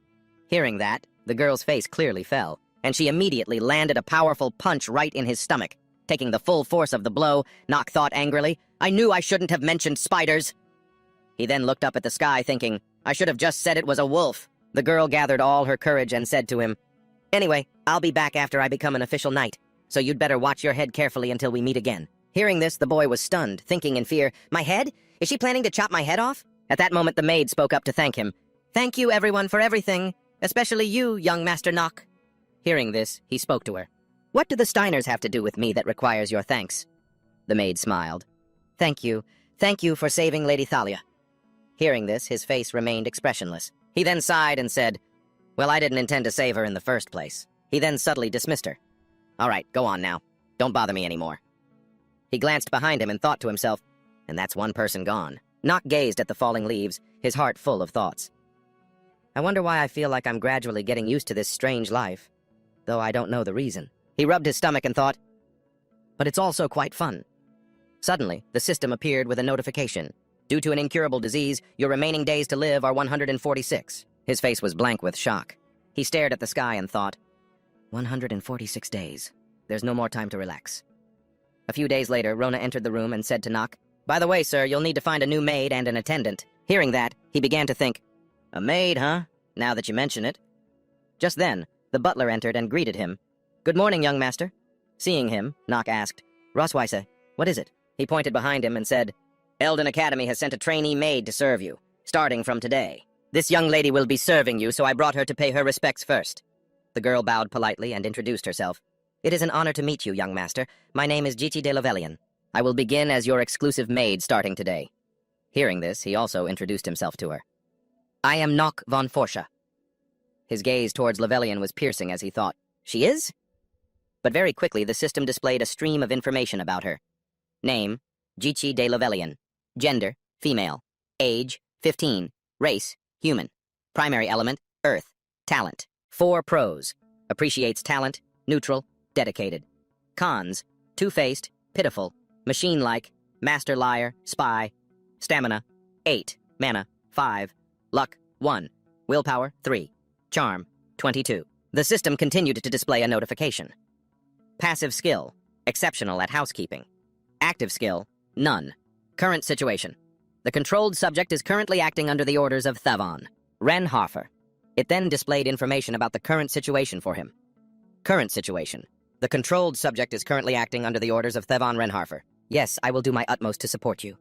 Hearing that, the girl's face clearly fell, and she immediately landed a powerful punch right in his stomach. Taking the full force of the blow, Nock thought angrily, "I knew I shouldn't have mentioned spiders." He then looked up at the sky thinking, "I should have just said it was a wolf." The girl gathered all her courage and said to him, "Anyway, I'll be back after I become an official knight, so you'd better watch your head carefully until we meet again." Hearing this, the boy was stunned, thinking in fear, "My head? Is she planning to chop my head off?" At that moment, the maid spoke up to thank him. "Thank you, everyone, for everything, especially you, young Master Nock." Hearing this, he spoke to her. "What do the Steiners have to do with me that requires your thanks?" The maid smiled. Thank you for saving Lady Thalia." Hearing this, his face remained expressionless. He then sighed and said, "Well, I didn't intend to save her in the first place." He then subtly dismissed her. "All right, go on now. Don't bother me anymore." He glanced behind him and thought to himself, and that's one person gone. Nock gazed at the falling leaves, his heart full of thoughts. I wonder why I feel like I'm gradually getting used to this strange life, though I don't know the reason. He rubbed his stomach and thought, but it's also quite fun. Suddenly, the system appeared with a notification. Due to an incurable disease, your remaining days to live are 146. His face was blank with shock. He stared at the sky and thought, 146 days. There's no more time to relax. A few days later, Rona entered the room and said to Nock, "By the way, sir, you'll need to find a new maid and an attendant." Hearing that, he began to think, "A maid, huh? Now that you mention it." Just then, the butler entered and greeted him. "Good morning, young master." Seeing him, Nock asked, "Rosweise, what is it?" He pointed behind him and said, "Eldon Academy has sent a trainee maid to serve you, starting from today. This young lady will be serving you, so I brought her to pay her respects first." The girl bowed politely and introduced herself. "It is an honor to meet you, young master. My name is Jichi de Lavelian. I will begin as your exclusive maid starting today." Hearing this, he also introduced himself to her. "I am Nock von Forscha." His gaze towards Lavelian was piercing as he thought, "She is?" But very quickly, the system displayed a stream of information about her. Name, Jichi de Lavelian. Gender, female. Age, 15. Race, human. Primary element, earth. Talent. 4 pros. Appreciates talent, neutral, dedicated. Cons, two-faced, pitiful, machine-like, master liar, spy. Stamina, 8. Mana, 5. Luck, 1. Willpower, 3. Charm, 22. The system continued to display a notification. Passive skill, exceptional at housekeeping. Active skill, none. Current situation. The controlled subject is currently acting under the orders of Thavon, Ren Harfer. It then displayed information about the current situation for him. Current situation. The controlled subject is currently acting under the orders of Thavon Renharfer. Yes, I will do my utmost to support you.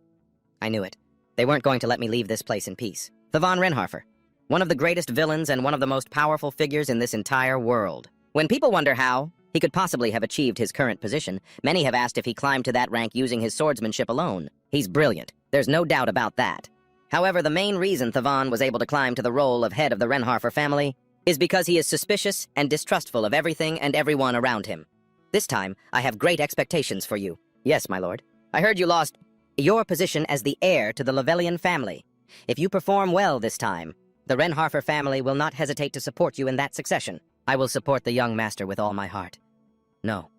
I knew it. They weren't going to let me leave this place in peace. Thavon Renharfer. One of the greatest villains and one of the most powerful figures in this entire world. When people wonder how he could possibly have achieved his current position, many have asked if he climbed to that rank using his swordsmanship alone. He's brilliant. There's no doubt about that. However, the main reason Thavon was able to climb to the role of head of the Renharfer family is because he is suspicious and distrustful of everything and everyone around him. This time, I have great expectations for you. Yes, my lord. I heard you lost your position as the heir to the Lavelian family. If you perform well this time, the Renharfer family will not hesitate to support you in that succession. I will support the young master with all my heart. No.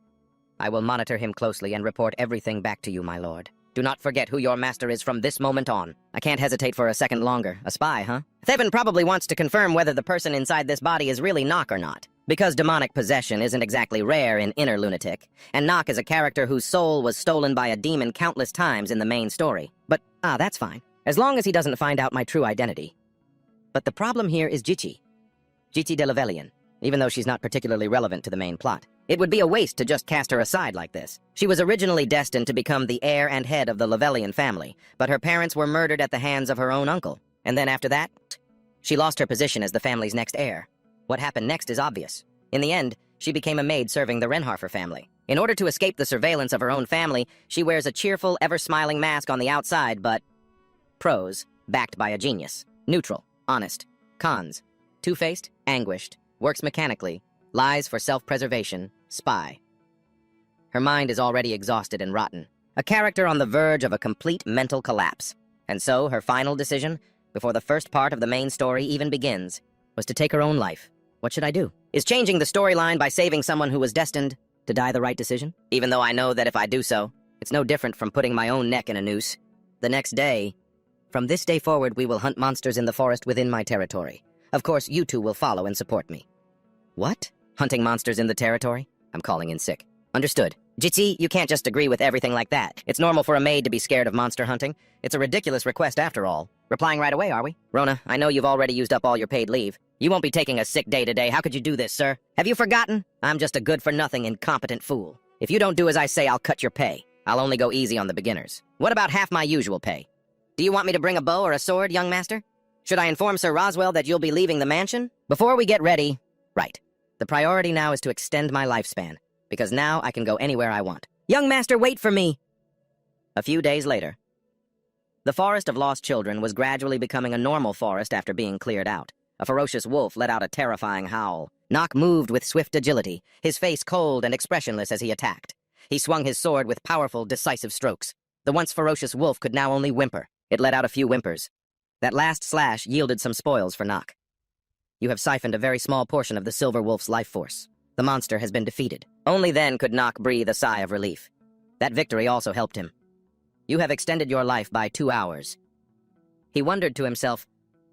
I will monitor him closely and report everything back to you, my lord. Do not forget who your master is from this moment on. I can't hesitate for a second longer. A spy, huh? Theven probably wants to confirm whether the person inside this body is really Nock or not. Because demonic possession isn't exactly rare in Inner Lunatic, and Nock is a character whose soul was stolen by a demon countless times in the main story. But, that's fine. As long as he doesn't find out my true identity. But the problem here is Jichi de Lavelian, even though she's not particularly relevant to the main plot. It would be a waste to just cast her aside like this. She was originally destined to become the heir and head of the Lavelian family, but her parents were murdered at the hands of her own uncle. And then after that, she lost her position as the family's next heir. What happened next is obvious. In the end, she became a maid serving the Renharfer family. In order to escape the surveillance of her own family, she wears a cheerful, ever-smiling mask on the outside, but... Pros, backed by a genius. Neutral, honest. Cons, two-faced, anguished, works mechanically, lies for self-preservation, spy. Her mind is already exhausted and rotten, a character on the verge of a complete mental collapse. And so, her final decision, before the first part of the main story even begins, was to take her own life. What should I do? Is changing the storyline by saving someone who was destined to die the right decision? Even though I know that if I do so, it's no different from putting my own neck in a noose. The next day, from this day forward, we will hunt monsters in the forest within my territory. Of course, you two will follow and support me. What? Hunting monsters in the territory? I'm calling in sick. Understood. Jitsi, you can't just agree with everything like that. It's normal for a maid to be scared of monster hunting. It's a ridiculous request after all. Replying right away, are we? Rona, I know you've already used up all your paid leave. You won't be taking a sick day today. How could you do this, sir? Have you forgotten? I'm just a good-for-nothing, incompetent fool. If you don't do as I say, I'll cut your pay. I'll only go easy on the beginners. What about half my usual pay? Do you want me to bring a bow or a sword, young master? Should I inform Sir Roswell that you'll be leaving the mansion? Before we get ready... Right. The priority now is to extend my lifespan, because now I can go anywhere I want. Young master, wait for me! A few days later. The Forest of Lost Children was gradually becoming a normal forest after being cleared out. A ferocious wolf let out a terrifying howl. Nock moved with swift agility, his face cold and expressionless as he attacked. He swung his sword with powerful, decisive strokes. The once ferocious wolf could now only whimper. It let out a few whimpers. That last slash yielded some spoils for Nock. You have siphoned a very small portion of the silver wolf's life force. The monster has been defeated. Only then could Nock breathe a sigh of relief. That victory also helped him. You have extended your life by 2 hours. He wondered to himself,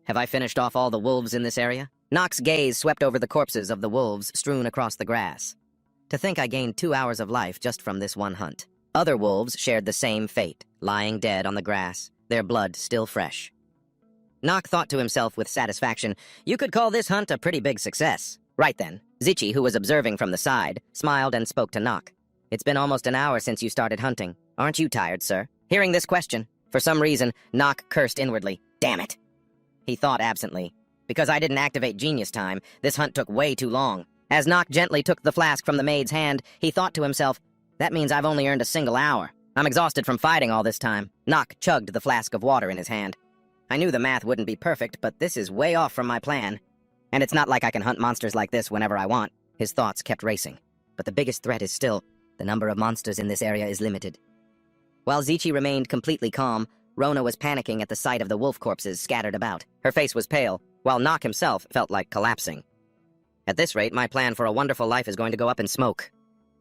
have I finished off all the wolves in this area? Nock's gaze swept over the corpses of the wolves strewn across the grass. To think I gained 2 hours of life just from this one hunt. Other wolves shared the same fate, lying dead on the grass, their blood still fresh. Nock thought to himself with satisfaction, you could call this hunt a pretty big success. Right then, Zichi, who was observing from the side, smiled and spoke to Nock. It's been almost an hour since you started hunting. Aren't you tired, sir? Hearing this question, for some reason, Nock cursed inwardly. Damn it! He thought absently. Because I didn't activate genius time, this hunt took way too long. As Nock gently took the flask from the maid's hand, he thought to himself, that means I've only earned a single hour. I'm exhausted from fighting all this time. Nock chugged the flask of water in his hand. I knew the math wouldn't be perfect, but this is way off from my plan. And it's not like I can hunt monsters like this whenever I want. His thoughts kept racing. But the biggest threat is still, the number of monsters in this area is limited. While Zichi remained completely calm, Rona was panicking at the sight of the wolf corpses scattered about. Her face was pale, while Nock himself felt like collapsing. At this rate, my plan for a wonderful life is going to go up in smoke.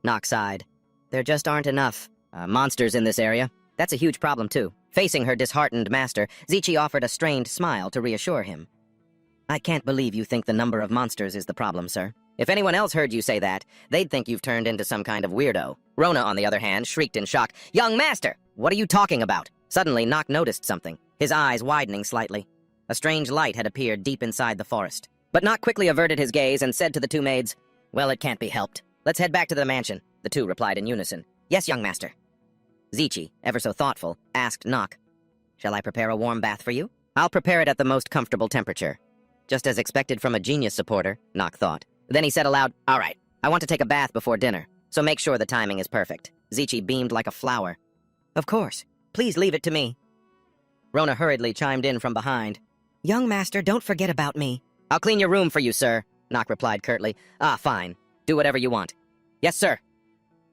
Nock sighed. There just aren't enough monsters in this area. That's a huge problem, too. Facing her disheartened master, Zichi offered a strained smile to reassure him. I can't believe you think the number of monsters is the problem, sir. If anyone else heard you say that, they'd think you've turned into some kind of weirdo. Rona, on the other hand, shrieked in shock. Young master! What are you talking about? Suddenly, Nock noticed something, his eyes widening slightly. A strange light had appeared deep inside the forest. But Nock quickly averted his gaze and said to the two maids, well, it can't be helped. Let's head back to the mansion. The two replied in unison. Yes, young master. Zichi, ever so thoughtful, asked Nock, shall I prepare a warm bath for you? I'll prepare it at the most comfortable temperature. Just as expected from a genius supporter, Nock thought. Then he said aloud, all right, I want to take a bath before dinner, so make sure the timing is perfect. Zichi beamed like a flower. Of course. Please leave it to me. Rona hurriedly chimed in from behind. Young master, don't forget about me. I'll clean your room for you, sir, Nock replied curtly. Ah, fine. Do whatever you want. Yes, sir.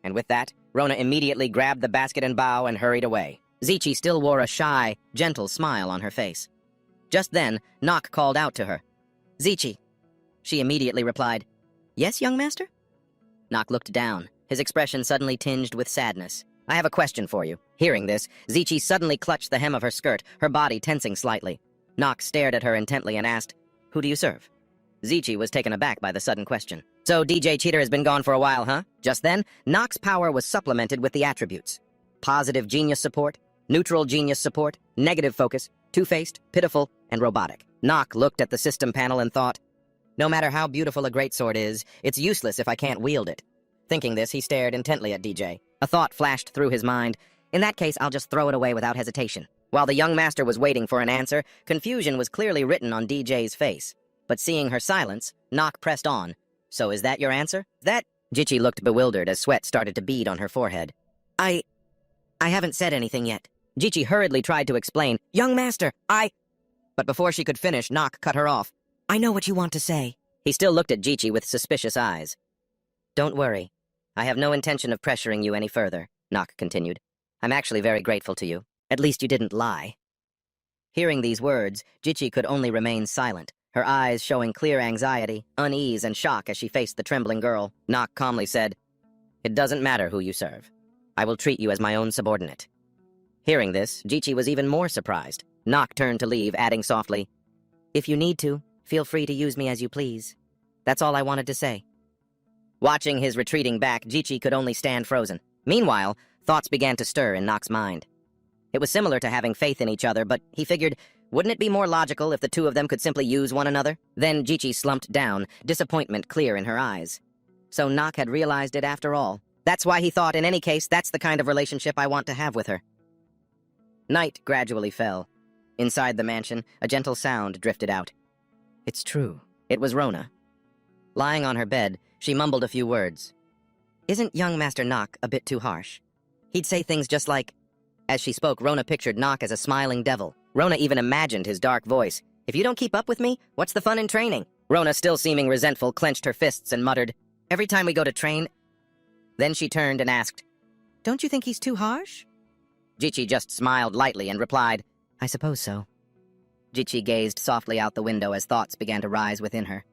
And with that, Rona immediately grabbed the basket and bow and hurried away. Zichi still wore a shy, gentle smile on her face. Just then, Nock called out to her. Zichi. She immediately replied, yes, young master? Nock looked down, his expression suddenly tinged with sadness. I have a question for you. Hearing this, Zichi suddenly clutched the hem of her skirt, her body tensing slightly. Nock stared at her intently and asked, who do you serve? Zichi was taken aback by the sudden question. So DJ Cheater has been gone for a while, huh? Just then, Nock's power was supplemented with the attributes. Positive genius support, neutral genius support, negative focus, two-faced, pitiful, and robotic. Nock looked at the system panel and thought, no matter how beautiful a greatsword is, it's useless if I can't wield it. Thinking this, he stared intently at DJ. A thought flashed through his mind. In that case, I'll just throw it away without hesitation. While the young master was waiting for an answer, confusion was clearly written on DJ's face. But seeing her silence, Nock pressed on. So is that your answer? That... Zichi looked bewildered as sweat started to bead on her forehead. I haven't said anything yet. Zichi hurriedly tried to explain. Young master, But before she could finish, Nock cut her off. I know what you want to say. He still looked at Zichi with suspicious eyes. Don't worry. I have no intention of pressuring you any further, Nock continued. I'm actually very grateful to you. At least you didn't lie. Hearing these words, Zichi could only remain silent, her eyes showing clear anxiety, unease, and shock as she faced the trembling girl. Nock calmly said, it doesn't matter who you serve. I will treat you as my own subordinate. Hearing this, Zichi was even more surprised. Nock turned to leave, adding softly, if you need to, feel free to use me as you please. That's all I wanted to say. Watching his retreating back, Zichi could only stand frozen. Meanwhile, thoughts began to stir in Nock's mind. It was similar to having faith in each other, but he figured, wouldn't it be more logical if the two of them could simply use one another? Then Zichi slumped down, disappointment clear in her eyes. So Nock had realized it after all. That's why he thought, in any case, that's the kind of relationship I want to have with her. Night gradually fell. Inside the mansion, a gentle sound drifted out. It's true. It was Rona. Lying on her bed, she mumbled a few words. Isn't young Master Nock a bit too harsh? He'd say things just like, As she spoke, Rona pictured Nock as a smiling devil. Rona even imagined his dark voice. "If you don't keep up with me, what's the fun in training?" Rona, still seeming resentful, clenched her fists and muttered, "Every time we go to train..." Then she turned and asked, "Don't you think he's too harsh?" Jichi just smiled lightly and replied, "I suppose so." Jichi gazed softly out the window as thoughts began to rise within her.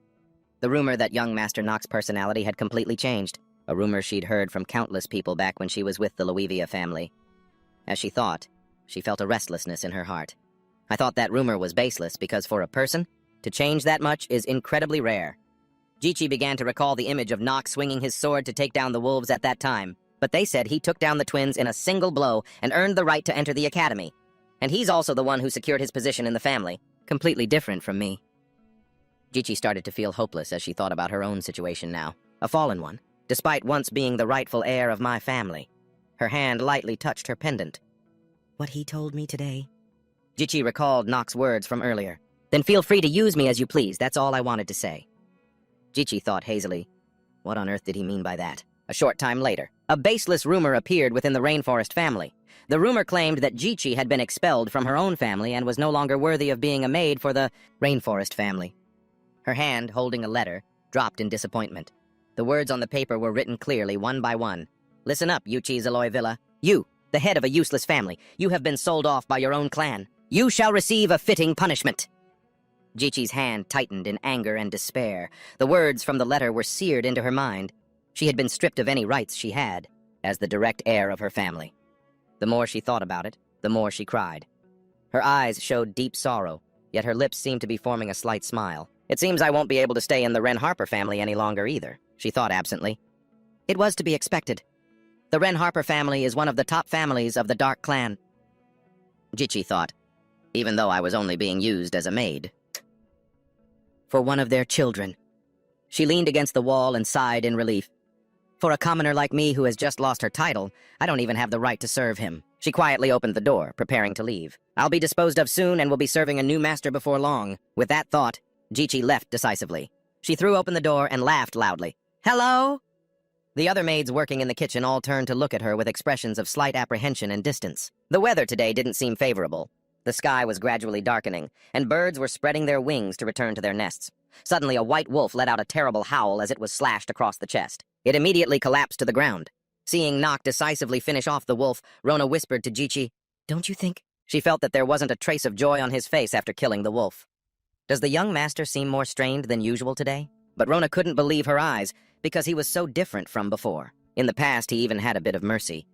The rumor that young Master Nock's personality had completely changed, a rumor she'd heard from countless people back when she was with the Luivia family. As she thought, she felt a restlessness in her heart. I thought that rumor was baseless because for a person, to change that much is incredibly rare. Jichi began to recall the image of Nock swinging his sword to take down the wolves at that time, but they said he took down the twins in a single blow and earned the right to enter the academy. And he's also the one who secured his position in the family, completely different from me. Jichi started to feel hopeless as she thought about her own situation now, a fallen one, despite once being the rightful heir of my family. Her hand lightly touched her pendant. What he told me today. Jichi recalled Nock's words from earlier. "Then feel free to use me as you please, that's all I wanted to say." Jichi thought hazily, what on earth did he mean by that? A short time later, a baseless rumor appeared within the Rainforest family. The rumor claimed that Jichi had been expelled from her own family and was no longer worthy of being a maid for the Rainforest family. Her hand, holding a letter, dropped in disappointment. The words on the paper were written clearly, one by one. "Listen up, Yuchi Zaloi Villa. You, the head of a useless family, you have been sold off by your own clan. You shall receive a fitting punishment." Jichi's hand tightened in anger and despair. The words from the letter were seared into her mind. She had been stripped of any rights she had, as the direct heir of her family. The more she thought about it, the more she cried. Her eyes showed deep sorrow, yet her lips seemed to be forming a slight smile. "It seems I won't be able to stay in the Wren Harper family any longer either," she thought absently. It was to be expected. The Wren Harper family is one of the top families of the Dark Clan. Jichi thought, even though I was only being used as a maid. For one of their children. She leaned against the wall and sighed in relief. For a commoner like me who has just lost her title, I don't even have the right to serve him. She quietly opened the door, preparing to leave. I'll be disposed of soon and will be serving a new master before long. With that thought, Jichi left decisively. She threw open the door and laughed loudly. "Hello?" The other maids working in the kitchen all turned to look at her with expressions of slight apprehension and distance. The weather today didn't seem favorable. The sky was gradually darkening, and birds were spreading their wings to return to their nests. Suddenly, a white wolf let out a terrible howl as it was slashed across the chest. It immediately collapsed to the ground. Seeing Nock decisively finish off the wolf, Rona whispered to Jichi, "Don't you think?" She felt that there wasn't a trace of joy on his face after killing the wolf. Does the young master seem more strained than usual today? But Rona couldn't believe her eyes, because he was so different from before. In the past, he even had a bit of mercy.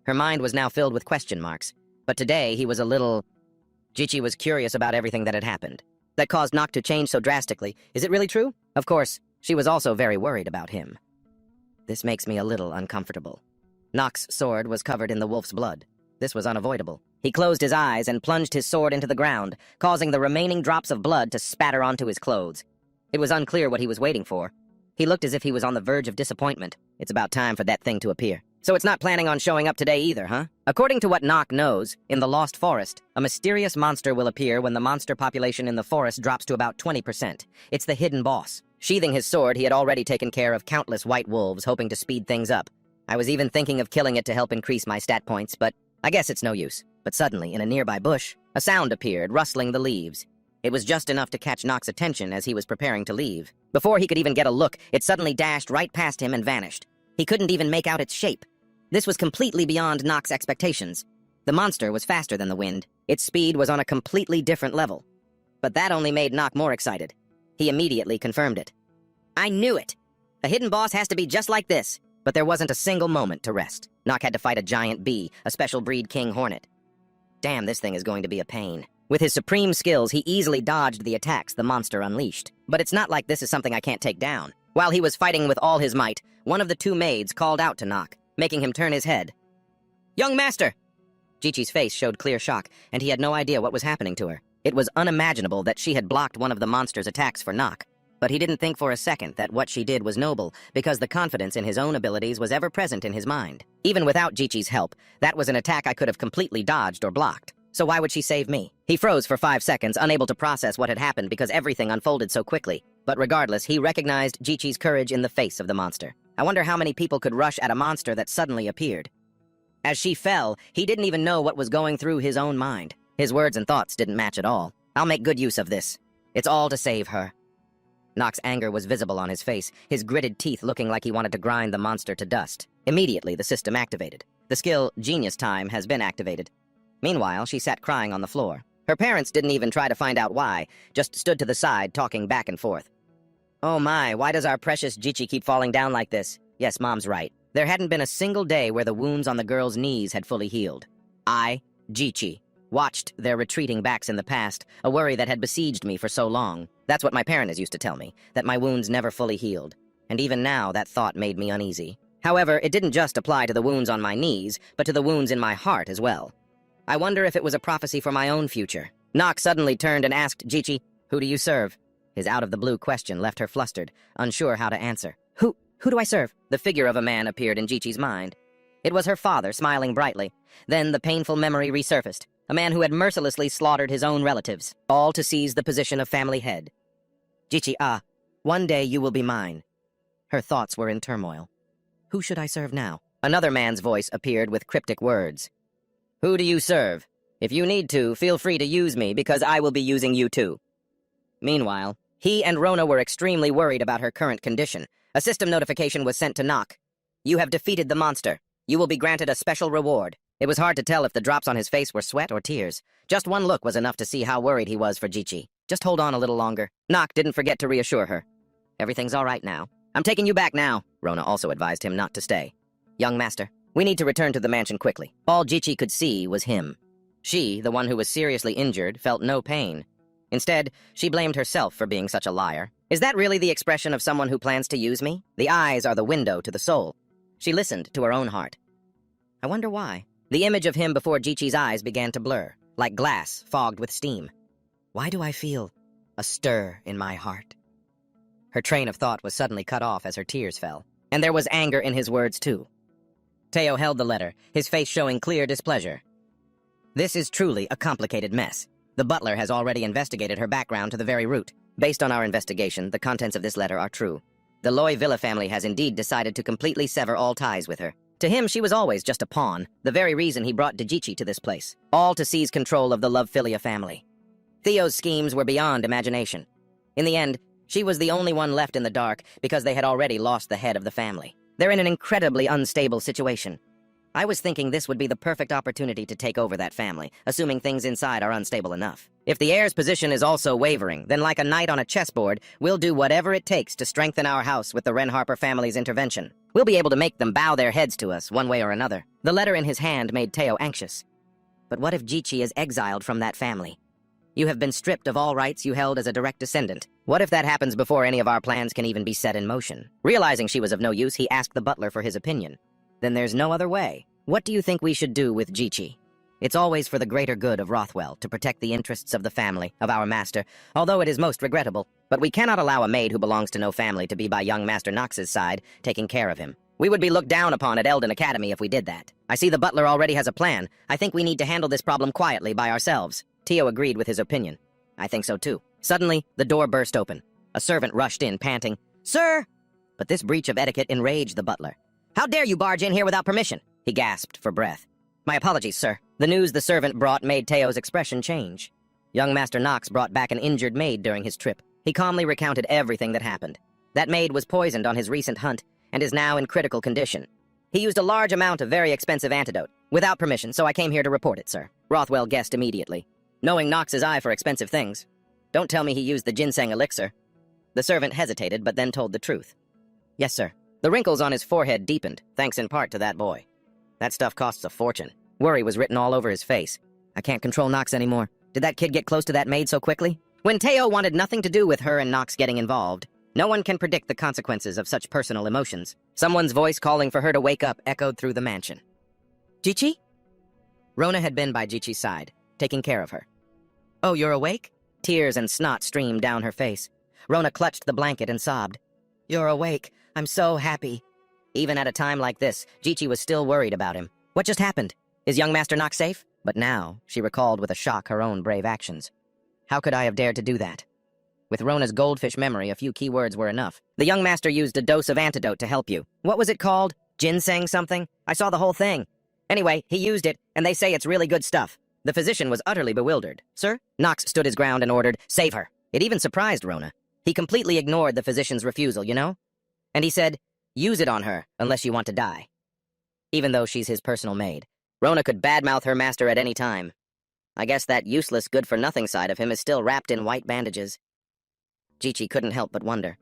Her mind was now filled with question marks. But today, he was a little... Jichi was curious about everything that had happened. That caused Nock to change so drastically. Is it really true? Of course, she was also very worried about him. This makes me a little uncomfortable. Nock's sword was covered in the wolf's blood. This was unavoidable. He closed his eyes and plunged his sword into the ground, causing the remaining drops of blood to spatter onto his clothes. It was unclear what he was waiting for. He looked as if he was on the verge of disappointment. It's about time for that thing to appear. So it's not planning on showing up today either, huh? According to what Nock knows, in the Lost Forest, a mysterious monster will appear when the monster population in the forest drops to about 20%. It's the hidden boss. Sheathing his sword, he had already taken care of countless white wolves, hoping to speed things up. I was even thinking of killing it to help increase my stat points, but I guess it's no use. But suddenly, in a nearby bush, a sound appeared, rustling the leaves. It was just enough to catch Nock's attention as he was preparing to leave. Before he could even get a look, it suddenly dashed right past him and vanished. He couldn't even make out its shape. This was completely beyond Nock's expectations. The monster was faster than the wind. Its speed was on a completely different level. But that only made Nock more excited. He immediately confirmed it. I knew it! A hidden boss has to be just like this. But there wasn't a single moment to rest. Nock had to fight a giant bee, a special breed king hornet. Damn, this thing is going to be a pain. With his supreme skills, he easily dodged the attacks the monster unleashed. But it's not like this is something I can't take down. While he was fighting with all his might, one of the two maids called out to Nock, making him turn his head. Young master! Jichi's face showed clear shock, and he had no idea what was happening to her. It was unimaginable that she had blocked one of the monster's attacks for Nock. But he didn't think for a second that what she did was noble, because the confidence in his own abilities was ever present in his mind. Even without Jichi's help, that was an attack I could have completely dodged or blocked. So why would she save me? He froze for 5 seconds, unable to process what had happened because everything unfolded so quickly. But regardless, he recognized Jichi's courage in the face of the monster. I wonder how many people could rush at a monster that suddenly appeared. As she fell, he didn't even know what was going through his own mind. His words and thoughts didn't match at all. I'll make good use of this. It's all to save her. Nock's anger was visible on his face, his gritted teeth looking like he wanted to grind the monster to dust. Immediately, the system activated. The skill Genius Time has been activated. Meanwhile, she sat crying on the floor. Her parents didn't even try to find out why, just stood to the side, talking back and forth. Oh my, why does our precious Jichi keep falling down like this? Yes, Mom's right. There hadn't been a single day where the wounds on the girl's knees had fully healed. I, Jichi, watched their retreating backs in the past, a worry that had besieged me for so long. That's what my parents used to tell me, that my wounds never fully healed. And even now, that thought made me uneasy. However, it didn't just apply to the wounds on my knees, but to the wounds in my heart as well. I wonder if it was a prophecy for my own future. Nock suddenly turned and asked Jichi, "Who do you serve?" His out-of-the-blue question left her flustered, unsure how to answer. Who do I serve? The figure of a man appeared in Jichi's mind. It was her father, smiling brightly. Then the painful memory resurfaced. A man who had mercilessly slaughtered his own relatives, all to seize the position of family head. Jichi, one day you will be mine. Her thoughts were in turmoil. Who should I serve now? Another man's voice appeared with cryptic words. Who do you serve? If you need to, feel free to use me, because I will be using you too. Meanwhile, he and Rona were extremely worried about her current condition. A system notification was sent to Nock. You have defeated the monster. You will be granted a special reward. It was hard to tell if the drops on his face were sweat or tears. Just one look was enough to see how worried he was for Jichi. Just hold on a little longer. Nock didn't forget to reassure her. Everything's all right now. I'm taking you back now. Rona also advised him not to stay. Young master, we need to return to the mansion quickly. All Jichi could see was him. She, the one who was seriously injured, felt no pain. Instead, she blamed herself for being such a liar. Is that really the expression of someone who plans to use me? The eyes are the window to the soul. She listened to her own heart. I wonder why. The image of him before Jichi's eyes began to blur, like glass fogged with steam. Why do I feel a stir in my heart? Her train of thought was suddenly cut off as her tears fell. And there was anger in his words, too. Teo held the letter, his face showing clear displeasure. This is truly a complicated mess. The butler has already investigated her background to the very root. Based on our investigation, the contents of this letter are true. The Loy Villa family has indeed decided to completely sever all ties with her. To him, she was always just a pawn, the very reason he brought Djichi to this place, all to seize control of the Lovefilia family. Theo's schemes were beyond imagination. In the end, she was the only one left in the dark because they had already lost the head of the family. They're in an incredibly unstable situation. I was thinking this would be the perfect opportunity to take over that family, assuming things inside are unstable enough. If the heir's position is also wavering, then like a knight on a chessboard, we'll do whatever it takes to strengthen our house with the Wren Harper family's intervention. We'll be able to make them bow their heads to us, one way or another. The letter in his hand made Teo anxious. But what if Jichi is exiled from that family? You have been stripped of all rights you held as a direct descendant. What if that happens before any of our plans can even be set in motion? Realizing she was of no use, he asked the butler for his opinion. Then there's no other way. What do you think we should do with Jichi? It's always for the greater good of Rothwell, to protect the interests of the family, of our master, although it is most regrettable. But we cannot allow a maid who belongs to no family to be by young Master Knox's side, taking care of him. We would be looked down upon at Eldon Academy if we did that. I see the butler already has a plan. I think we need to handle this problem quietly by ourselves. Teo agreed with his opinion. I think so too. Suddenly, the door burst open. A servant rushed in, panting, "Sir!" But this breach of etiquette enraged the butler. "How dare you barge in here without permission?" He gasped for breath. "My apologies, sir." The news the servant brought made Teo's expression change. Young Master Knox brought back an injured maid during his trip. He calmly recounted everything that happened. That maid was poisoned on his recent hunt and is now in critical condition. He used a large amount of very expensive antidote, without permission, so I came here to report it, sir. Rothwell guessed immediately. Knowing Knox's eye for expensive things. Don't tell me he used the ginseng elixir. The servant hesitated, but then told the truth. Yes, sir. The wrinkles on his forehead deepened, thanks in part to that boy. That stuff costs a fortune. Worry was written all over his face. I can't control Knox anymore. Did that kid get close to that maid so quickly? When Teo wanted nothing to do with her and Knox getting involved, no one can predict the consequences of such personal emotions. Someone's voice calling for her to wake up echoed through the mansion. Jichi? Rona had been by Jichi's side, taking care of her. Oh, you're awake? Tears and snot streamed down her face. Rona clutched the blanket and sobbed. You're awake. I'm so happy. Even at a time like this, Jichi was still worried about him. What just happened? Is young Master Knox safe? But now, she recalled with a shock her own brave actions. How could I have dared to do that? With Rona's goldfish memory, a few key words were enough. The young master used a dose of antidote to help you. What was it called? Ginseng something? I saw the whole thing. Anyway, he used it, and they say it's really good stuff. The physician was utterly bewildered. Sir? Knox stood his ground and ordered, "Save her." It even surprised Rona. He completely ignored the physician's refusal, you know? And he said, "Use it on her, unless you want to die." Even though she's his personal maid, Rona could badmouth her master at any time. I guess that useless, good-for-nothing side of him is still wrapped in white bandages. Jichi couldn't help but wonder.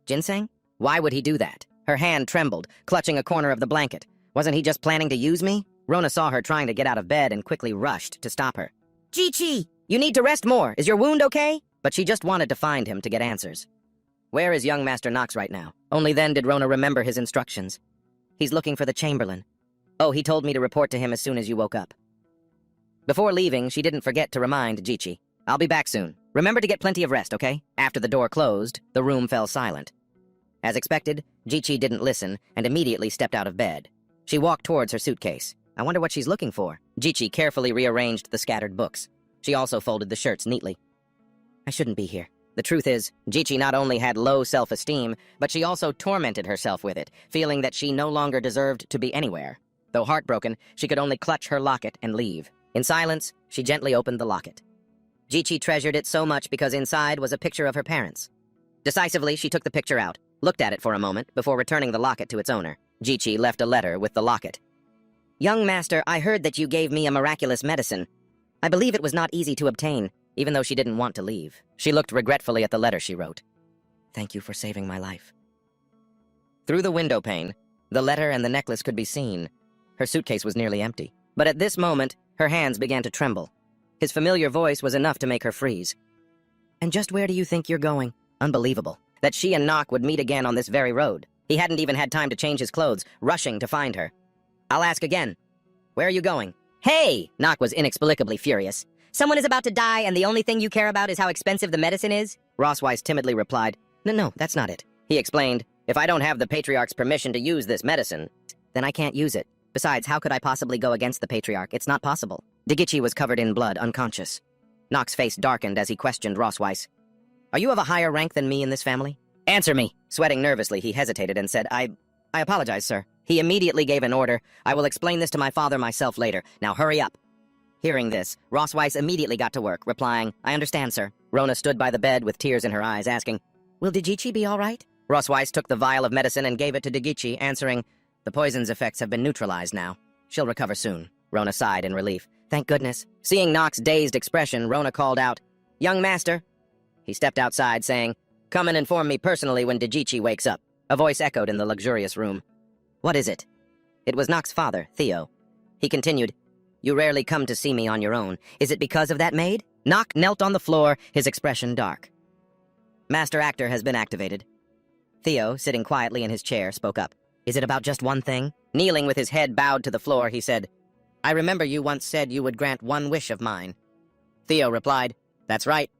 Ginseng? Why would he do that? Her hand trembled, clutching a corner of the blanket. Wasn't he just planning to use me? Rona saw her trying to get out of bed and quickly rushed to stop her. Jichi! You need to rest more. Is your wound okay? But she just wanted to find him to get answers. Where is young Master Knox right now? Only then did Rona remember his instructions. He's looking for the Chamberlain. Oh, he told me to report to him as soon as you woke up. Before leaving, she didn't forget to remind Jichi. I'll be back soon. Remember to get plenty of rest, okay? After the door closed, the room fell silent. As expected, Jichi didn't listen and immediately stepped out of bed. She walked towards her suitcase. I wonder what she's looking for. Jichi carefully rearranged the scattered books. She also folded the shirts neatly. I shouldn't be here. The truth is, Jichi not only had low self-esteem, but she also tormented herself with it, feeling that she no longer deserved to be anywhere. Though heartbroken, she could only clutch her locket and leave. In silence, she gently opened the locket. Jichi treasured it so much because inside was a picture of her parents. Decisively, she took the picture out, looked at it for a moment before returning the locket to its owner. Jichi left a letter with the locket. Young master, I heard that you gave me a miraculous medicine. I believe it was not easy to obtain, even though she didn't want to leave. She looked regretfully at the letter she wrote. Thank you for saving my life. Through the window pane, the letter and the necklace could be seen. Her suitcase was nearly empty. But at this moment, her hands began to tremble. His familiar voice was enough to make her freeze. And just where do you think you're going? Unbelievable. That she and Nock would meet again on this very road. He hadn't even had time to change his clothes, rushing to find her. I'll ask again. Where are you going? Hey! Nock was inexplicably furious. Someone is about to die, and the only thing you care about is how expensive the medicine is? Rossweiss timidly replied, No, that's not it. He explained, If I don't have the Patriarch's permission to use this medicine, then I can't use it. Besides, how could I possibly go against the Patriarch? It's not possible. Degichi was covered in blood, unconscious. Nock's face darkened as he questioned Rossweiss. Are you of a higher rank than me in this family? Answer me! Sweating nervously, he hesitated and said, I apologize, sir. He immediately gave an order. I will explain this to my father myself later. Now hurry up. Hearing this, Rossweiss immediately got to work, replying, I understand, sir. Rona stood by the bed with tears in her eyes, asking, Will Degichi be all right? Rossweiss took the vial of medicine and gave it to Degichi, answering, The poison's effects have been neutralized now. She'll recover soon. Rona sighed in relief. Thank goodness. Seeing Nock's dazed expression, Rona called out, Young master. He stepped outside, saying, Come and inform me personally when Degichi wakes up. A voice echoed in the luxurious room. What is it? It was Nock's father, Theo. He continued, You rarely come to see me on your own. Is it because of that maid? Nock knelt on the floor, his expression dark. Master Actor has been activated. Theo, sitting quietly in his chair, spoke up. Is it about just one thing? Kneeling with his head bowed to the floor, he said, I remember you once said you would grant one wish of mine. Theo replied, That's right.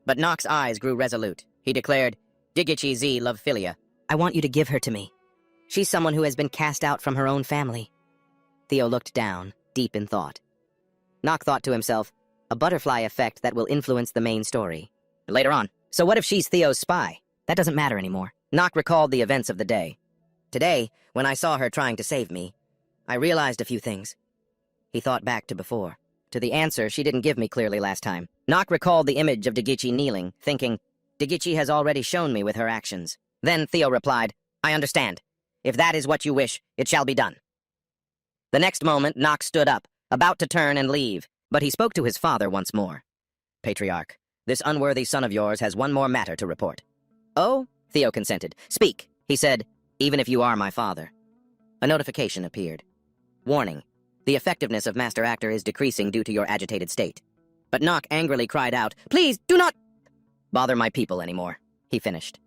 But Nock's eyes grew resolute. He declared, Digichi Z love Philia. I want you to give her to me. She's someone who has been cast out from her own family. Theo looked down, deep in thought. Nock thought to himself, a butterfly effect that will influence the main story. Later on, so what if she's Theo's spy? That doesn't matter anymore. Nock recalled the events of the day. Today, when I saw her trying to save me, I realized a few things. He thought back to before, to the answer she didn't give me clearly last time. Nock recalled the image of Degichi kneeling, thinking, Degichi has already shown me with her actions. Then Theo replied, I understand. If that is what you wish, it shall be done. The next moment, Nock stood up, about to turn and leave, but he spoke to his father once more. Patriarch, this unworthy son of yours has one more matter to report. Oh? Theo consented. Speak, he said, even if you are my father. A notification appeared. Warning. The effectiveness of Master Actor is decreasing due to your agitated state. But Nock angrily cried out, Please, do not bother my people anymore, he finished.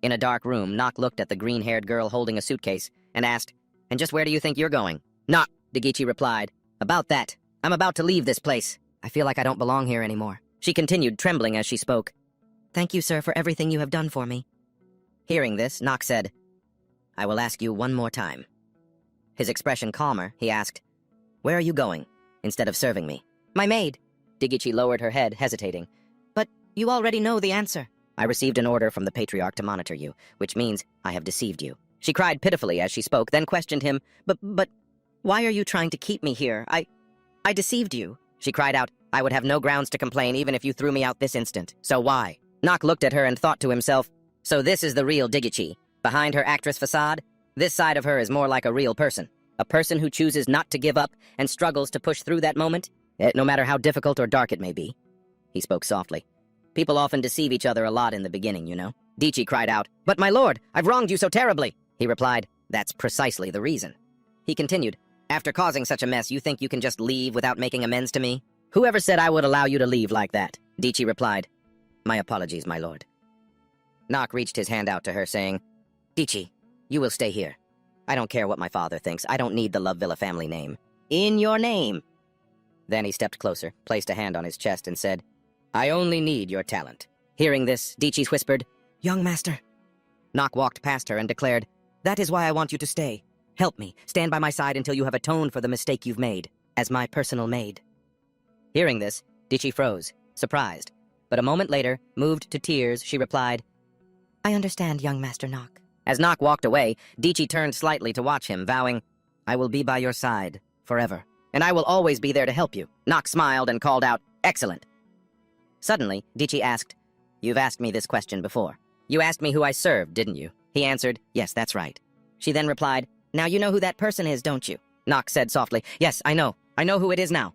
In a dark room, Nock looked at the green-haired girl holding a suitcase and asked, And just where do you think you're going? Nock, Degichi replied. About that. I'm about to leave this place. I feel like I don't belong here anymore. She continued, trembling as she spoke. Thank you, sir, for everything you have done for me. Hearing this, Nock said, I will ask you one more time. His expression calmer, he asked, Where are you going, instead of serving me? My maid. Degichi lowered her head, hesitating. But you already know the answer. I received an order from the Patriarch to monitor you, which means I have deceived you. She cried pitifully as she spoke, then questioned him, But Why are you trying to keep me here? I deceived you. She cried out, I would have no grounds to complain even if you threw me out this instant. So why? Nock looked at her and thought to himself, so this is the real Digichi. Behind her actress facade, this side of her is more like a real person. A person who chooses not to give up and struggles to push through that moment, no matter how difficult or dark it may be. He spoke softly. People often deceive each other a lot in the beginning, you know. Dichi cried out, But my lord, I've wronged you so terribly. He replied, That's precisely the reason. He continued, After causing such a mess, you think you can just leave without making amends to me? Whoever said I would allow you to leave like that? Dichi replied, My apologies, my lord. Nock reached his hand out to her, saying, Dichi, you will stay here. I don't care what my father thinks. I don't need the Love Villa family name. In your name. Then he stepped closer, placed a hand on his chest, and said, I only need your talent. Hearing this, Dichi whispered, Young master. Nock walked past her and declared, That is why I want you to stay. Help me. Stand by my side until you have atoned for the mistake you've made, as my personal maid. Hearing this, Dichi froze, surprised. But a moment later, moved to tears, she replied, I understand, young Master Nock. As Nock walked away, Dichi turned slightly to watch him, vowing, I will be by your side, forever, and I will always be there to help you. Nock smiled and called out, Excellent. Suddenly, Dichi asked, You've asked me this question before. You asked me who I served, didn't you? He answered, Yes, that's right. She then replied, Now you know who that person is, don't you? Nock said softly, Yes, I know. I know who it is now.